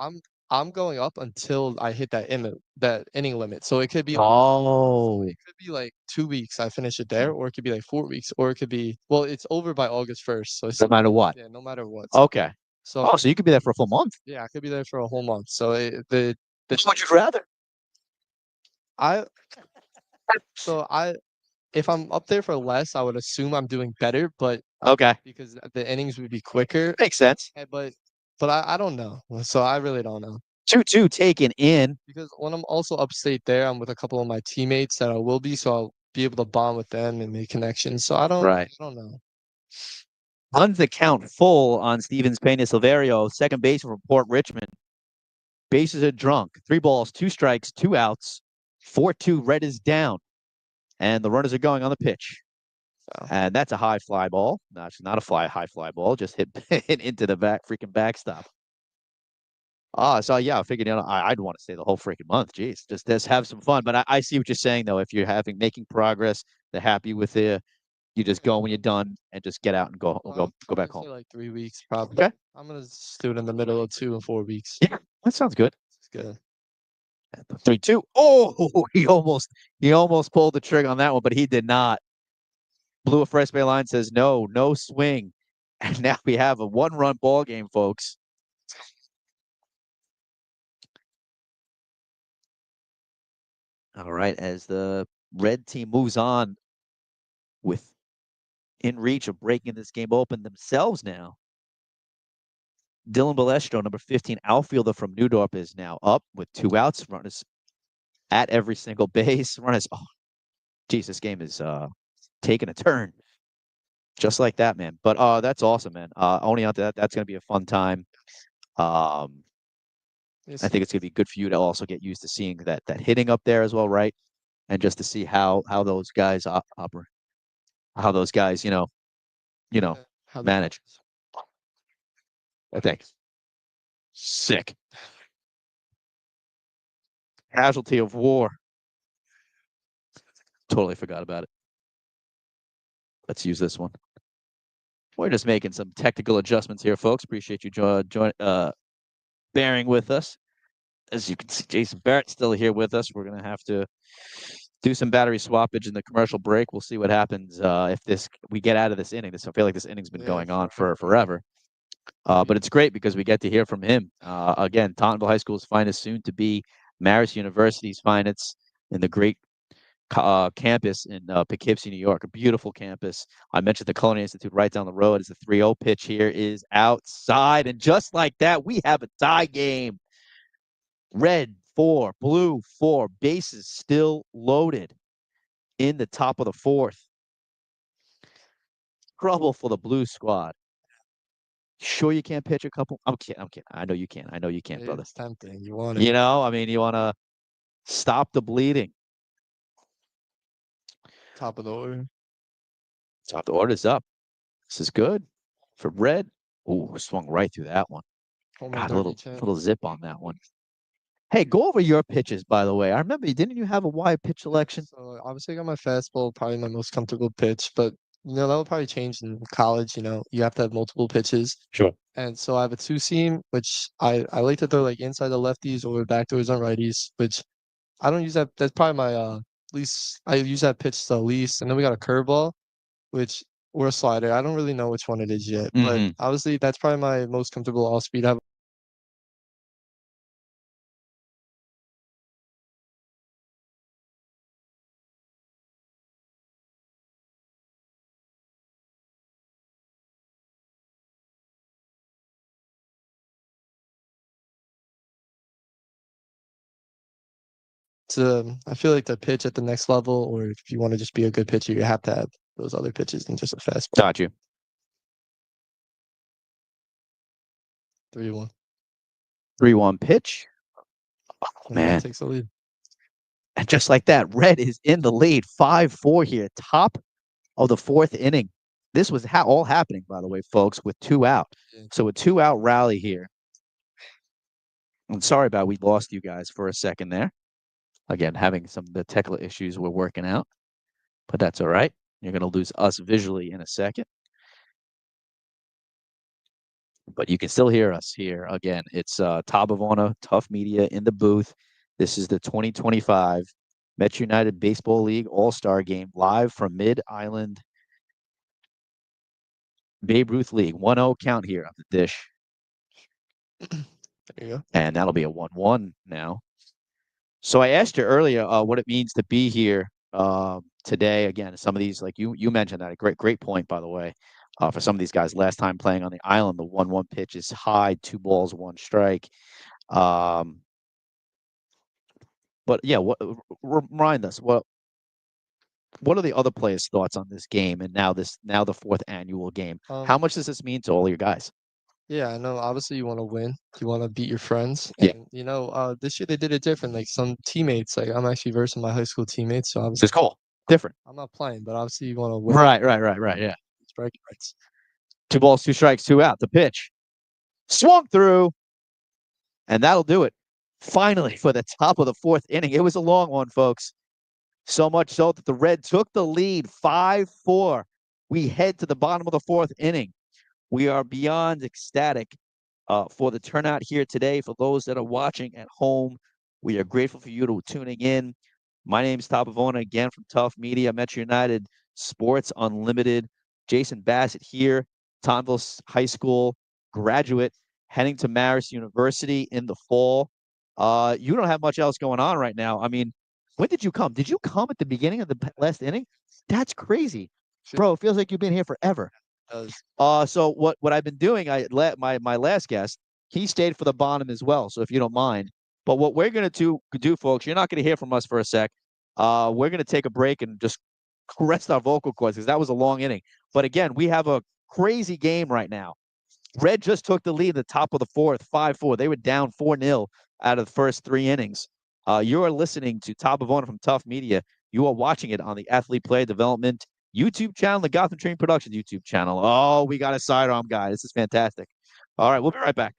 I'm going up until I hit that inning limit. So it could be Oh. it could be like 2 weeks. I finish it there, or it could be like 4 weeks, or it could be it's over by August 1st. So it's No matter what. Yeah, no matter what. Okay. So so you could be there for a full month. Yeah, I could be there for a whole month. So Which would you rather? If I'm up there for less, I would assume I'm doing better, but Okay. because the innings would be quicker. Makes sense. But I don't know. So I really don't know. 2-2 taken in. Because when I'm also upstate there, I'm with a couple of my teammates that I will be, so I'll be able to bond with them and make connections. So I don't know. Runs the count full on Stevens Pena Silverio, second baseman from Port Richmond. Bases are drunk. 3 balls, 2 strikes, 2 outs. 4-2. Red is down. And the runners are going on the pitch. And that's a high fly ball. No, it's not a high fly ball. Just hit into the freaking backstop. So yeah, I figured I'd want to stay the whole freaking month. Jeez, just have some fun. But I see what you're saying though. If you're making progress, they're happy with it. You just go when you're done and just get out and go back home. Like 3 weeks probably. Okay. I'm gonna just do it in the middle of 2 and 4 weeks. Yeah, That sounds good. It's good. 3-2. Oh, he almost pulled the trigger on that one, but he did not. Blue first base line says no swing. And now we have a 1-run ball game, folks. All right, as the red team moves on with in reach of breaking this game open themselves now. Dylan Balestro, number 15, outfielder from Newdorp, is now up with 2 outs. Runners at every single base. Runners, geez, this game is taking a turn. Just like that, man. But that's awesome, man. Only out that that's gonna be a fun time. I think it's gonna be good for you to also get used to seeing that hitting up there as well, right? And just to see how those guys operate, how those guys, manage. I think. Sick. Casualty of war. Totally forgot about it. Let's use this one. We're just making some technical adjustments here, folks. Appreciate you bearing with us. As you can see, Jason Barrett's still here with us. We're going to have to do some battery swappage in the commercial break. We'll see what happens if we get out of this inning. I feel like this inning's been going on for forever. But it's great because we get to hear from him. Again, Tauntonville High School's finest, soon to be Marist University's finest, in the great campus in Poughkeepsie, New York. A beautiful campus. I mentioned the Culinary Institute right down the road. As the 3-0 pitch here is outside. And just like that, we have a tie game. Red 4, blue 4, bases still loaded in the top of the 4th. Trouble for the blue squad. Sure you can't pitch a couple? I'm kidding. I know you can. I know you can, brother. It's tempting. You want it. You want to stop the bleeding. Top of the order. Top of the order's up. This is good for red. Ooh, swung right through that one. Got a little zip on that one. Hey, go over your pitches, by the way. I remember, didn't you have a wide pitch selection? So obviously I got my fastball, probably my most comfortable pitch, but that will probably change in college. You have to have multiple pitches. Sure. And so I have a 2-seam, which I like to throw like inside the lefties or backdoors on righties, which I don't use that. That's probably my least. I use that pitch the least. And then we got a curveball, or a slider. I don't really know which one it is yet, but obviously that's probably my most comfortable off speed. I have I feel like the pitch at the next level, or if you want to just be a good pitcher, you have to have those other pitches than just a fastball. Got you. 3-1. 3-1 pitch. Oh, man. Takes the lead. And just like that, red is in the lead. 5-4 here. Top of the 4th inning. This was all happening, by the way, folks, with 2 out. So a 2-out rally here. I'm sorry about we lost you guys for a second there. Again, having some of the technical issues we're working out, but that's all right. You're going to lose us visually in a second. But you can still hear us here. Again, it's Todd Bavona, Tough Media in the booth. This is the 2025 Metro United Baseball League All-Star Game live from Mid-Island Babe Ruth League. 1-0 count here on the dish. There you go. And that'll be a 1-1 now. So I asked you earlier what it means to be here today. Again, some of these, like you mentioned that, a great point, by the way. For some of these guys, last time playing on the island, the 1-1 pitch is high, 2 balls, 1 strike. But yeah, remind us what are the other players' thoughts on this game and now the 4th annual game? How much does this mean to all your guys? Yeah, I know. Obviously, you want to win. You want to beat your friends. Yeah. And, this year they did it different. Like some teammates, like I'm actually versing my high school teammates, so obviously It's cool. Different. I'm not playing, but obviously you want to win. Right. Yeah. Bragging rights. 2 balls, 2 strikes, 2 out. The pitch swung through, and that'll do it. Finally, for the top of the 4th inning. It was a long one, folks. So much so that the Red took the lead 5-4. We head to the bottom of the 4th inning. We are beyond ecstatic for the turnout here today. For those that are watching at home, we are grateful for you to tuning in. My name is Tom Pavona, again from Tough Media, Metro United Sports Unlimited. Jason Bassett here, Tonville High School graduate, heading to Marist University in the fall. You don't have much else going on right now. I mean, when did you come? Did you come at the beginning of the last inning? That's crazy, bro. It feels like you've been here forever. So what I've been doing, I let my last guest, he stayed for the bottom as well. So if you don't mind, but what we're gonna do, folks, you're not gonna hear from us for a sec. We're gonna take a break and just rest our vocal cords because that was a long inning. But again, we have a crazy game right now. Red just took the lead at the top of the fourth, 5-4. They were down 4-0 out of the first 3 innings. You are listening to Top of Owner from Tough Media. You are watching it on the AthElite Player Development YouTube channel, the Gotham Training Productions YouTube channel. Oh, we got a sidearm guy. This is fantastic. All right, we'll be right back.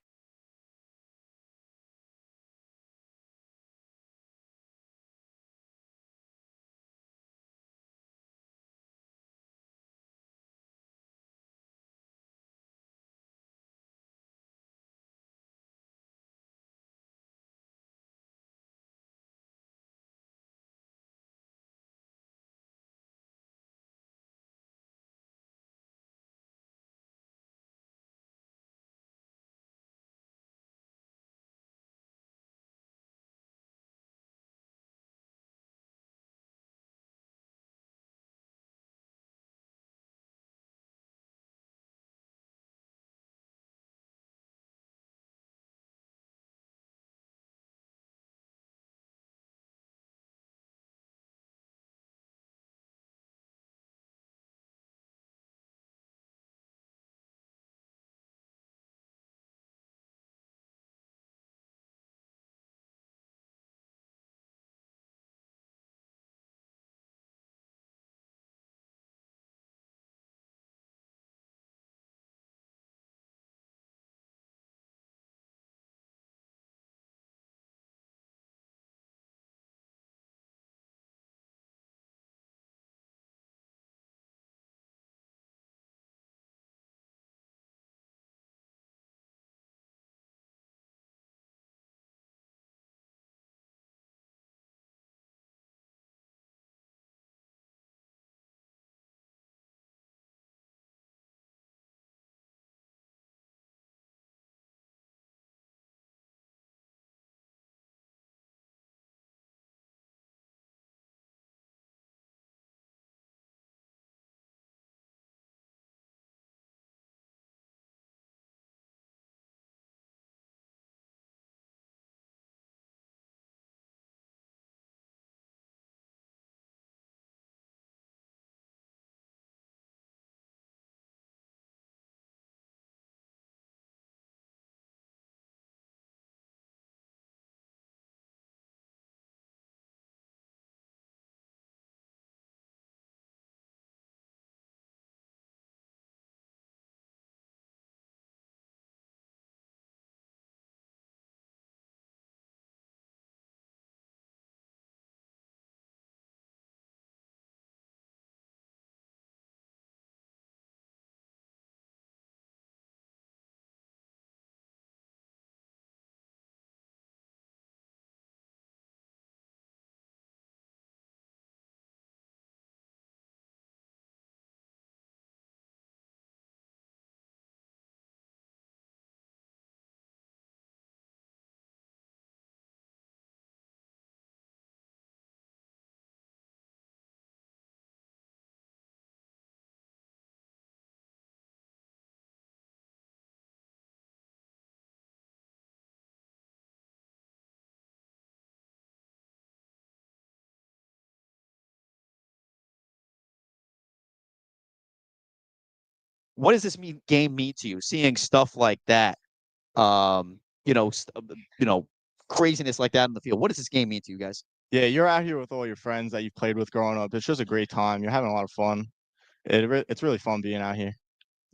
What does this game mean to you? Seeing stuff like that, um, you know, craziness like that in the field. What does this game mean to you guys? Yeah, you're out here with all your friends that you've played with growing up. It's just a great time. You're having a lot of fun. It's really fun being out here.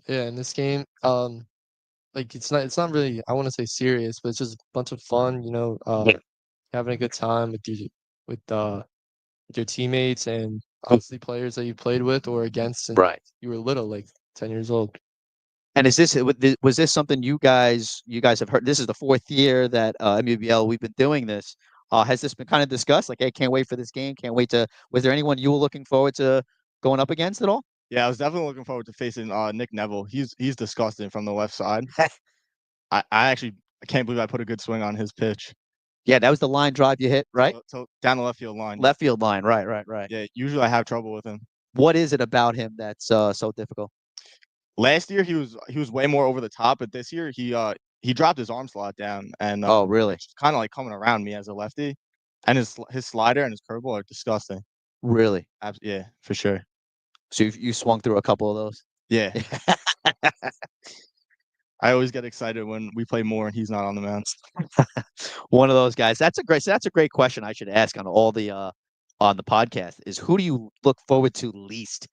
Yeah, in this game, like it's not really I want to say serious, but it's just a bunch of fun, having a good time with uh with your teammates and obviously players that you played with or against since Right. you were little, like 10 years old. And was this something you guys have heard? This is the fourth year that MUBL we've been doing this. Has this been kind of discussed? Like, hey, can't wait for this game. Can't wait to. Was there anyone you were looking forward to going up against at all? Yeah, I was definitely looking forward to facing Nick Neville. He's disgusting from the left side. I actually can't believe I put a good swing on his pitch. Yeah, that was the line drive you hit, right? So down the left field line. Left field line, right. Yeah, usually I have trouble with him. What is it about him that's so difficult? Last year he was way more over the top, but this year he dropped his arm slot down and Oh, really? kind of like coming around me as a lefty, and his slider and his curveball are disgusting. Really? Yeah, for sure. So you swung through a couple of those? Yeah. I always get excited when we play more and he's not on the mound. One of those guys. That's a great question I should ask on all the on the podcast is who do you look forward to least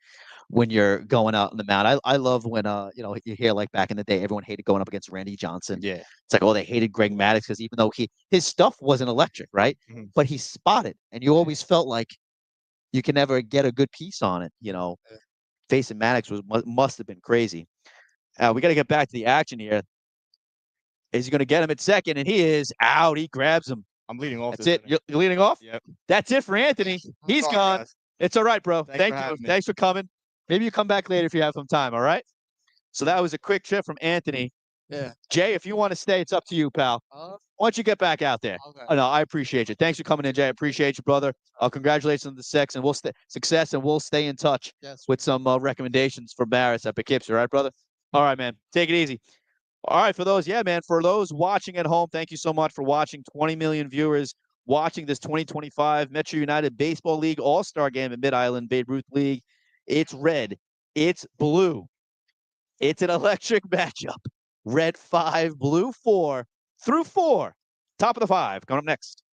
when you're going out on the mound? I love when you hear like back in the day everyone hated going up against Randy Johnson. Yeah. It's like, oh, they hated Greg Maddux because even though his stuff wasn't electric, right? Mm-hmm. But he spotted, and you always felt like you can never get a good piece on it. Facing Maddux must have been crazy. We got to get back to the action here. Is he going to get him at second? And he is out. He grabs him. I'm leading off. That's it. You're leading off? Yep. That's it for Anthony. He's Sorry, gone. guys. It's all right, bro. Thanks Thank for you. having me. Thanks for coming. Maybe you come back later if you have some time. All right. So that was a quick trip from Anthony. Yeah. Jay, if you want to stay, it's up to you, pal. Why don't you get back out there? Okay. Oh, no, I appreciate you. Thanks for coming in, Jay. I appreciate you, brother. Congratulations on the success, and we'll stay in touch Yes. with some recommendations for Barris at Poughkeepsie. All right, brother? All right, man. Take it easy. All right, for those watching at home, thank you so much for watching. 20 million viewers watching this 2025 Metro United Baseball League All-Star Game at Mid-Island Babe Ruth League. It's red. It's blue. It's an electric matchup. Red 5, blue 4 through 4. Top of the 5 coming up next.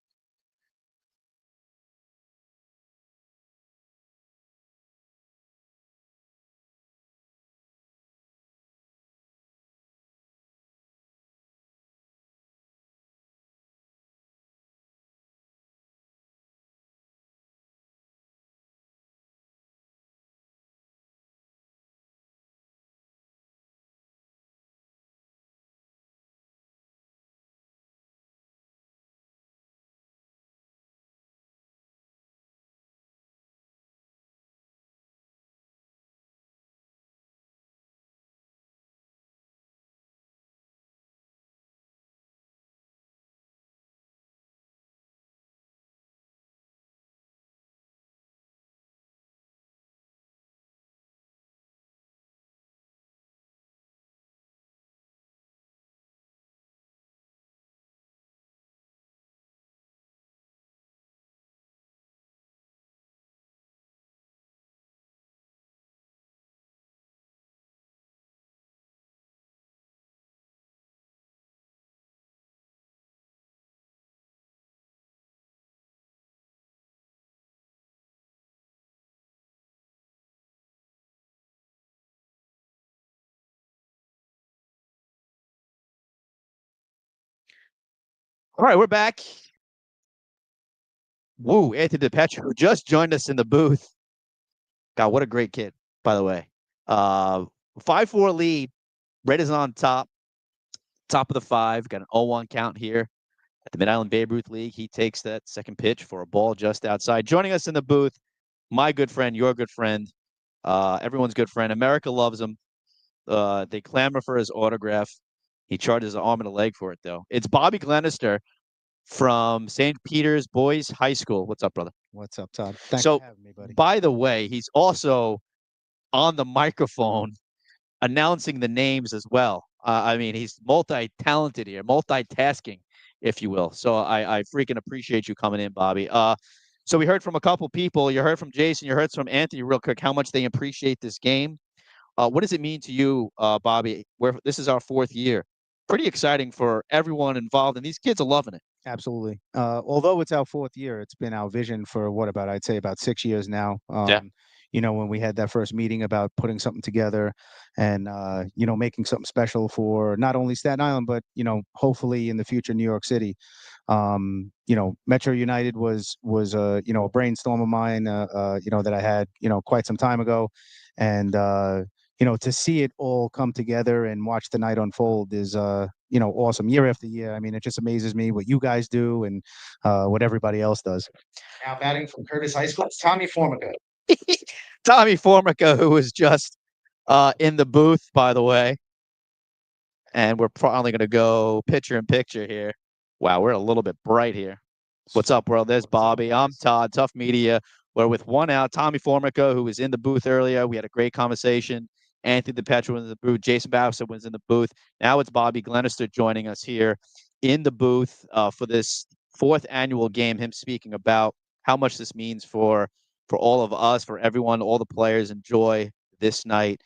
All right, we're back. Woo, Anthony DePetro, who just joined us in the booth. God, what a great kid, by the way. 5-4 lead. Red is on top of the 5. Got an 0-1 count here at the Mid-Island Babe Ruth League. He takes that second pitch for a ball just outside. Joining us in the booth, my good friend, your good friend, everyone's good friend. America loves him. They clamor for his autograph. He charges an arm and a leg for it, though. It's Bobby Glenister from St. Peter's Boys High School. What's up, brother? What's up, Todd? Thanks So, for having me, buddy. by the way, he's also on the microphone announcing the names as well. I mean, he's multi-talented here, multitasking, if you will. So I freaking appreciate you coming in, Bobby. So we heard from a couple people. You heard from Jason. You heard from Anthony real quick how much they appreciate this game. What does it mean to you, Bobby? This is our 4th year. Pretty exciting for everyone involved, and these kids are loving it. Absolutely. Although it's our 4th year, it's been our vision for I'd say about 6 years now. Yeah. When we had that first meeting about putting something together and, making something special for not only Staten Island, but, hopefully in the future, New York City. Metro United was a brainstorm of mine, that I had, quite some time ago. And, to see it all come together and watch the night unfold is, awesome year after year. I mean, it just amazes me what you guys do and what everybody else does. Now batting from Curtis High School, it's Tommy Formica. Tommy Formica, who was just in the booth, by the way. And we're probably going to go picture in picture here. Wow, we're a little bit bright here. What's up, world? There's Bobby. I'm Todd, Tough Media. We're with one out. Tommy Formica, who was in the booth earlier. We had a great conversation. Anthony DePetro was in the booth. Jason Bassett was in the booth. Now it's Bobby Glenister joining us here in the booth for this 4th annual game. Him speaking about how much this means for all of us, for everyone, all the players. Enjoy this night.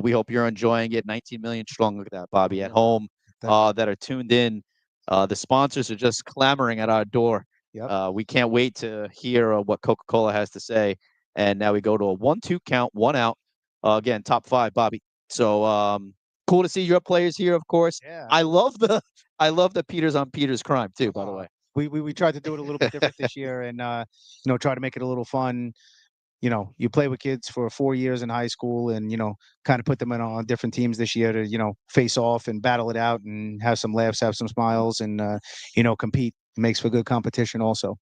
We hope you're enjoying it. 19 million strong. Look at that, Bobby, at home that are tuned in. The sponsors are just clamoring at our door. Yep. We can't wait to hear what Coca-Cola has to say. And now we go to a 1-2 count, 1 out. Again, top 5, Bobby. So cool to see your players here, of course. Yeah. I love the Peters on Peters crime too, by the way. We tried to do it a little bit different this year and try to make it a little fun. You play with kids for 4 years in high school and, kind of put them on different teams this year to, face off and battle it out and have some laughs, have some smiles and, compete. Makes for good competition also.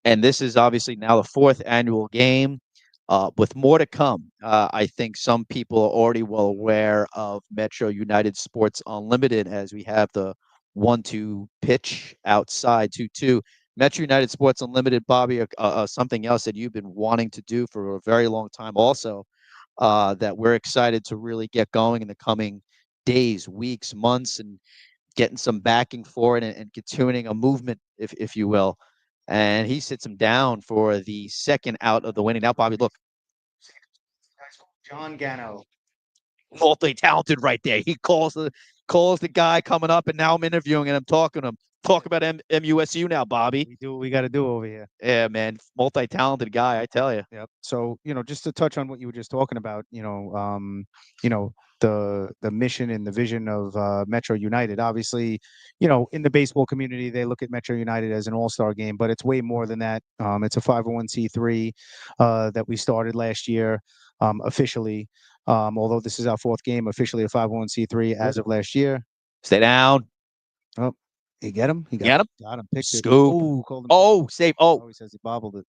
And this is obviously now the 4th annual game with more to come. I think some people are already well aware of Metro United Sports Unlimited as we have the 1-2 pitch outside 2-2. Metro United Sports Unlimited, Bobby, something else that you've been wanting to do for a very long time also that we're excited to really get going in the coming days, weeks, months, and getting some backing for it and continuing a movement, if you will. And he sits him down for the 2nd out of the winning. Now, Bobby, look. John Gano. Multi-talented right there. He calls the guy coming up, and now I'm interviewing and I'm talking to him. Talk about MUSU now, Bobby. We do what we got to do over here. Yeah, man. Multi-talented guy, I tell you. Yep. So, just to touch on what you were just talking about, the mission and the vision of Metro United. Obviously, in the baseball community, they look at Metro United as an all-star game, but it's way more than that. It's a 501c3 that we started last year officially. Although this is our 4th game, officially a 501c3 as of last year. Stay down. Oh, you get him? He got him. Got him. Picked Scoop. it. Ooh, called him. Oh, save. Oh, he says he bobbled it.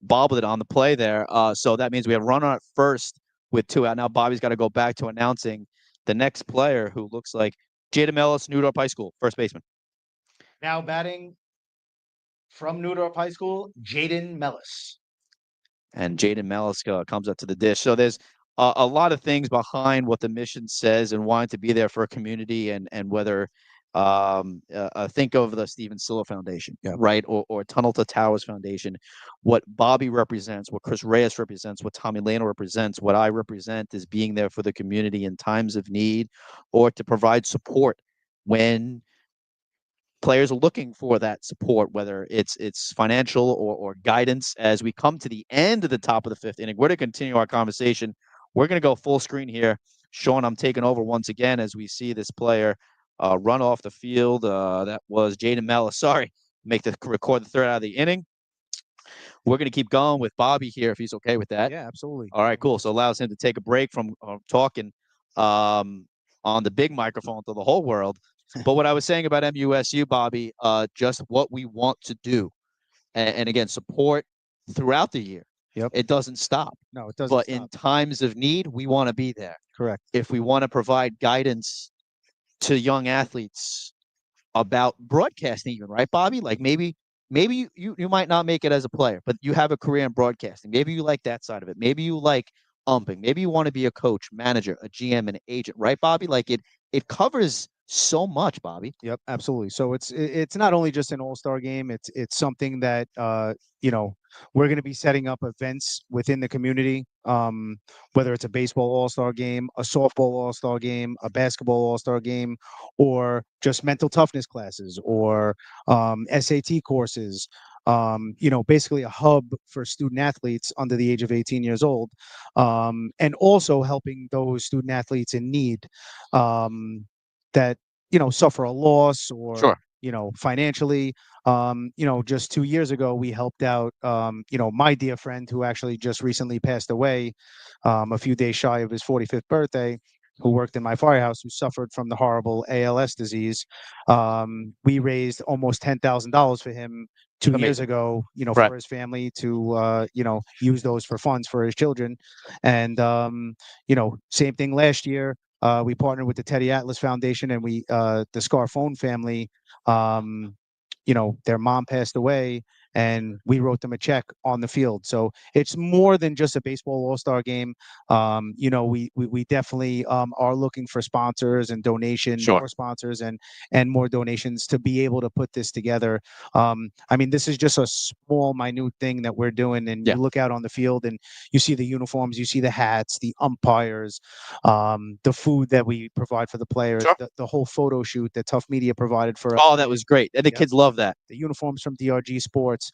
Bobbled it on the play there. So that means we have runner at first with 2 out. Now Bobby's got to go back to announcing the next player, who looks like Jaden Ellis, Newdorp High School, first baseman. Now batting from Newdorp High School, Jaden Mellis. And Jaden Mellis comes up to the dish. So there's a lot of things behind what the mission says and wanting to be there for a community and whether think of the Stephen Siller Foundation, right? Or Tunnel to Towers Foundation. What Bobby represents, what Chris Reyes represents, what Tommy Lano represents, what I represent is being there for the community in times of need or to provide support when players are looking for that support, whether it's financial or guidance. As we come to the end of the top of the 5th inning, we're going to continue our conversation. We're going to go full screen here. Sean, I'm taking over once again as we see this player run off the field. That was Jaden Mellis. Sorry, record the 3rd out of the inning. We're going to keep going with Bobby here if he's okay with that. Yeah, absolutely. All right, cool. So allows him to take a break from talking on the big microphone to the whole world. But what I was saying about MUSU, Bobby, just what we want to do. And again, support throughout the year. Yep. It doesn't stop. No, it doesn't But stop. in times of need, we want to be there. Correct. If we want to provide guidance to young athletes about broadcasting even, right, Bobby? Like maybe you might not make it as a player, but you have a career in broadcasting. Maybe you like that side of it. Maybe you like umping. Maybe you want to be a coach, manager, a GM, and an agent, right, Bobby? Like it covers so much, Bobby. Yep, absolutely. So it's not only just an all-star game. It's something that we're going to be setting up events within the community, whether it's a baseball all-star game, a softball all-star game, a basketball all-star game, or just mental toughness classes or SAT courses. Basically a hub for student athletes under the age of 18 years old, and also helping those student athletes in need that suffer a loss or Sure. financially. Just 2 years ago, we helped out, my dear friend who actually just recently passed away, a few days shy of his 45th birthday, who worked in my firehouse, who suffered from the horrible ALS disease. We raised almost $10,000 for him 2 years ago, Right. for his family to, use those for funds for his children. And, same thing last year. We partnered with the Teddy Atlas Foundation, and the Scarfone family, their mom passed away, and we wrote them a check on the field. So it's more than just a baseball all-star game. We definitely are looking for sponsors and more sponsors and more donations to be able to put this together. This is just a small, minute thing that we're doing, and you look out on the field and you see the uniforms, you see the hats, the umpires, the food that we provide for the players, the whole photo shoot that Tough Media provided for us. Oh, that was great. And the kids love that. The uniforms from DRG Sports,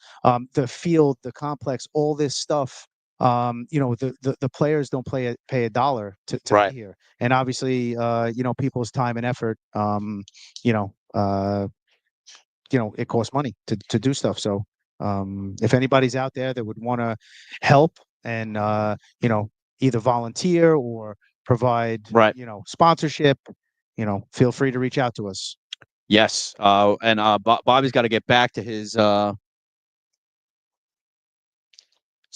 the field, the complex, all this stuff. The players don't pay a dollar to be here, and obviously, people's time and effort, it costs money to do stuff. So, if anybody's out there that would want to help and either volunteer or provide sponsorship, feel free to reach out to us. Yes. And Bobby's got to get back to his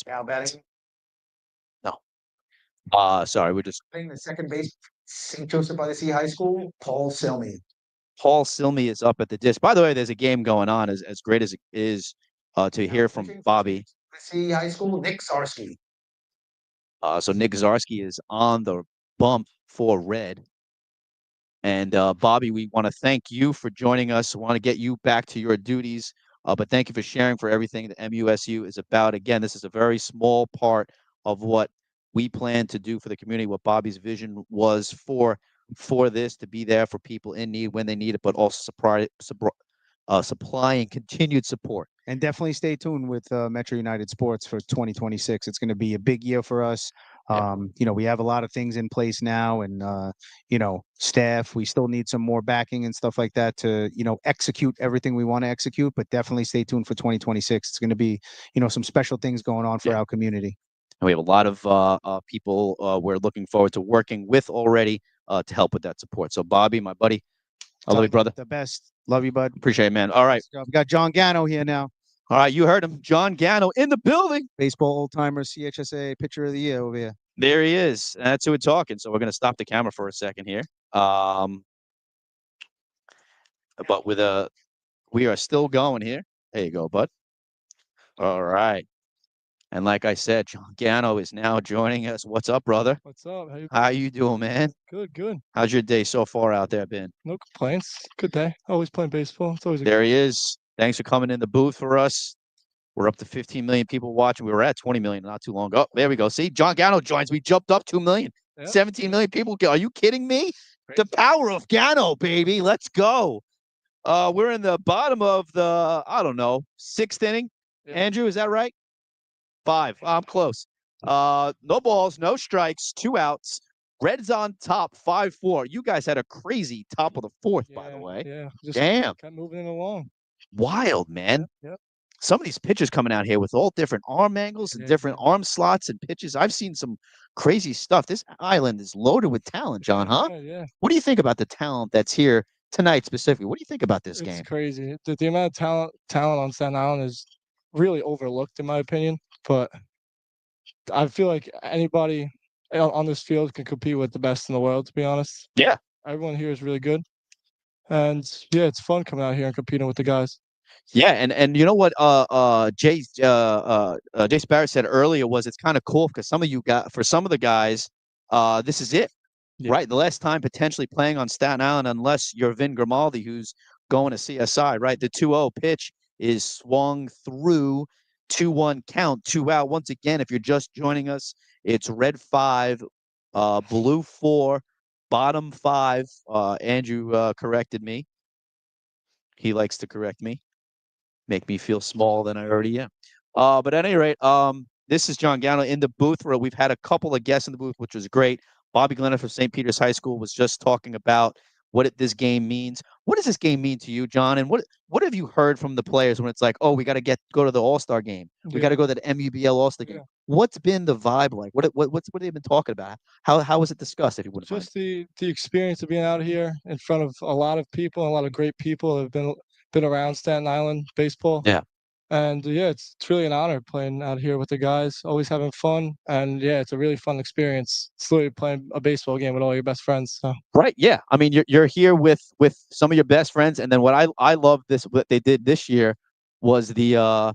Now batting. sorry, we're just Playing the second base, St. Joseph by the Sea High School, Paul Silmy. Paul Silmy is up at the disc. By the way, there's a game going on, as great as it is to hear from Bobby. Sea High School, Nick Sarsky. So Nick Zarsky is on the bump for red. And Bobby, we want to thank you for joining us. We want to get you back to your duties, but thank you for sharing for everything that MUSU is about. Again, this is a very small part of what we plan to do for the community, what Bobby's vision was for this, to be there for people in need when they need it, but also supplying continued support. And definitely stay tuned with Metro United Sports for 2026. It's going to be a big year for us. We have a lot of things in place now, and staff. We still need some more backing and stuff like that to execute everything we want to execute. But definitely stay tuned for 2026. It's going to be some special things going on for our community. And we have a lot of people we're looking forward to working with already to help with that support. So Bobby, my buddy, I love you, brother. The best. Love you, bud. Appreciate it, man. All right. We got John Gano here now. All right, you heard him. John Gano in the building. Baseball old timer, CHSA pitcher of the year over here. There he is. That's who we're talking. So we're going to stop the camera for a second here. But we are still going here. There you go, bud. All right. And like I said, John Gano is now joining us. What's up, brother? What's up? How you doing, man? Good. How's your day so far out there been? No complaints. Good day. Always playing baseball. It's always there he is. Thanks for coming in the booth for us. We're up to 15 million people watching. We were at 20 million not too long ago. There we go. See, John Gano joins. We jumped up 2 million. Yep. 17 million people. Are you kidding me? Crazy. The power of Gano, baby. Let's go. We're in the bottom of the, I don't know, 6th inning. Yep. Andrew, is that right? 5. I'm close. No balls, no strikes, 2 outs. Red's on top, 5-4. You guys had a crazy top of the 4th, by the way. Yeah. Damn. Kept moving it along. Wild, man. Yep. Some of these pitchers coming out here with all different arm angles and different arm slots and pitches. I've seen some crazy stuff. This island is loaded with talent, John, huh? Yeah. What do you think about the talent that's here tonight specifically? What do you think about this game? It's crazy. The amount of talent on Staten Island is really overlooked, in my opinion. But I feel like anybody on this field can compete with the best in the world, to be honest. Yeah. Everyone here is really good. And yeah, it's fun coming out here and competing with the guys. Yeah, and you know what Jay Sparrow said earlier was it's kind of cool because some of the guys, this is it. Yeah. Right? The last time potentially playing on Staten Island, unless you're Vin Grimaldi, who's going to CSI, right? The 2-0 pitch is swung through 2-1 count, 2 out. Once again, if you're just joining us, it's red 5, blue 4, bottom 5. Andrew corrected me. He likes to correct me, make me feel smaller than I already am. But at any rate, this is John Gano in the booth where we've had a couple of guests in the booth, which was great. Bobby Glennon from St. Peter's High School was just talking about this game means. What does this game mean to you, John? And what have you heard from the players when it's like, oh, we got to go to the All-Star game. We got to go to the MUBL All-Star game. What's been the vibe like? What have they been talking about? How was it discussed, if you wouldn't mind? Just the experience of being out here in front of a lot of people, a lot of great people that have been around Staten Island baseball. Yeah. And yeah, it's really an honor playing out here with the guys, always having fun. And yeah, it's a really fun experience. It's literally playing a baseball game with all your best friends. So. Right. Yeah. I mean, you're here with some of your best friends. And then what I love what they did this year was the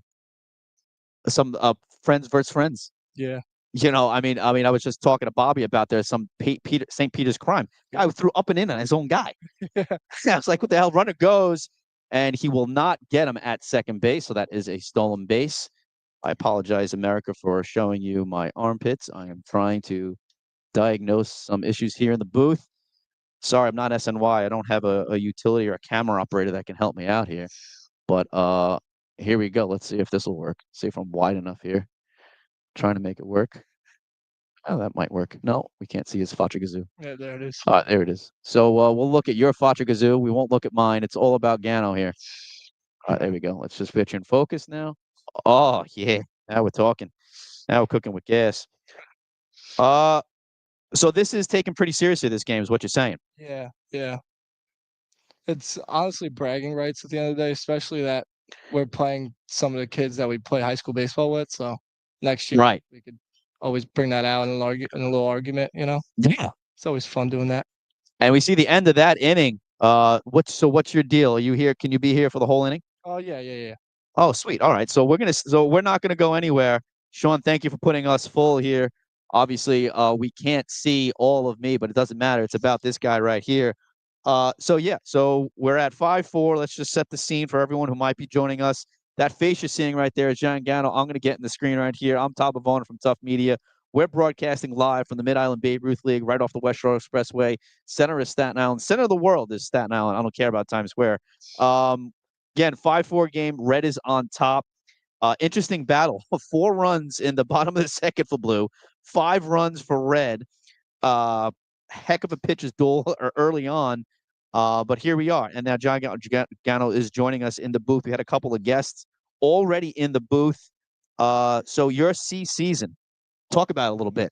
some friends versus friends. Yeah. You know, I mean, I was just talking to Bobby about there's some St. Peter's crime. Guy who threw up and in on his own guy. I was like, what the hell? Runner goes, and he will not get him at second base. So that is a stolen base. I apologize, America, for showing you my armpits. I am trying to diagnose some issues here in the booth. Sorry, I'm not SNY. I don't have a utility or a camera operator that can help me out here. But here we go. Let's see if this will work. See if I'm wide enough here. Trying to make it work. Oh, that might work. No, we can't see his Fachagazoo. Yeah, there it is. There it is. So we'll look at your Fachagazoo. We won't look at mine. It's all about Gano here. All right, there we go. Let's just put you in focus now. Oh, yeah. Now we're talking. Now we're cooking with gas. So this is taken pretty seriously, this game, is what you're saying. Yeah, yeah. It's honestly bragging rights at the end of the day, especially that we're playing some of the kids that we play high school baseball with. So next year, right, we could always bring that out in a little argument, you know? Yeah. It's always fun doing that. And we see the end of that inning. What's your deal? Are you here? Can you be here for the whole inning? Oh, yeah. Oh, sweet. All right. So we're not gonna go anywhere. Sean, thank you for putting us full here. Obviously, we can't see all of me, but it doesn't matter. It's about this guy right here. So we're at 5-4. Let's just set the scene for everyone who might be joining us. That face you're seeing right there is John Gano. I'm going to get in the screen right here. I'm Top of Owner from Tough Media. We're broadcasting live from the Mid-Island Babe Ruth League right off the West Shore Expressway. Center is Staten Island. Center of the world is Staten Island. I don't care about Times Square. Again, 5-4 game. Red is on top. Interesting battle. 4 runs in the bottom of the second for Blue. 5 runs for Red. Heck of a pitcher's duel early on. But here we are. And now John Gano is joining us in the booth. We had a couple of guests already in the booth. So your C season, talk about it a little bit.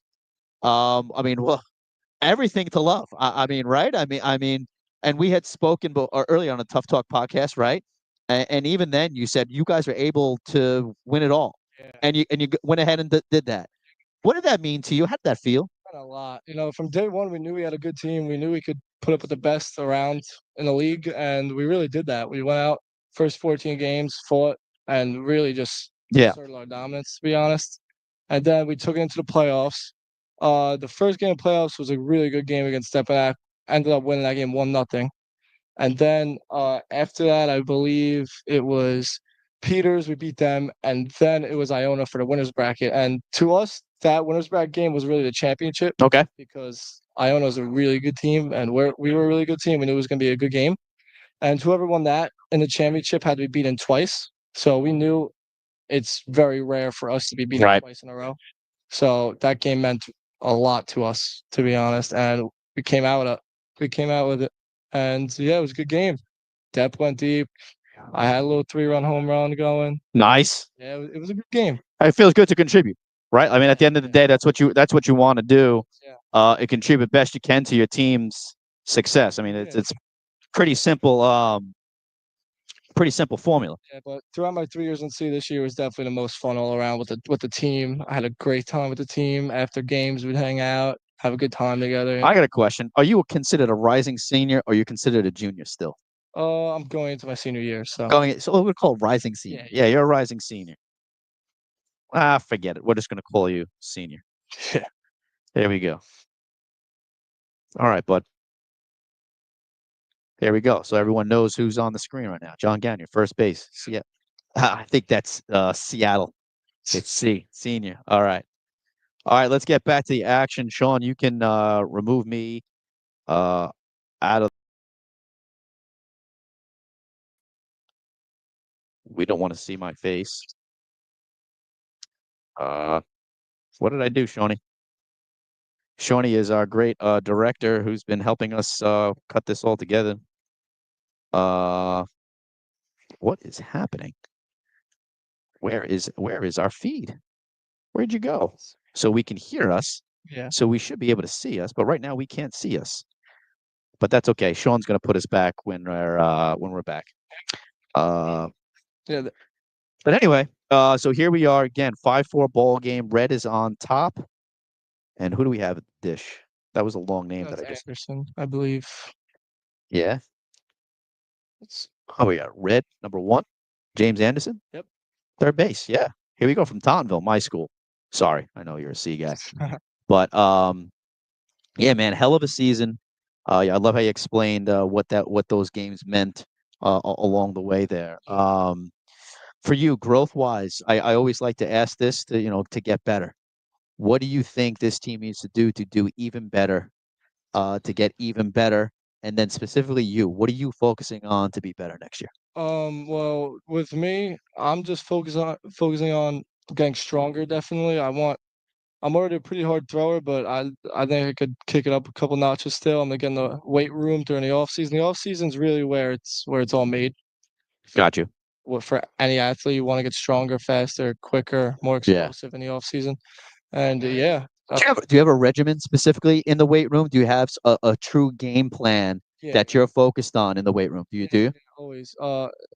I mean, well, everything to love. I mean, right? I mean, and we had spoken earlier on a Tough Talk podcast, right? And even then, you said you guys were able to win it all, and you went ahead and did that. What did that mean to you? How did that feel? A lot. You know, from day one, we knew we had a good team. We knew we could put up with the best around in the league, and we really did that. We went out first 14 games, fought, and really just asserted our dominance, to be honest. And then we took it into the playoffs. The first game of playoffs was a really good game against Stepanak. Ended up winning that game 1-0. And then after that, I believe it was Peters. We beat them, and then it was Iona for the winners bracket. And to us, that winners bracket game was really the championship. Okay. Because Iona was a really good team, and we were a really good team. We knew it was going to be a good game. And whoever won that in the championship had to be beaten twice. So we knew it's very rare for us to be beaten twice in a row. So that game meant a lot to us, to be honest. And we came out with it. And yeah, it was a good game. Depth went deep. I had a little 3-run home run going. Nice. Yeah, it was a good game. It feels good to contribute, right? I mean, at the end of the day, that's what you want to do. It contribute best you can to your team's success. I mean, it's pretty simple. Pretty simple formula. Yeah, but throughout my 3 years in C, this year was definitely the most fun all around with the team. I had a great time with the team. After games, we'd hang out, have a good time together. I got a question. Are you considered a rising senior, or are you considered a junior still? I'm going into my senior year, so we're called rising senior. Yeah, you're a rising senior. Forget it. We're just going to call you senior. Yeah. There we go. All right, bud. There we go. So everyone knows who's on the screen right now. John Gagnon, first base. Yeah. I think that's Seattle. It's C, senior. All right. All right, let's get back to the action. Sean, you can remove me out of. We don't want to see my face. What did I do, Shawnee? Shawnee is our great director who's been helping us cut this all together. What is happening? Where is our feed? Where'd you go? So we can hear us. Yeah. So we should be able to see us, but right now we can't see us. But that's okay. Sean's gonna put us back when we're back. Yeah. But anyway, so here we are again, 5-4 ball game. Red is on top. And who do we have at the dish? That was a long name That's that I just. Anderson, I believe. Yeah. It's Oh, we got Red, number 1, James Anderson. Yep. Third base. Yeah. Here we go from Tauntonville, my school. Sorry, I know you're a C guy. But yeah, man, hell of a season. Yeah, I love how you explained what those games meant along the way there. For you, growth wise, I always like to ask this to get better. What do you think this team needs to do even better, to get even better? And then specifically you, what are you focusing on to be better next year? Well, with me, I'm just focusing on getting stronger. Definitely, I'm already a pretty hard thrower, but I think I could kick it up a couple notches still. I'm gonna get in the weight room during the off season. The off season's really where it's all made. Got you. For any athlete, you want to get stronger, faster, quicker, more Yeah. explosive in the off season. And yeah, Do you have a regimen specifically in the weight room? Do you have a true game plan Yeah. that you're focused on in the weight room? Do you do? always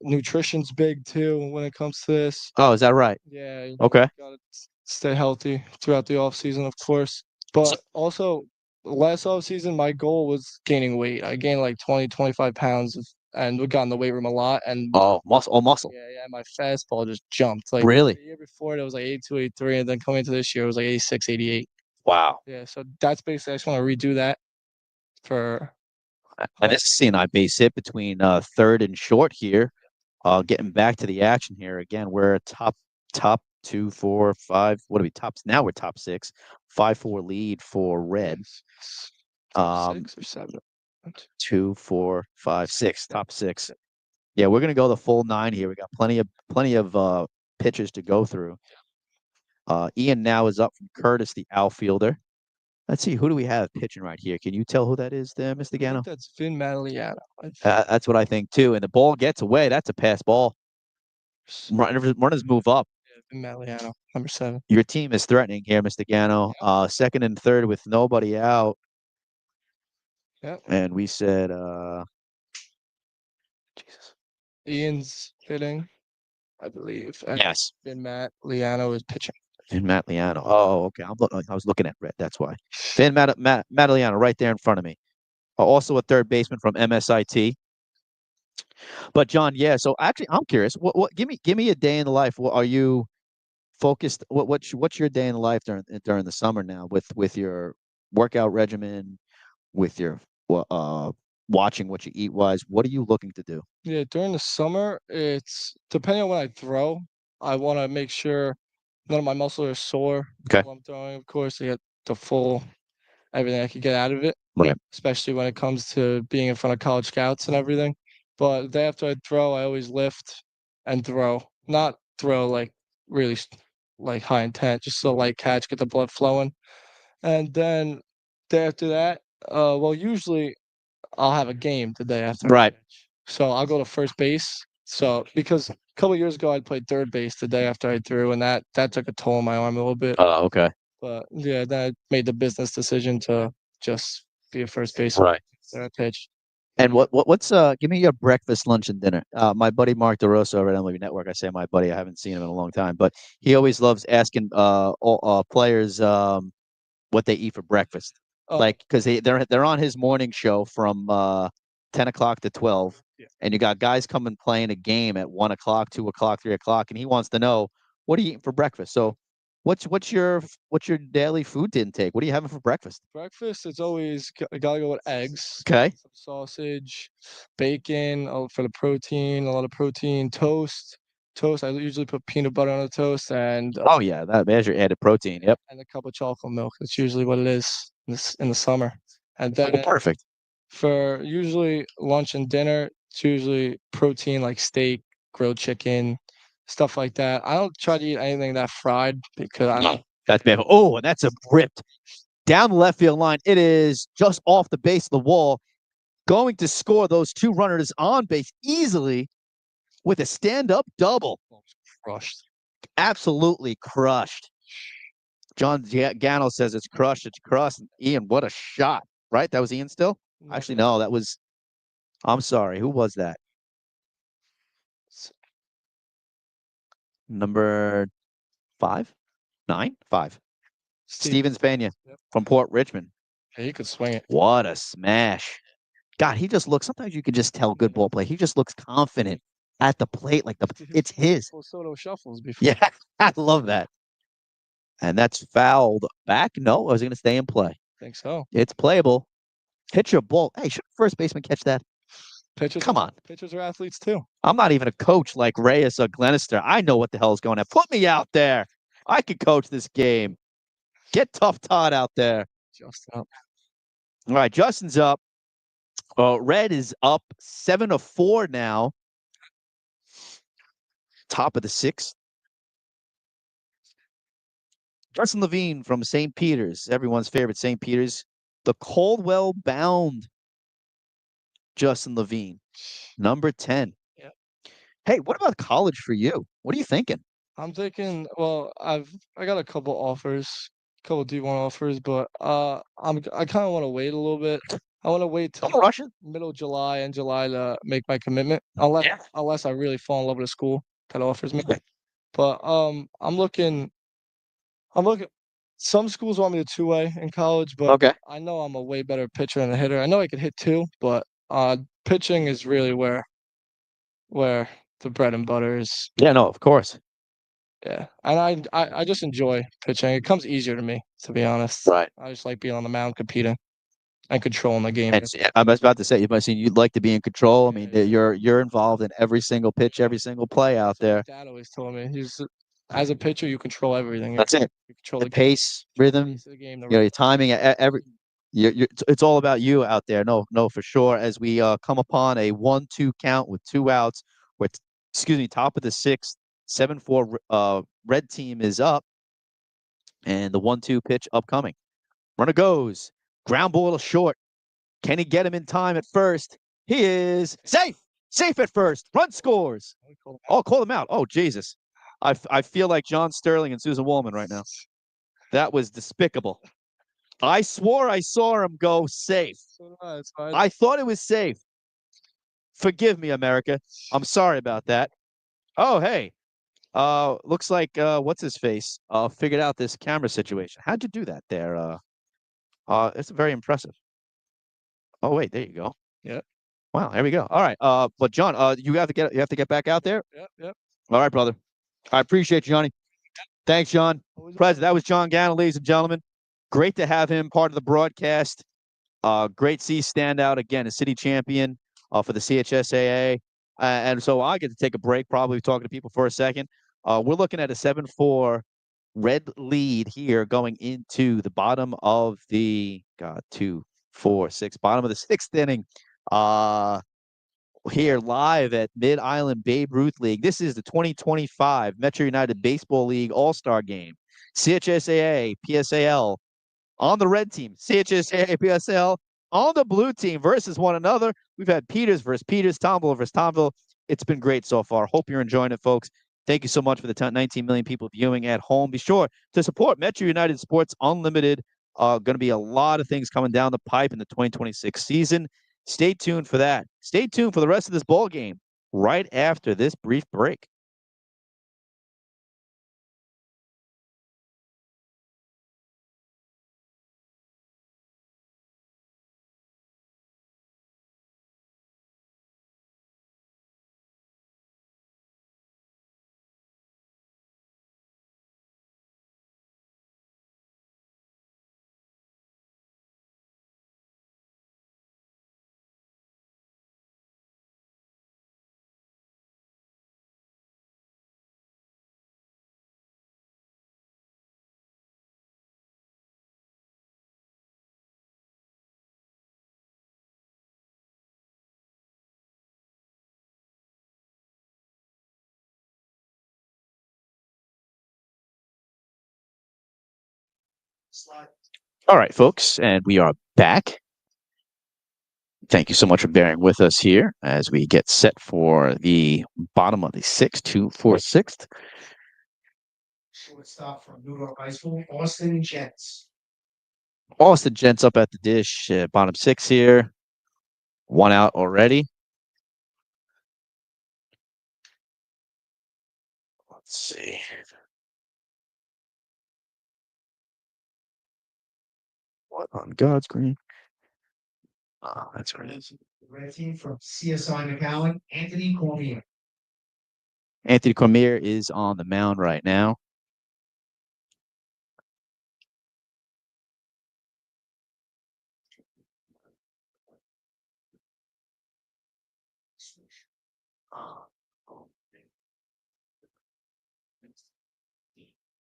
nutrition's big too when it comes to this. Oh, is that right? Yeah. Okay. Gotta stay healthy throughout the off season, of course. But also, last off season, my goal was gaining weight. I gained like 20, 25 pounds, and we got in the weight room a lot. And Oh, muscle. yeah, my fastball just jumped. Like Really? the year before, it was like 82, 83, and then coming into this year, it was like 86, 88. Wow. Yeah, so that's basically I just want to redo that for. And this is seeing I base hit between third and short here. Getting back to the action here again. We're top 2, 4, 5. What are we tops? Now we're top 6. 5-4 lead for Red. 6 or 7. 2, 4, 5, 6. Top 6. Yeah, we're gonna go the full 9 here. We got plenty of pitches to go through. Ian now is up from Curtis, the outfielder. Let's see, who do we have pitching right here? Can you tell who that is there, Mr. Gano? That's Vin Madaliano. That's what I think too. And the ball gets away. That's a pass ball. Runners move up. Vin Madaliano, number 7. Your team is threatening here, Mr. Gano. Second and third with nobody out. Yep. And we said, Jesus. Ian's hitting, I believe. And Yes. Vin Madaliano is pitching. Finn Matliano. Oh, okay. I was looking at Red. That's why. Finn Matliano right there in front of me. Also a third baseman from MSIT. But John, yeah. So actually, I'm curious. What? Give me a day in the life. What are you focused? What's your day in the life during the summer now with your workout regimen, with your watching what you eat wise? What are you looking to do? Yeah, during the summer, it's depending on when I throw. I want to make sure none of my muscles are sore Okay. while I'm throwing, of course, to get the full everything I could get out of it. Right. Especially when it comes to being in front of college scouts and everything. But the day after I throw, I always lift and throw. Not throw like really like high intent, just a light catch, get the blood flowing. And then day after that, well, usually I'll have a game the day after. Right. So I'll go to first base. So because a couple years ago I played third base the day after I threw, and that took a toll on my arm a little bit. Oh, okay. But yeah, then I made the business decision to just be a first baseman. Right. So I pitched. And what's give me your breakfast, lunch, and dinner. My buddy Mark DeRosa over at MLB Network. I say my buddy, I haven't seen him in a long time, but he always loves asking all players what they eat for breakfast. Oh. Like because they're on his morning show from 10 o'clock to 12, and you got guys coming playing a game at 1 o'clock, 2 o'clock, 3 o'clock, and he wants to know what are you eating for breakfast. So what's your daily food intake? What are you having for breakfast? Breakfast, it's always gotta go with eggs. Okay. Some sausage, bacon for the protein, a lot of protein, toast. I usually put peanut butter on the toast and Oh yeah, there's your added protein. Yep. and a cup of chocolate milk. That's usually what it is in the summer. And then Perfect. for usually lunch and dinner, it's usually protein like steak, grilled chicken, stuff like that. I don't try to eat anything that fried because I don't. That's bad. Oh, and that's a ripped. down the left field line. It is just off the base of the wall. Going to score those 2 runners on base easily with a stand-up double. Crushed. Absolutely crushed. John Gano says it's crushed. It's crushed. Ian, what a shot, right? That was Ian still? Actually, no, that was, I'm sorry. Who was that? Number 5? 9? 5. Steven Spania from Port Richmond. Yeah, he could swing it. What a smash. God, he just looks, sometimes you can just tell good ball play. He just looks confident at the plate, like it's his. Soto shuffles before. Yeah, I love that. And that's fouled back. No, I was going to stay in play. Think so. It's playable. Pitcher ball. Hey, should first baseman catch that? Pitchers, Come on. Pitchers are athletes too. I'm not even a coach like Reyes or Glenister. I know what the hell is going on. Put me out there. I could coach this game. Get Tough Todd out there. Justin up. All right, Justin's up. Red is up 7-4 now. Top of the 6th. Justin Levine from St. Peter's, everyone's favorite St. Peter's. The Caldwell bound Justin Levine, number 10. Yeah. Hey, what about college for you? What are you thinking? I'm thinking, well, I got a couple offers, couple D1 offers, but I kind of want to wait a little bit. I want to wait till middle of July and July to make my commitment, unless I really fall in love with a school that offers me. But I'm looking. Some schools want me to 2-way in college, but I know I'm a way better pitcher than a hitter. I know I could hit 2, but pitching is really where the bread and butter is. Yeah, no, of course. Yeah, and I just enjoy pitching. It comes easier to me, to be honest. Right. I just like being on the mound, competing, and controlling the game. And I was about to say, you'd like to be in control. I mean, you're involved in every single pitch, every single play out there. Dad always told me, as a pitcher, you control everything. That's it. You control the pace, rhythm, the game, your timing, it's all about you out there. No, for sure. As we come upon a 1-2 count with 2 outs, with top of the 6th, 7-4 red team is up, and the 1-2 pitch upcoming. Runner goes, ground ball to short. Can he get him in time at first? He is safe at first. Run scores. Oh, call him out. Oh, Jesus. I feel like John Sterling and Susan Wallman right now. That was despicable. I swore I saw him go safe. I thought it was safe. Forgive me, America. I'm sorry about that. Oh, hey. Looks like what's his face? Figured out this camera situation. How'd you do that there? It's very impressive. Oh, wait, there you go. Yeah. Wow, there we go. All right. But John, you have to get back out there. Yep. All right, brother. I appreciate you, Johnny. Thanks, John. President, that was John Gannon, ladies and gentlemen. Great to have him part of the broadcast. Great C standout again, a city champion for the CHSAA. And so I get to take a break, probably talking to people for a second. We're looking at a 7-4 red lead here going into the bottom of the 2, 4, 6, bottom of the 6th inning. Here live at Mid-Island Babe Ruth League. This is the 2025 Metro United Baseball League All-Star Game. CHSAA, PSAL on the red team. CHSAA, PSAL on the blue team versus one another. We've had Peters versus Peters, Tomville versus Tomville. It's been great so far. Hope you're enjoying it, folks. Thank you so much for the 19 million people viewing at home. Be sure to support Metro United Sports Unlimited. Going to be a lot of things coming down the pipe in the 2026 season. Stay tuned for that. Stay tuned for the rest of this ball game right after this brief break. Slide. All right, folks, and we are back. Thank you so much for bearing with us here as we get set for the bottom of the 6-2-4-6. Shortstop from New York High School, Austin Jets. Austin Gents up at the dish, bottom 6 here. 1 out already. Let's see. What on God's green? That's where it is. Red team from CSI McAllen, Anthony Cormier. Anthony Cormier is on the mound right now.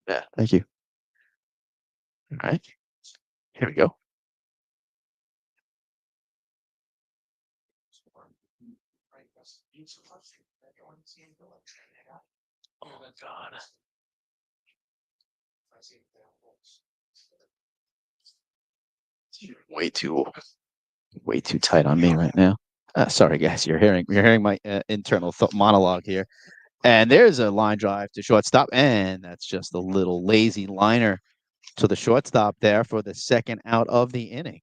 Yeah, thank you. All right. Here we go. Oh my God. Way too tight on me right now. Sorry, guys. You're hearing my internal monologue here. And there's a line drive to shortstop, and that's just a little lazy liner to the shortstop there for the second out of the inning.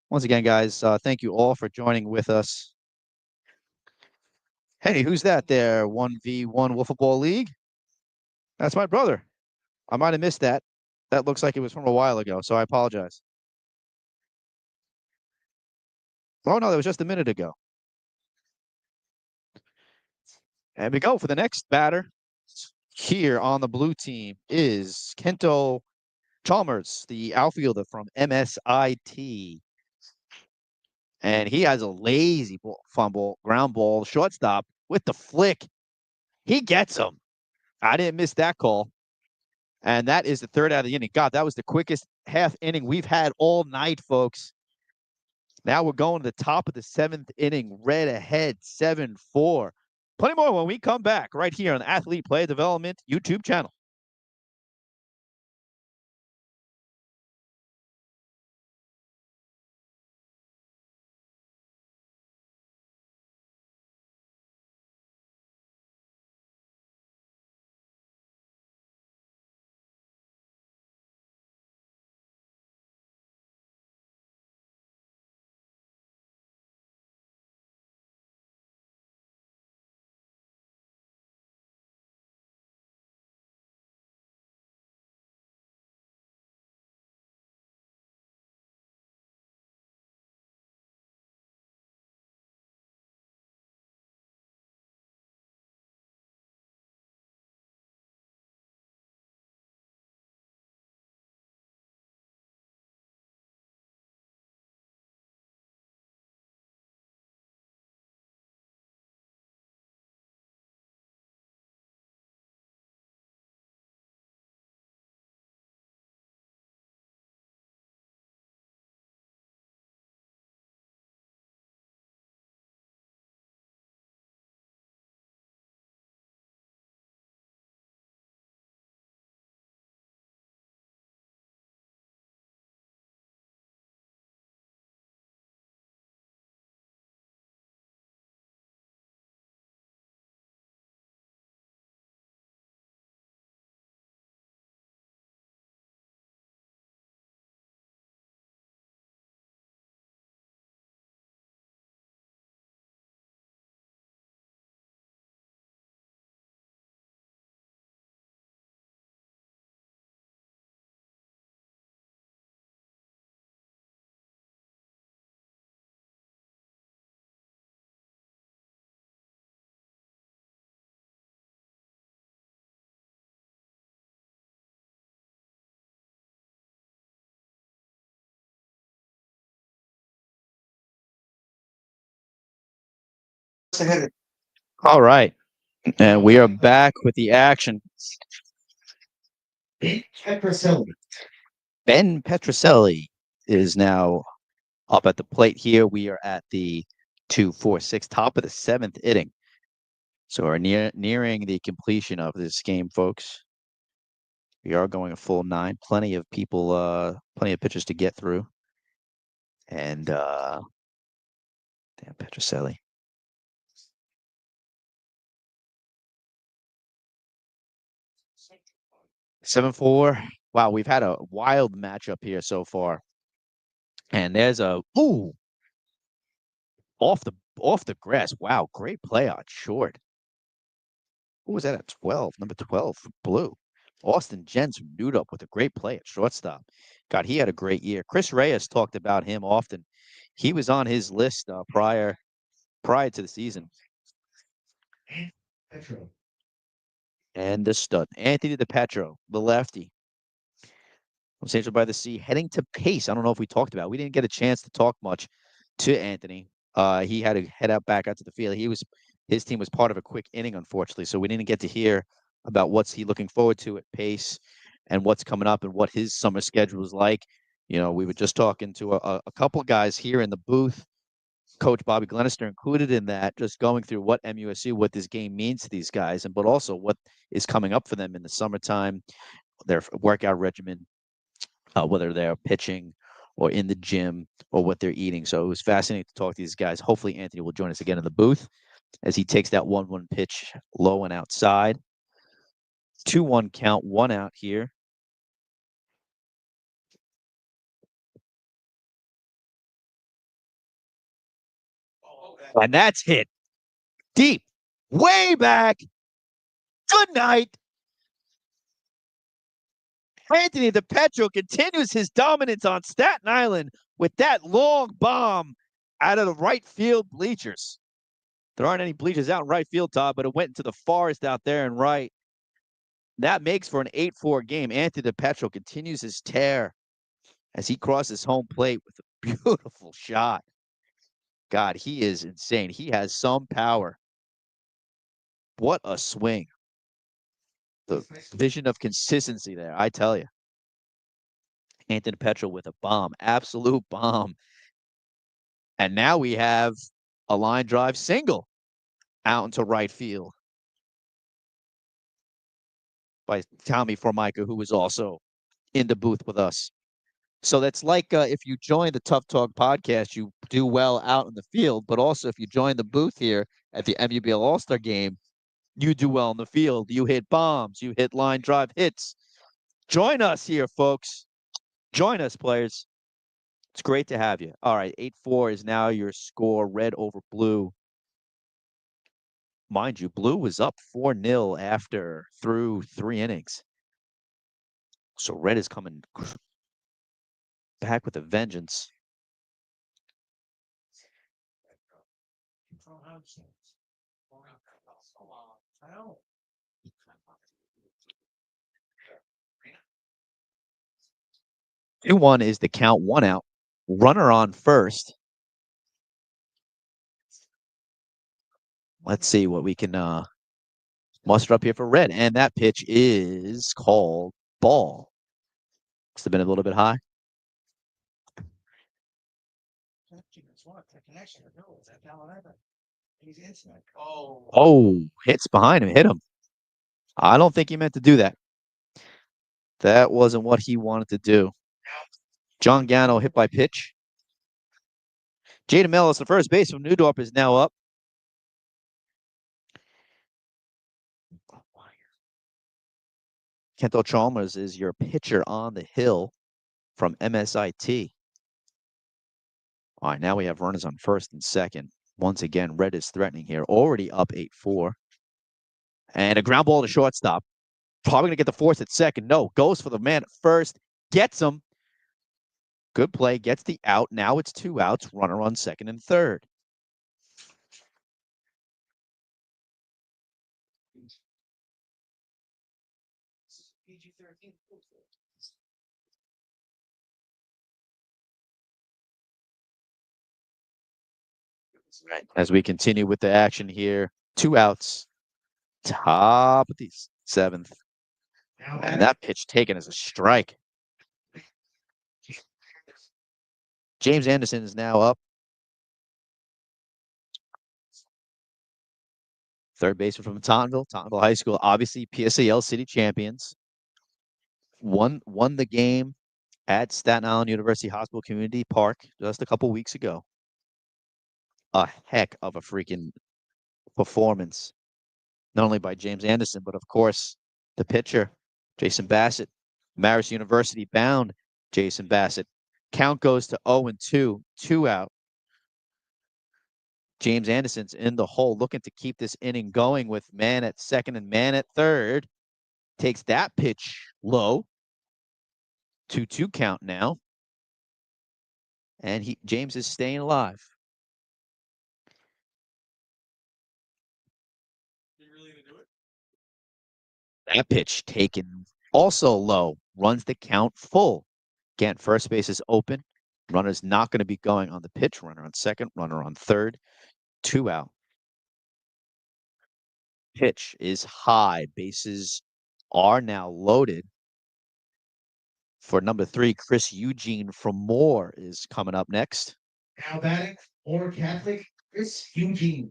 Once again, guys, thank you all for joining with us. Hey, who's that there? 1v1 Wiffle Ball League? That's my brother. I might have missed that. That looks like it was from a while ago, so I apologize. Oh, no, that was just a minute ago. And we go for the next batter here on the blue team is Kento Chalmers, the outfielder from MSIT. And he has a lazy fumble, ground ball, shortstop with the flick. He gets him. I didn't miss that call. And that is the third out of the inning. God, that was the quickest half inning we've had all night, folks. Now we're going to the top of the 7th inning. Red ahead, 7-4. Plenty more when we come back right here on the AthElite Player Development YouTube channel. All right. And we are back with the action. Ben Petroselli. Ben Petroselli is now up at the plate here. We are at the 2-4-6, top of the 7th inning. So we're nearing the completion of this game, folks. We are going a full 9. Plenty of people, plenty of pitchers to get through. And damn Petroselli. 7-4. Wow, we've had a wild matchup here so far. And there's a off the grass. Wow, great play on short. Who was that at 12? Number 12 for Blue. Austin Jens from Newt up with a great play at shortstop. God, he had a great year. Chris Reyes talked about him often. He was on his list prior to the season. Petro. And the stud, Anthony DePetro, the lefty. From Central by the Sea, heading to Pace. I don't know if we talked about it. We didn't get a chance to talk much to Anthony. He had to head back out to the field. His team was part of a quick inning, unfortunately, so we didn't get to hear about what's he looking forward to at Pace and what's coming up and what his summer schedule is like. You know, we were just talking to a couple of guys here in the booth. Coach Bobby Glenister included in that, just going through what MUSC, what this game means to these guys, but also what is coming up for them in the summertime, their workout regimen, whether they're pitching or in the gym or what they're eating. So it was fascinating to talk to these guys. Hopefully Anthony will join us again in the booth as he takes that 1-1 pitch low and outside. 2-1 count, 1 out here. And that's hit deep, way back. Good night. Anthony DePetro continues his dominance on Staten Island with that long bomb out of the right field bleachers. There aren't any bleachers out in right field, Todd, but it went into the forest out there and right. That makes for an 8-4 game. Anthony DePetro continues his tear as he crosses home plate with a beautiful shot. God, he is insane. He has some power. What a swing. The vision of consistency there, I tell you. Anthony DePetro with a bomb, absolute bomb. And now we have a line drive single out into right field by Tommy Formica, who was also in the booth with us. So that's like if you join the Tough Talk podcast, you do well out in the field, but also if you join the booth here at the MUBL All-Star Game, you do well in the field. You hit bombs, you hit line drive hits. Join us here, folks. Join us, players. It's great to have you. All right, 8-4 is now your score, red over blue. Mind you, blue was up 4-0 through 3 innings. So red is coming back with a vengeance. Two one is the count, 1 out. Runner on first. Let's see what we can muster up here for red. And that pitch is called ball. Must have been a little bit high. Oh, hits behind him, hit him. I don't think he meant to do that. That wasn't what he wanted to do. John Gano hit by pitch. Jaden Mellis, the first base from Newdorp, is now up. Kento Chalmers is your pitcher on the hill from MSIT. All right, now we have runners on first and second. Once again, red is threatening here. Already up 8-4. And a ground ball to shortstop. Probably going to get the force at second. No, goes for the man at first. Gets him. Good play. Gets the out. Now it's 2 outs. Runner on second and third. Right. As we continue with the action here, 2 outs. Top of the 7th. And that pitch taken as a strike. James Anderson is now up. Third baseman from Tauntonville High School, obviously PSAL city champions. won the game at Staten Island University Hospital Community Park just a couple weeks ago. A heck of a freaking performance, not only by James Anderson, but of course the pitcher, Jason Bassett. Marist University bound Jason Bassett. Count goes to 0-2, 2 out. James Anderson's in the hole, looking to keep this inning going with man at second and man at third. Takes that pitch low. 2-2 count now. And James is staying alive. That pitch taken also low. Runs the count full. Again, first base is open. Runner's not going to be going on the pitch. Runner on second, runner on third. 2 out. Pitch is high. Bases are now loaded. For number 3, Chris Eugene from Moore is coming up next. Now batting or Catholic, Chris Eugene.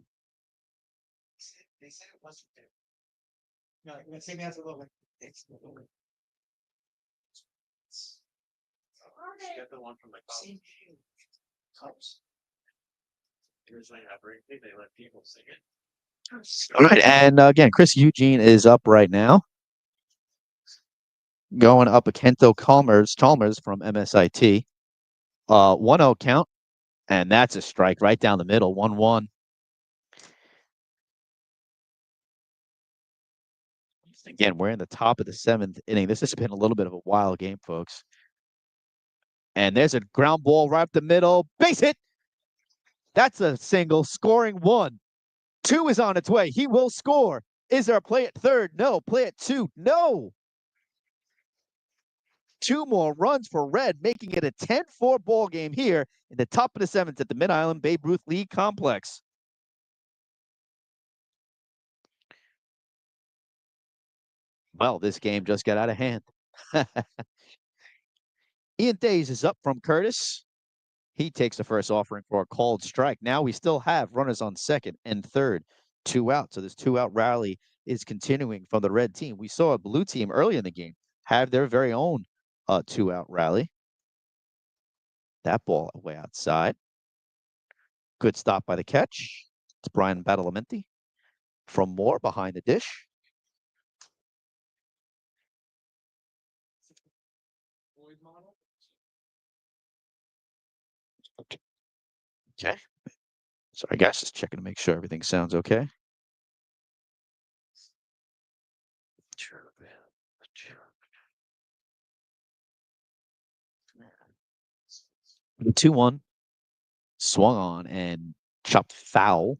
They said it wasn't there. No, I'm gonna say that's a little bit. It's a little bit. Get the one from the cups. Here's when I break it, they let people sing it. All right, and again, Chris Eugene is up right now. Going up Kento Chalmers from MSIT. 1-0 count, and that's a strike right down the middle, 1-1. Again, we're in the top of the 7th inning. This has been a little bit of a wild game, folks. And there's a ground ball right up the middle. Base hit. That's a single. Scoring 1. 2 is on its way. He will score. Is there a play at third? No. Play at 2? No. 2 more runs for Red, making it a 10-4 ball game here in the top of the 7th at the Mid-Island Babe Ruth League Complex. Well, this game just got out of hand. Ian Days is up from Curtis. He takes the first offering for a called strike. Now we still have runners on second and third, 2 out. So this 2-out rally is continuing from the red team. We saw a blue team early in the game have their very own 2-out rally. That ball way outside. Good stop by the catch. It's Brian Badalamenti from Moore behind the dish. Okay. Sorry, guys, just checking to make sure everything sounds okay. The 2-1 swung on and chopped foul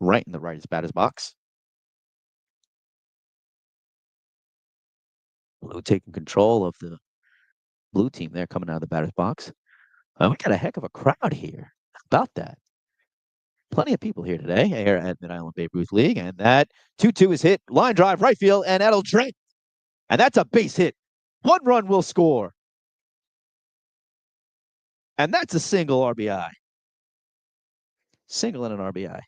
right in the right batter's box. Blue taking control of the blue team there coming out of the batter's box. We got a heck of a crowd here. How about that? Plenty of people here today here at Mid-Island Babe Ruth League. And that 2-2 is hit. Line drive, right field, and that'll drink. And that's a base hit. 1 run will score. And that's a single RBI. Single and an RBI.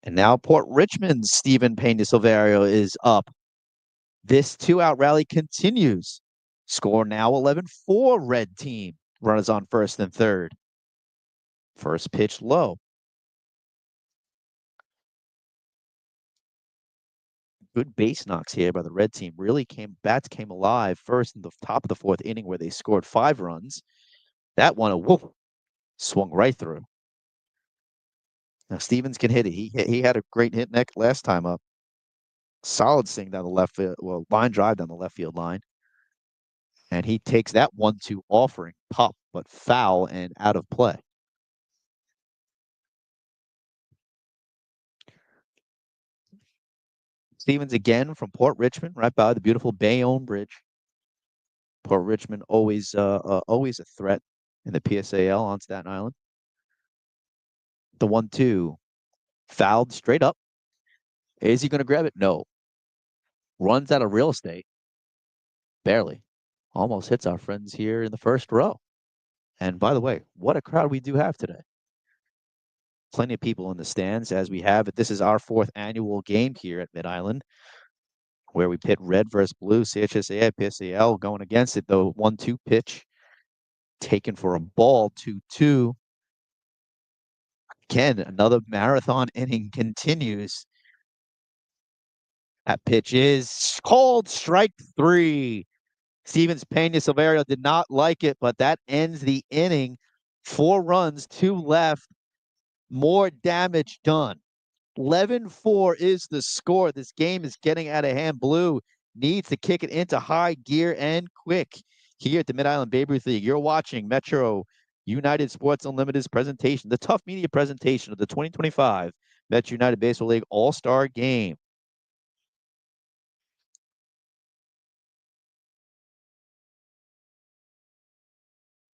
And now Port Richmond's Stephen Pena Silverio is up. This 2-out rally continues. Score now 11-4 red team. Runners on first and third. First pitch low. Good base knocks here by the red team. Bats came alive first in the top of the 4th inning where they scored 5 runs. That one, whoop, swung right through. Now Stevens can hit it. He had a great hit last time up. Solid swing down the left field, line drive down the left field line. And he takes that 1-2 offering, pop, but foul and out of play. Stevens again from Port Richmond, right by the beautiful Bayonne Bridge. Port Richmond always a threat in the PSAL on Staten Island. The 1-2 fouled straight up. Is he going to grab it? No. Runs out of real estate. Barely. Almost hits our friends here in the first row. And by the way, what a crowd we do have today. Plenty of people in the stands as we have it. This is our 4th annual game here at Mid-Island, where we pit red versus blue. CHSAA, PSAL going against it. The 1-2 pitch taken for a ball, 2-2. Again, another marathon inning continues. That pitch is called strike 3. Stevens Pena Silverio did not like it, but that ends the inning. 4 runs, 2 left. More damage done. 11-4 is the score. This game is getting out of hand. Blue needs to kick it into high gear and quick. Here at the Mid-Island Babe Ruth League, you're watching Metro United Sports Unlimited's presentation, the Tough Media presentation of the 2025 Metro United Baseball League All-Star Game.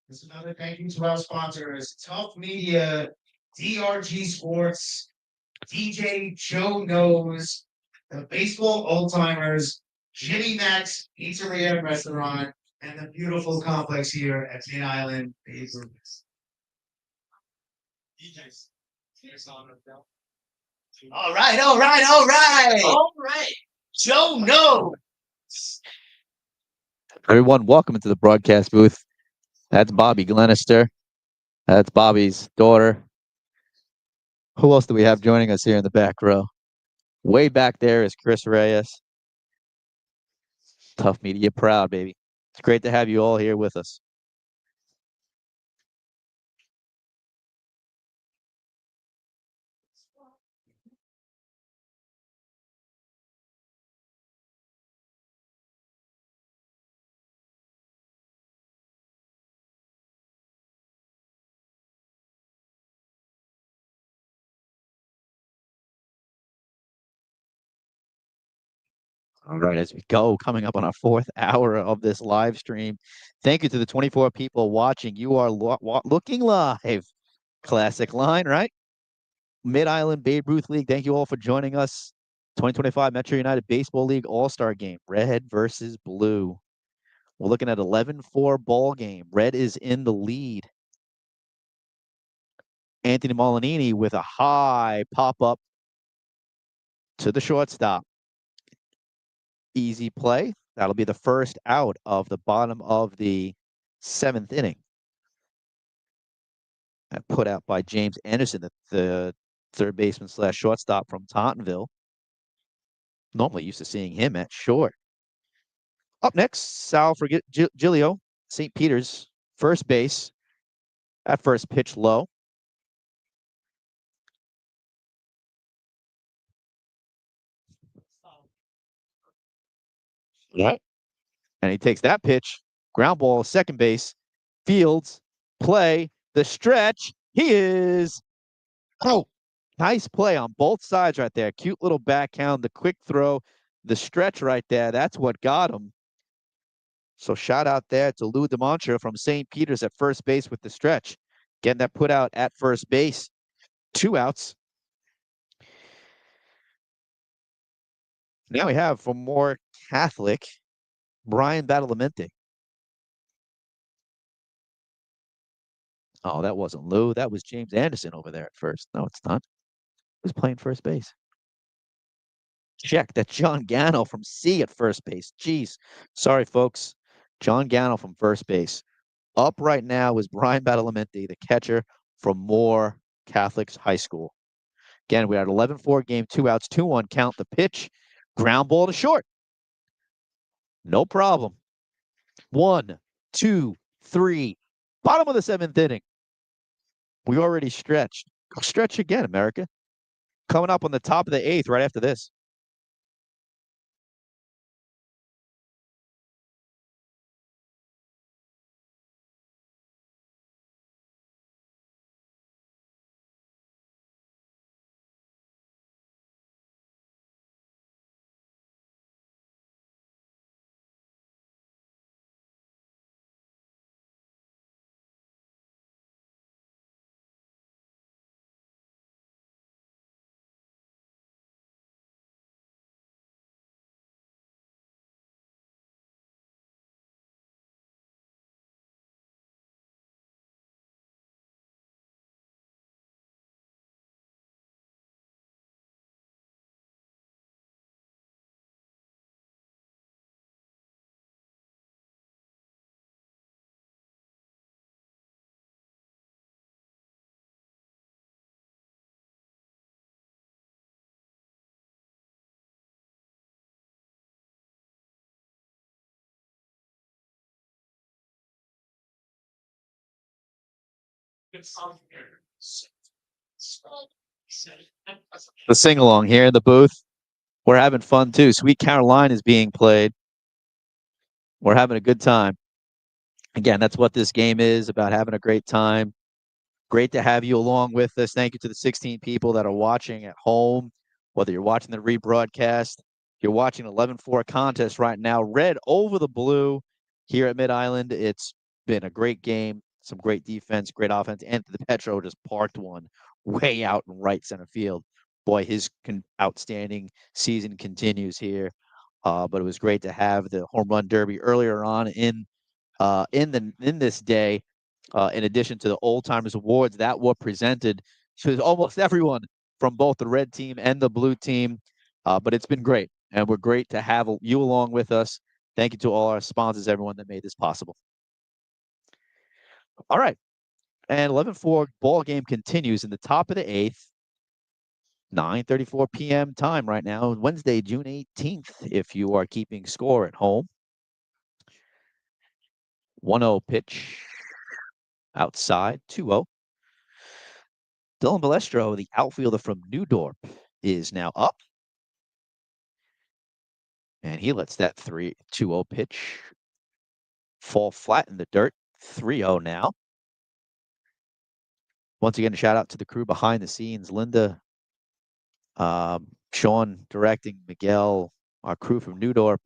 This is another thank you to our sponsors, Tough Media, DRG Sports, DJ Joe Knows, the Baseball Old Timers, Jimmy Max Pizzeria and Restaurant, and the beautiful complex here at Mid Island Babe Ruth. DJs. All right. All right. Joe Knows. Everyone, welcome into the broadcast booth. That's Bobby Glenister. That's Bobby's daughter. Who else do we have joining us here in the back row? Way back there is Chris Reyes. Tough Media proud, baby. It's great to have you all here with us. All right, as we go, coming up on our 4th hour of this live stream. Thank you to the 24 people watching. You are looking live. Classic line, right? Mid-Island Babe Ruth League. Thank you all for joining us. 2025 Metro United Baseball League All-Star Game. Red versus blue. We're looking at 11-4 ball game. Red is in the lead. Anthony Molinini with a high pop-up to the shortstop. Easy play. That'll be the first out of the bottom of the 7th inning. And put out by James Anderson, the third baseman / shortstop from Tottenville. Normally used to seeing him at short. Up next, Sal Gilio, St. Peter's, first base. That first pitch low. Right. And he takes that pitch, ground ball, second base, Fields, play, the stretch. He is, oh, nice play on both sides right there. Cute little backhand, the quick throw, the stretch right there. That's what got him. So shout out there to Lou DeMontra from St. Peter's at first base with the stretch. Getting that put out at first base. 2 outs. Now we have for more Catholic, Brian Badalamenti. Oh, that wasn't Lou. That was James Anderson over there at first. No, it's not. Who's playing first base? Check. That's John Gano from C at first base. Jeez. Sorry, folks. John Gano from first base. Up right now is Brian Badalamenti, the catcher from Moore Catholics High School. Again, we had 11-4 game, 2 outs, 2-1 count. The pitch, ground ball to short. No problem. 1, 2, 3. Bottom of the 7th inning. We already stretched. Go stretch again, America. Coming up on the top of the 8th right after this. The sing along here in the booth. We're having fun too. Sweet Caroline is being played. We're having a good time. Again, that's what this game is about, having a great time. Great to have you along with us. Thank you to the 16 people that are watching at home, whether you're watching the rebroadcast, you're watching 11-4 contest right now. Red over the blue here at Mid-Island. It's been a great game, some great defense, great offense. And the Petro just parked one way out in right center field. Boy, his outstanding season continues here. But it was great to have the home run derby earlier on in this day. In addition to the Old Timers Awards that were presented to almost everyone from both the red team and the blue team. But it's been great, and we're great to have you along with us. Thank you to all our sponsors, everyone that made this possible. All right, and 11-4 ball game continues in the top of the 8th. 9:34 p.m. time right now, Wednesday, June 18th, if you are keeping score at home. 1-0 pitch outside, 2-0. Dylan Balestro, the outfielder from Newdorp, is now up. And he lets that 2-0 pitch fall flat in the dirt. 3-0 now. Once again, a shout out to the crew behind the scenes. Linda, Sean directing, Miguel, our crew from Newdorp.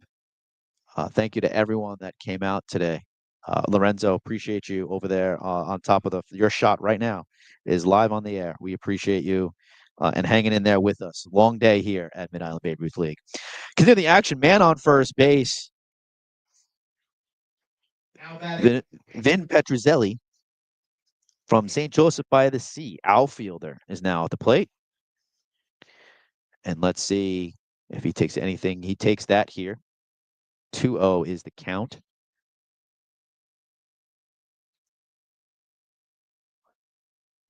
Thank you to everyone that came out today. Lorenzo, appreciate you over there on top of your shot right now is live on the air. We appreciate you and hanging in there with us. Long day here at Mid-Island Babe Ruth League. Continue the action. Man on first base. Vin Petruzzelli from St. Joseph by the Sea, outfielder, is now at the plate. And let's see if he takes anything. He takes that here. 2-0 is the count.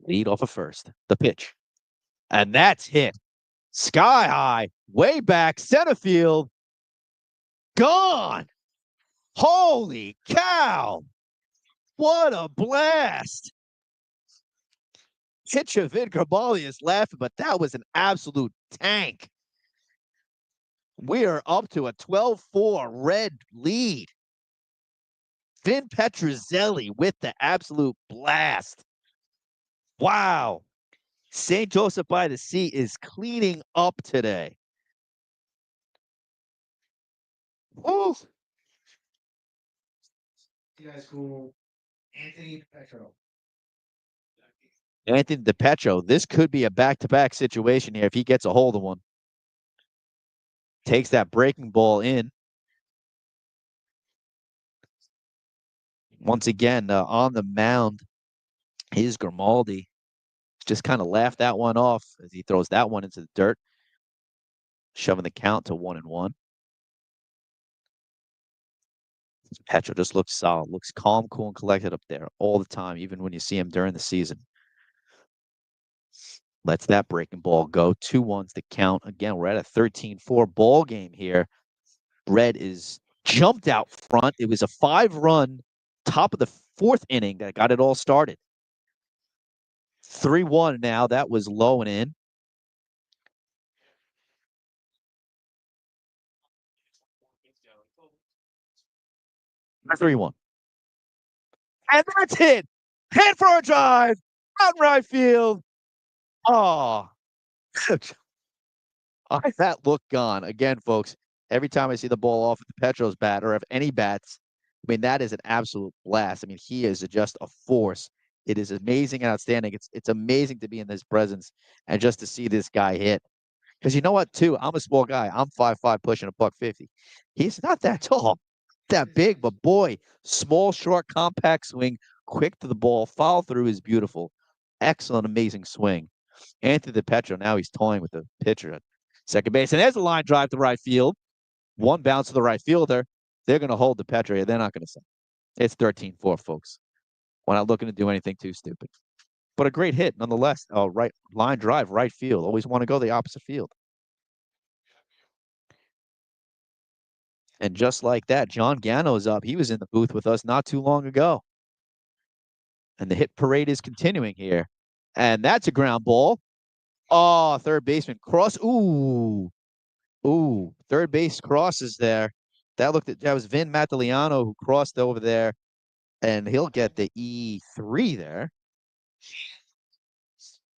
Lead off of first. The pitch. And that's hit. Sky high, way back, center field. Gone. Holy cow. What a blast. Pitcher Vid Garbali is laughing, but that was an absolute tank. We are up to a 12-4 red lead. Vin Petruzzelli with the absolute blast. Wow. St. Joseph by the Sea is cleaning up today. Ooh. You guys cool. Anthony Petro. Anthony DePetro, this could be a back-to-back situation here if he gets a hold of one. Takes that breaking ball in. Once again, on the mound is Grimaldi. Just kind of laughed that one off as he throws that one into the dirt, shoving the count to 1-1. Petro just looks solid, looks calm, cool, and collected up there all the time, even when you see him during the season. Lets that breaking ball go. 2-1's the count. Again, we're at a 13-4 ball game here. Red is jumped out front. It was a 5-run top of the 4th inning that got it all started. 3-1 now. That was low and in. That's 3-1. And that's hit. Hit for a drive. Out in right field. Oh. That look gone. Again, folks, every time I see the ball off of the Petro's bat or if any bats, I mean, that is an absolute blast. I mean, he is just a force. It is amazing and outstanding. It's amazing to be in his presence and just to see this guy hit. Because you know what, too? I'm a small guy. I'm 5'5", pushing a $150. He's not that tall, that big, but boy, small, short, compact swing, quick to the ball, follow through is beautiful. Excellent, amazing swing. Anthony DePetro, now he's toying with the pitcher at second base. And there's a line drive to right field. One bounce to the right fielder. They're going to hold DePetro. They're not going to send. It's 13-4, folks. We're not looking to do anything too stupid. But a great hit, nonetheless. Oh, right line drive, right field. Always want to go the opposite field. And just like that, John Gano's up. He was in the booth with us not too long ago. And the hit parade is continuing here. And that's a ground ball. Oh, third baseman cross. Ooh. Ooh. Third base crosses there. That was Vin Mataliano who crossed over there. And he'll get the E3 there.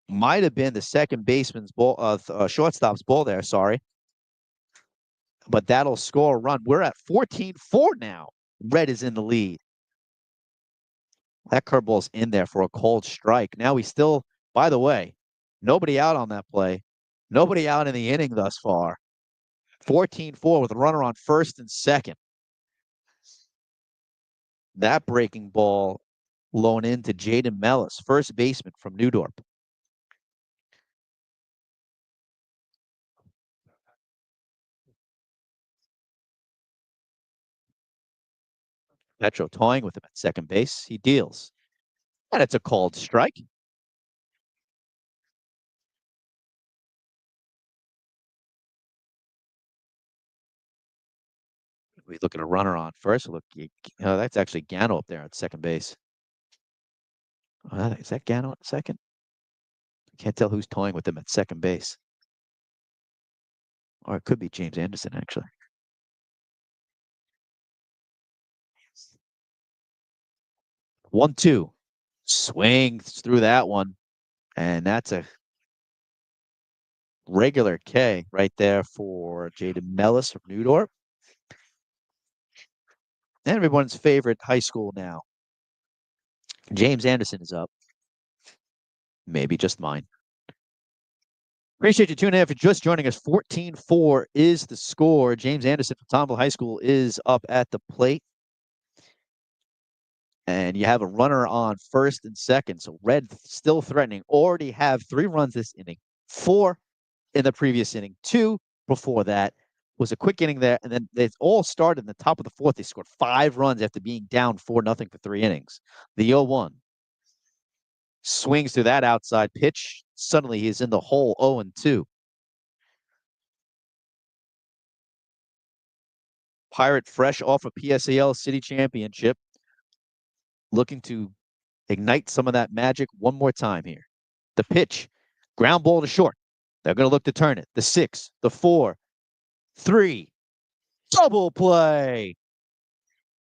Might have been the second baseman's ball, shortstop's ball there, sorry. But that'll score a run. We're at 14-4 now. Red is in the lead. That curveball's in there for a cold strike. Now we still, by the way, nobody out on that play. Nobody out in the inning thus far. 14-4 with a runner on first and second. That breaking ball loaned into Jaden Mellis, first baseman from Newdorp. Petro toying with him at second base. He deals. And it's a called strike. We look at a runner on first. Look, that's actually Gano up there at second base. Is that Gano at second? I can't tell who's toying with him at second base. Or it could be James Anderson, actually. 1-2. Swings through that one. And that's a regular K right there for Jaden Mellis from Newdorp. And everyone's favorite high school now. James Anderson is up. Maybe just mine. Appreciate you tuning in. If you're just joining us, 14-4 is the score. James Anderson from Tomball High School is up at the plate. And you have a runner on first and second. So Red still threatening. Already have 3 runs this inning. 4 in the previous inning. 2 before that. Was a quick inning there. And then they all started in the top of the 4th. They scored 5 runs after being down 4-0 for 3 innings. The 0-1. Swings through that outside pitch. Suddenly he's in the hole 0-2. Pirate fresh off a PSAL City Championship. Looking to ignite some of that magic one more time here. The pitch. Ground ball to short. They're going to look to turn it. The 6, the 4, 3. Double play.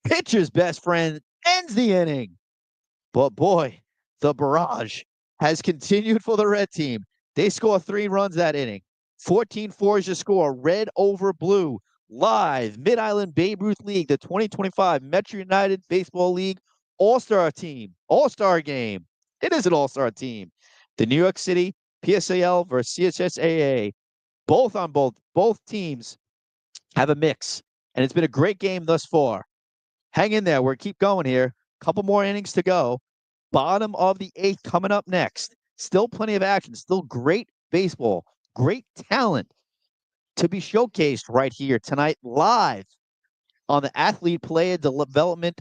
Pitcher's best friend ends the inning. But boy, the barrage has continued for the red team. They score 3 runs that inning. 14-4 is your score. Red over blue. Live Mid-Island Babe Ruth League, the 2025 Metro United Baseball League All-Star Team. All-Star game. It is an all-star team. The New York City PSAL versus CHSAA. Both teams have a mix. And it's been a great game thus far. Hang in there. We're keep going here. Couple more innings to go. Bottom of the 8th coming up next. Still plenty of action. Still great baseball. Great talent to be showcased right here tonight live on the AthElite Player Development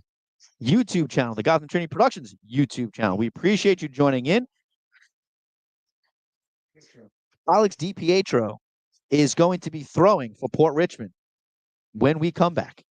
YouTube channel, the Gotham Trinity Productions YouTube channel. We appreciate you joining in. Alex DiPietro is going to be throwing for Port Richmond when we come back.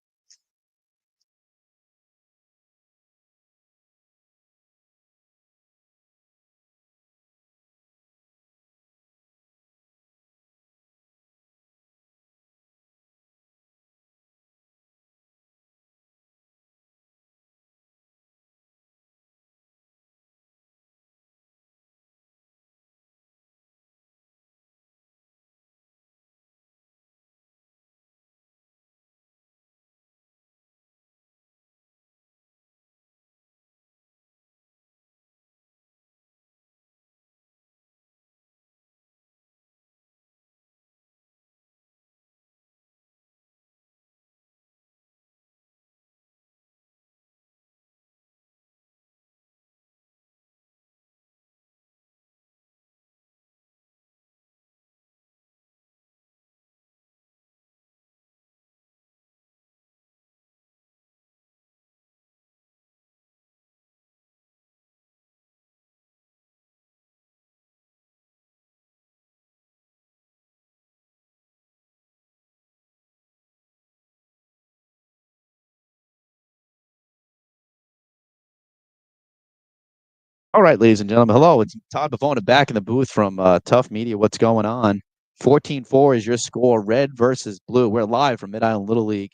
All right, ladies and gentlemen. Hello, it's Todd Bavona back in the booth from Tough Media. What's going on? 14-4 is your score. Red versus blue. We're live from Mid-Island Little League.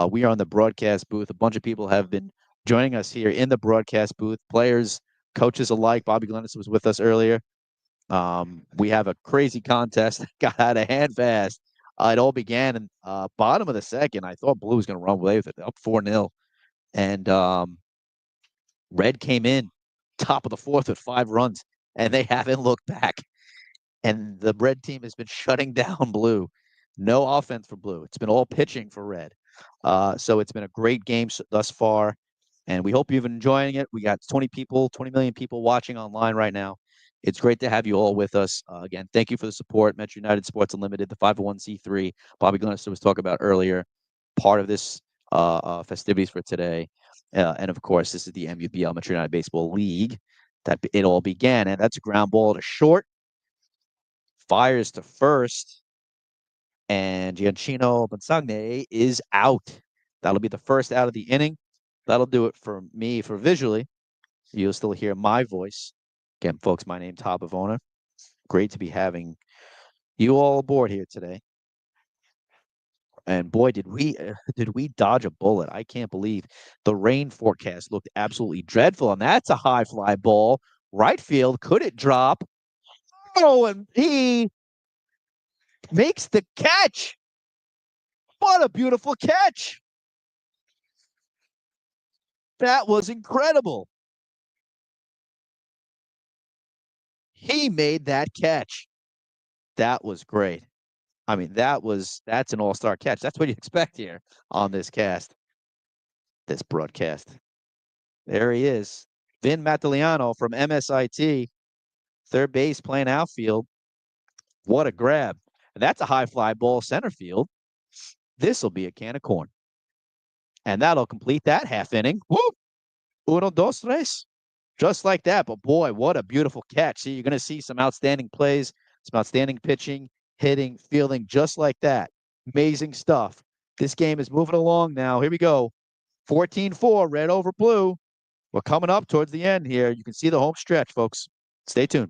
We are on the broadcast booth. A bunch of people have been joining us here in the broadcast booth. Players, coaches alike. Bobby Glennis was with us earlier. We have a crazy contest that got out of hand fast. It all began in bottom of the second. I thought blue was going to run away with it, up 4-0. And red came in top of the fourth with 5 runs, and they haven't looked back. And the red team has been shutting down blue. No offense for blue. It's been all pitching for red. So it's been a great game thus far, and we hope you've been enjoying it. We got 20 million people watching online right now. It's great to have you all with us. Again, thank you for the support. Metro United Sports Unlimited, the 501c3, Bobby Glennis was talking about earlier, part of this festivities for today. And of course, this is the MUBL, Metro United Baseball League, that it all began. And that's a ground ball to short. Fires to first. And Gianchino Bonsagne is out. That'll be the first out of the inning. That'll do it for me for visually. You'll still hear my voice. Again, folks, my name's Todd Bavona. Great to be having you all aboard here today. And boy, did we dodge a bullet. I can't believe the rain forecast looked absolutely dreadful. And that's a high fly ball. Right field, could it drop? Oh, and he makes the catch. What a beautiful catch. That was incredible. He made that catch. That was great. I mean, that's an all-star catch. That's what you expect here on this broadcast. There he is. Vin Mattaliano from MSIT, third base playing outfield. What a grab. And that's a high fly ball center field. This will be a can of corn. And that'll complete that half inning. Whoop! Uno, dos, tres. Just like that. But boy, what a beautiful catch. See, you're going to see some outstanding plays, some outstanding pitching, hitting, fielding, just like that. Amazing stuff. This game is moving along now. Here we go. 14-4, red over blue. We're coming up towards the end here. You can see the home stretch, folks. Stay tuned.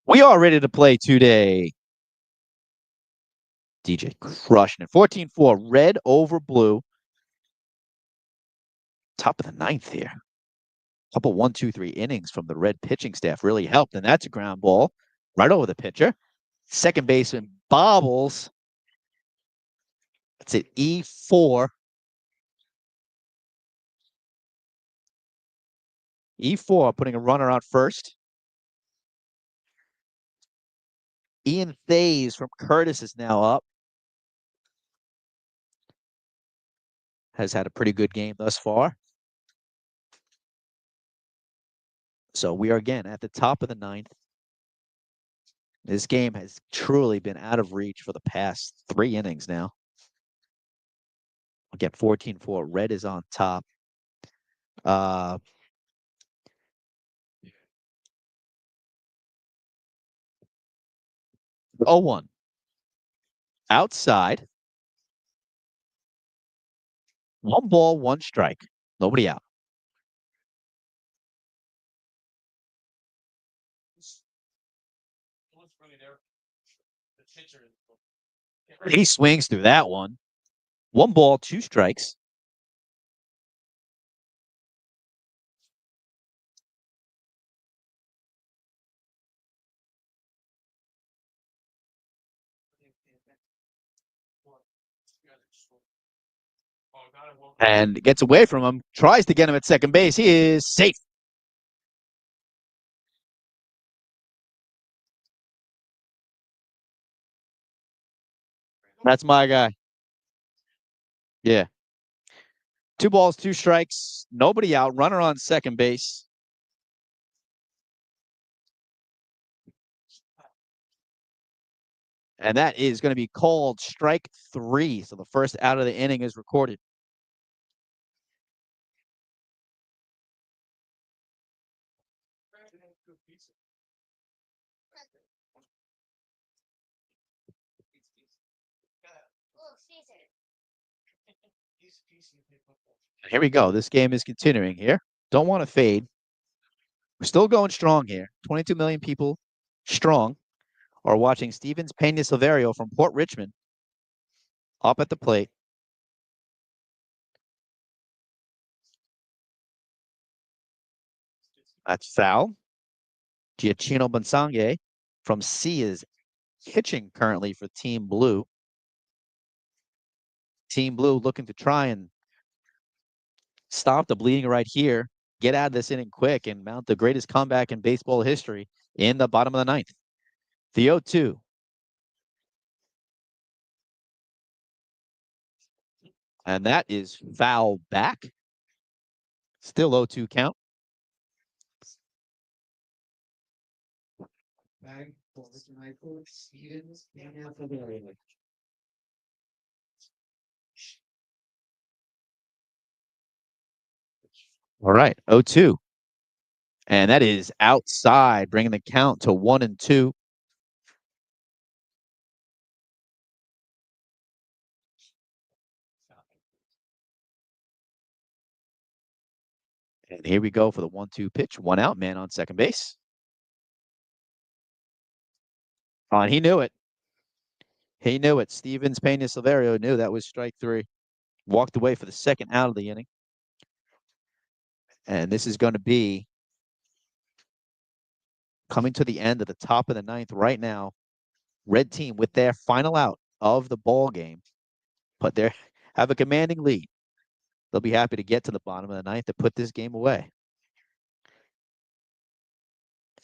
We are ready to play today. DJ crushing it. 14-4, red over blue. Top of the ninth here. Couple 1, 2, 3 innings from the red pitching staff really helped. And that's a ground ball right over the pitcher. Second baseman bobbles. That's it, E4. E4 putting a runner on first. Ian Thays from Curtis is now up. Has had a pretty good game thus far. So we are again at the top of the ninth. This game has truly been out of reach for the past 3 innings now. Again, 14-4. Red is on top. 0-1. Outside. 1 ball, 1 strike. Nobody out. He swings through that one. 1 ball, 2 strikes. And gets away from him. Tries to get him at second base. He is safe. That's my guy. Yeah. 2 balls, 2 strikes. Nobody out. Runner on second base. And that is going to be called strike 3. So the first out of the inning is recorded. Here we go. This game is continuing here. Don't want to fade. We're still going strong here. 22 million people strong are watching Stevens Pena Silverio from Port Richmond up at the plate. That's foul. Giacchino Bonsangue from C is pitching currently for Team Blue. Team Blue looking to try and stop the bleeding right here, get out of this inning quick, and mount the greatest comeback in baseball history in the bottom of the 9th. The 0-2. And that is foul back. Still 0-2 count. All right, 0-2. And that is outside, bringing the count to 1-2. And here we go for the 1-2 pitch. 1 out, man on second base. Oh, and he knew it. He knew it. Stevens Pena Silverio knew that was strike 3. Walked away for the second out of the inning. And this is going to be coming to the end of the top of the 9th right now. Red team with their final out of the ball game, but they have a commanding lead. They'll be happy to get to the bottom of the 9th to put this game away.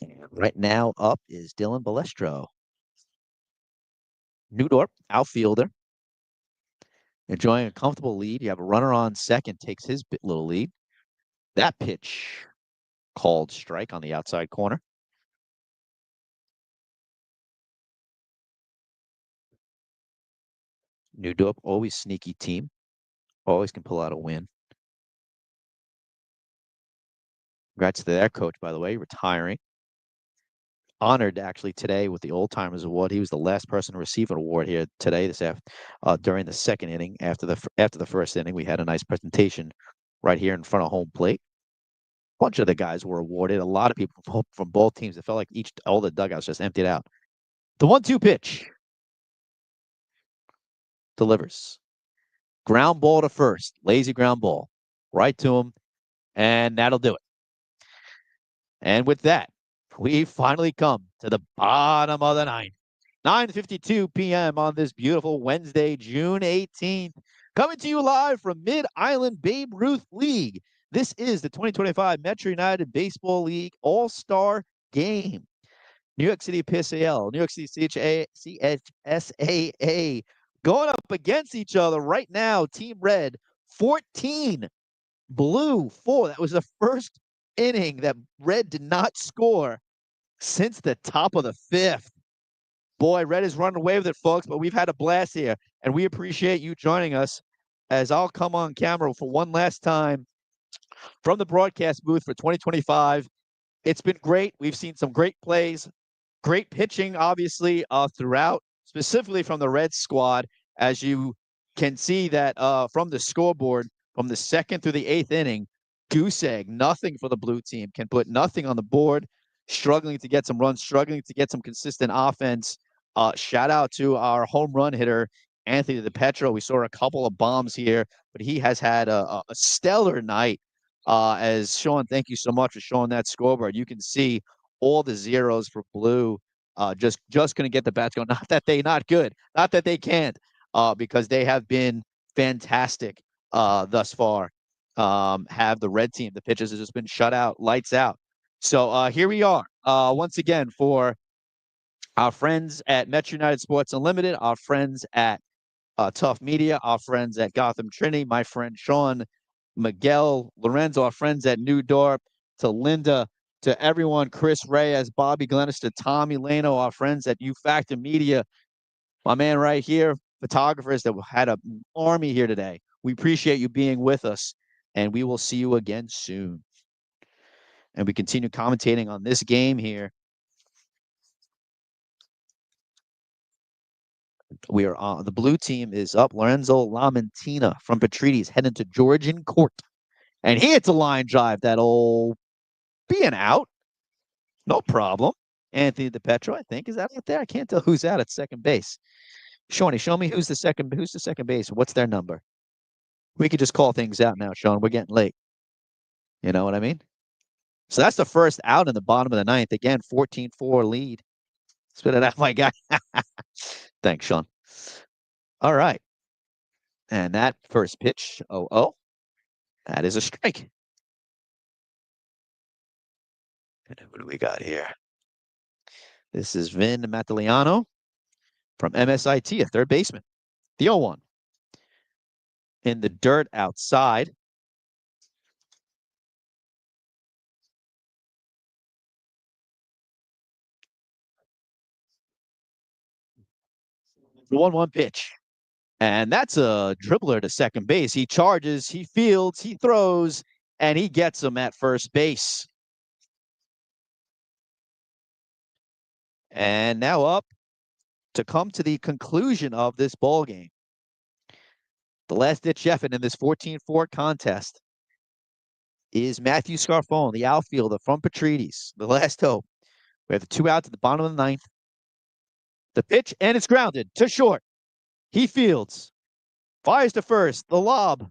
And right now up is Dylan Balestro. Newdorf, outfielder, enjoying a comfortable lead. You have a runner on second, takes his little lead. That pitch called strike on the outside corner. Newdorf, always sneaky team. Always can pull out a win. Congrats to their coach, by the way, retiring. Honored actually today with the Old Timers Award. He was the last person to receive an award here today. During the second inning, after the first inning, we had a nice presentation right here in front of home plate. A bunch of the guys were awarded. A lot of people from both teams. It felt like all the dugouts just emptied out. The 1-2 pitch delivers. Ground ball to first. Lazy ground ball. Right to him. And that'll do it. And with that, we finally come to the bottom of the 9th. 9:52 p.m. on this beautiful Wednesday, June 18th. Coming to you live from Mid-Island Babe Ruth League. This is the 2025 Metro United Baseball League All-Star Game. New York City PSAL, New York City CHSAA going up against each other right now. Team Red, 14. Blue, 4. That was the first inning that Red did not score since the top of the 5th. Boy, Red is running away with it, folks, but we've had a blast here, and we appreciate you joining us. as I'll come on camera for one last time from the broadcast booth for 2025. It's been great. We've seen some great plays, great pitching, obviously, throughout, specifically from the Reds squad, as you can see that from the scoreboard, from the 2nd through the 8th inning, goose egg, nothing for the blue team, can put nothing on the board, struggling to get some runs, struggling to get some consistent offense. Shout out to our home run hitter, Anthony DiPetro. We saw a couple of bombs here, but he has had a stellar night. As Sean, thank you so much for showing that scoreboard. You can see all the zeros for blue. Just going to get the bats going. Not that they not good, not that they can't, because they have been fantastic thus far. Have the red team, the pitches has just been shut out, lights out. So here we are once again for our friends at Metro United Sports Unlimited, our friends at Tough Media, our friends at Gotham Trinity, my friend Sean, Miguel, Lorenzo, our friends at New Dorp, to Linda, to everyone, Chris Reyes, Bobby Glenister, Tommy Lano, our friends at U Factor Media, my man right here, photographers that had an army here today. We appreciate you being with us, and we will see you again soon. And we continue commentating on this game here. We are on the blue team is up. Lorenzo Lamentina from Petrides heading to Georgian Court. And he hits a line drive that'll be an out. No problem. Anthony DiPetro, I think, is that out there? I can't tell who's out at second base. Shawnee, show me who's the second base. What's their number? We could just call things out now, Sean. We're getting late. You know what I mean? So that's the first out in the bottom of the ninth. Again, 14-4 lead. Spit it out, my guy. Thanks, Sean. All right. And that first pitch, that is a strike. And what do we got here? This is Vin Mataliano from MSIT, a third baseman. The 0-1. In the dirt outside. The 1-1 pitch. And that's a dribbler to second base. He charges, he fields, he throws, and he gets him at first base. And now up to come to the conclusion of this ball game. The last-ditch effort in this 14-4 contest is Matthew Scarfone, the outfielder from Petrides, the last hope. We have the 2 outs at the bottom of the ninth. The pitch, and it's grounded to short. He fields, fires to first, the lob,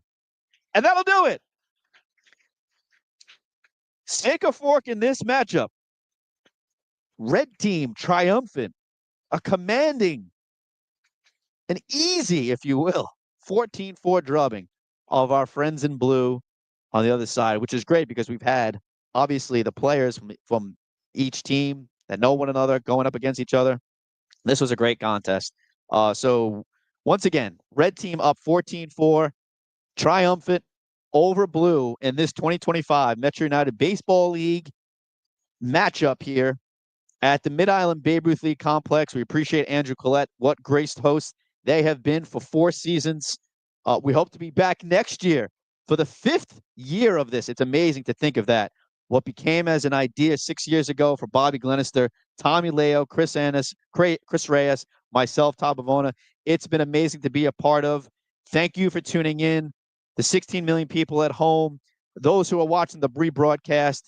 and that'll do it. Stick a fork in this matchup. Red team triumphant, a commanding, an easy, if you will, 14-4 drubbing of our friends in blue on the other side, which is great because we've had, obviously, the players from each team that know one another going up against each other. This was a great contest. So, once again, red team up 14-4, triumphant over blue in this 2025 Metro United Baseball League matchup here at the Mid-Island Babe Ruth League Complex. We appreciate Andrew Collette, what graced hosts they have been for 4 seasons. We hope to be back next year for the 5th year of this. It's amazing to think of that. What became as an idea 6 years ago for Bobby Glenister, Tommy Leo, Chris Reyes, myself, Tom Bavona. It's been amazing to be a part of. Thank you for tuning in. The 16 million people at home, those who are watching the rebroadcast,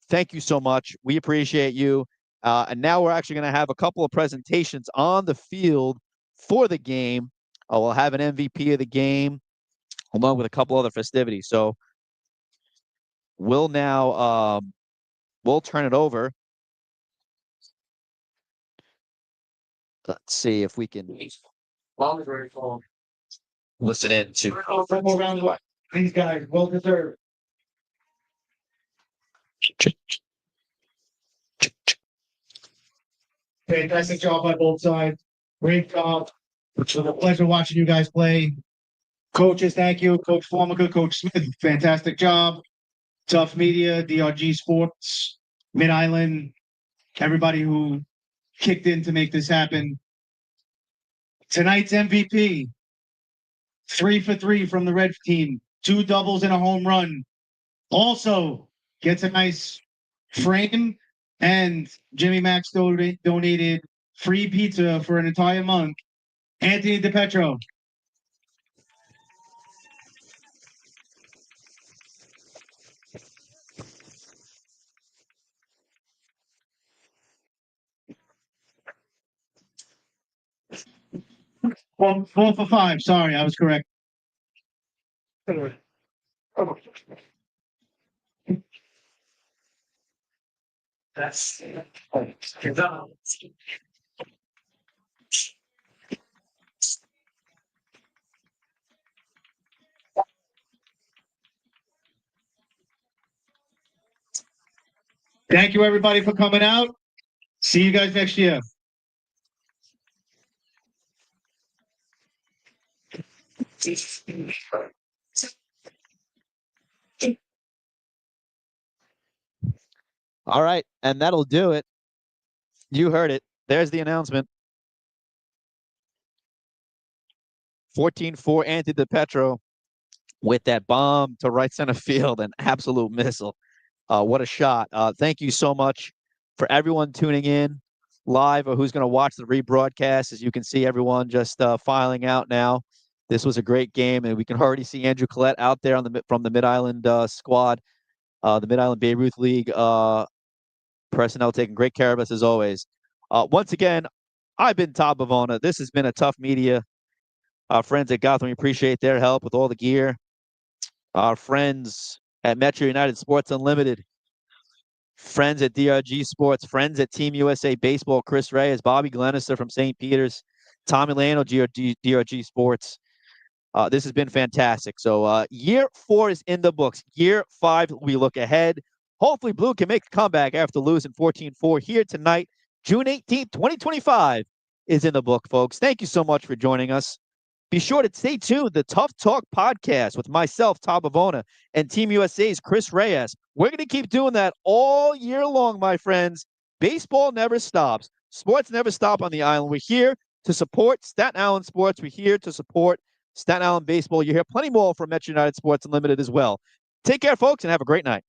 thank you so much. We appreciate you. And now we're actually going to have a couple of presentations on the field for the game. We'll have an MVP of the game along with a couple other festivities. So we'll now we'll turn it over. Let's see if we can listen in to These guys, well deserved. Fantastic job by both sides. Great job. It's a pleasure watching you guys play. Coaches, thank you. Coach Formica, Coach Smith, fantastic job. Tough Media, DRG Sports, Mid-Island, everybody who kicked in to make this happen. Tonight's MVP 3 for 3 from the red team. 2 doubles and a home run. Also gets a nice frame, and Jimmy Max donated free pizza for an entire month. Anthony DePetro. Well, 4 for 5. Sorry, I was correct. That's. Thank you, everybody, for coming out. See you guys next year. All right, and that'll do it. You heard it. There's the announcement. 14-4 Anthony DePetro with that bomb to right center field, an absolute missile. What a shot. Thank you so much for everyone tuning in live or who's going to watch the rebroadcast. As you can see, everyone just filing out now. This was a great game, and we can already see Andrew Collette out there on from the Mid-Island squad, the Mid-Island Babe Ruth League personnel taking great care of us as always. Once again, I've been Todd Bavona. This has been a Tough Media. Our friends at Gotham, we appreciate their help with all the gear. Our friends at Metro United Sports Unlimited, friends at DRG Sports, friends at Team USA Baseball, Chris Reyes, Bobby Glenister from St. Peter's, Tommy Lano, DRG Sports. This has been fantastic. So year 4 is in the books. Year 5, we look ahead. Hopefully Blue can make a comeback after losing 14-4 here tonight. June 18th, 2025 is in the book, folks. Thank you so much for joining us. Be sure to stay tuned. The Tough Talk podcast with myself, Todd Bavona, and Team USA's Chris Reyes. We're going to keep doing that all year long, my friends. Baseball never stops. Sports never stop on the island. We're here to support Staten Island sports. We're here to support Staten Island baseball. You hear plenty more from Metro United Sports Unlimited as well. Take care, folks, and have a great night.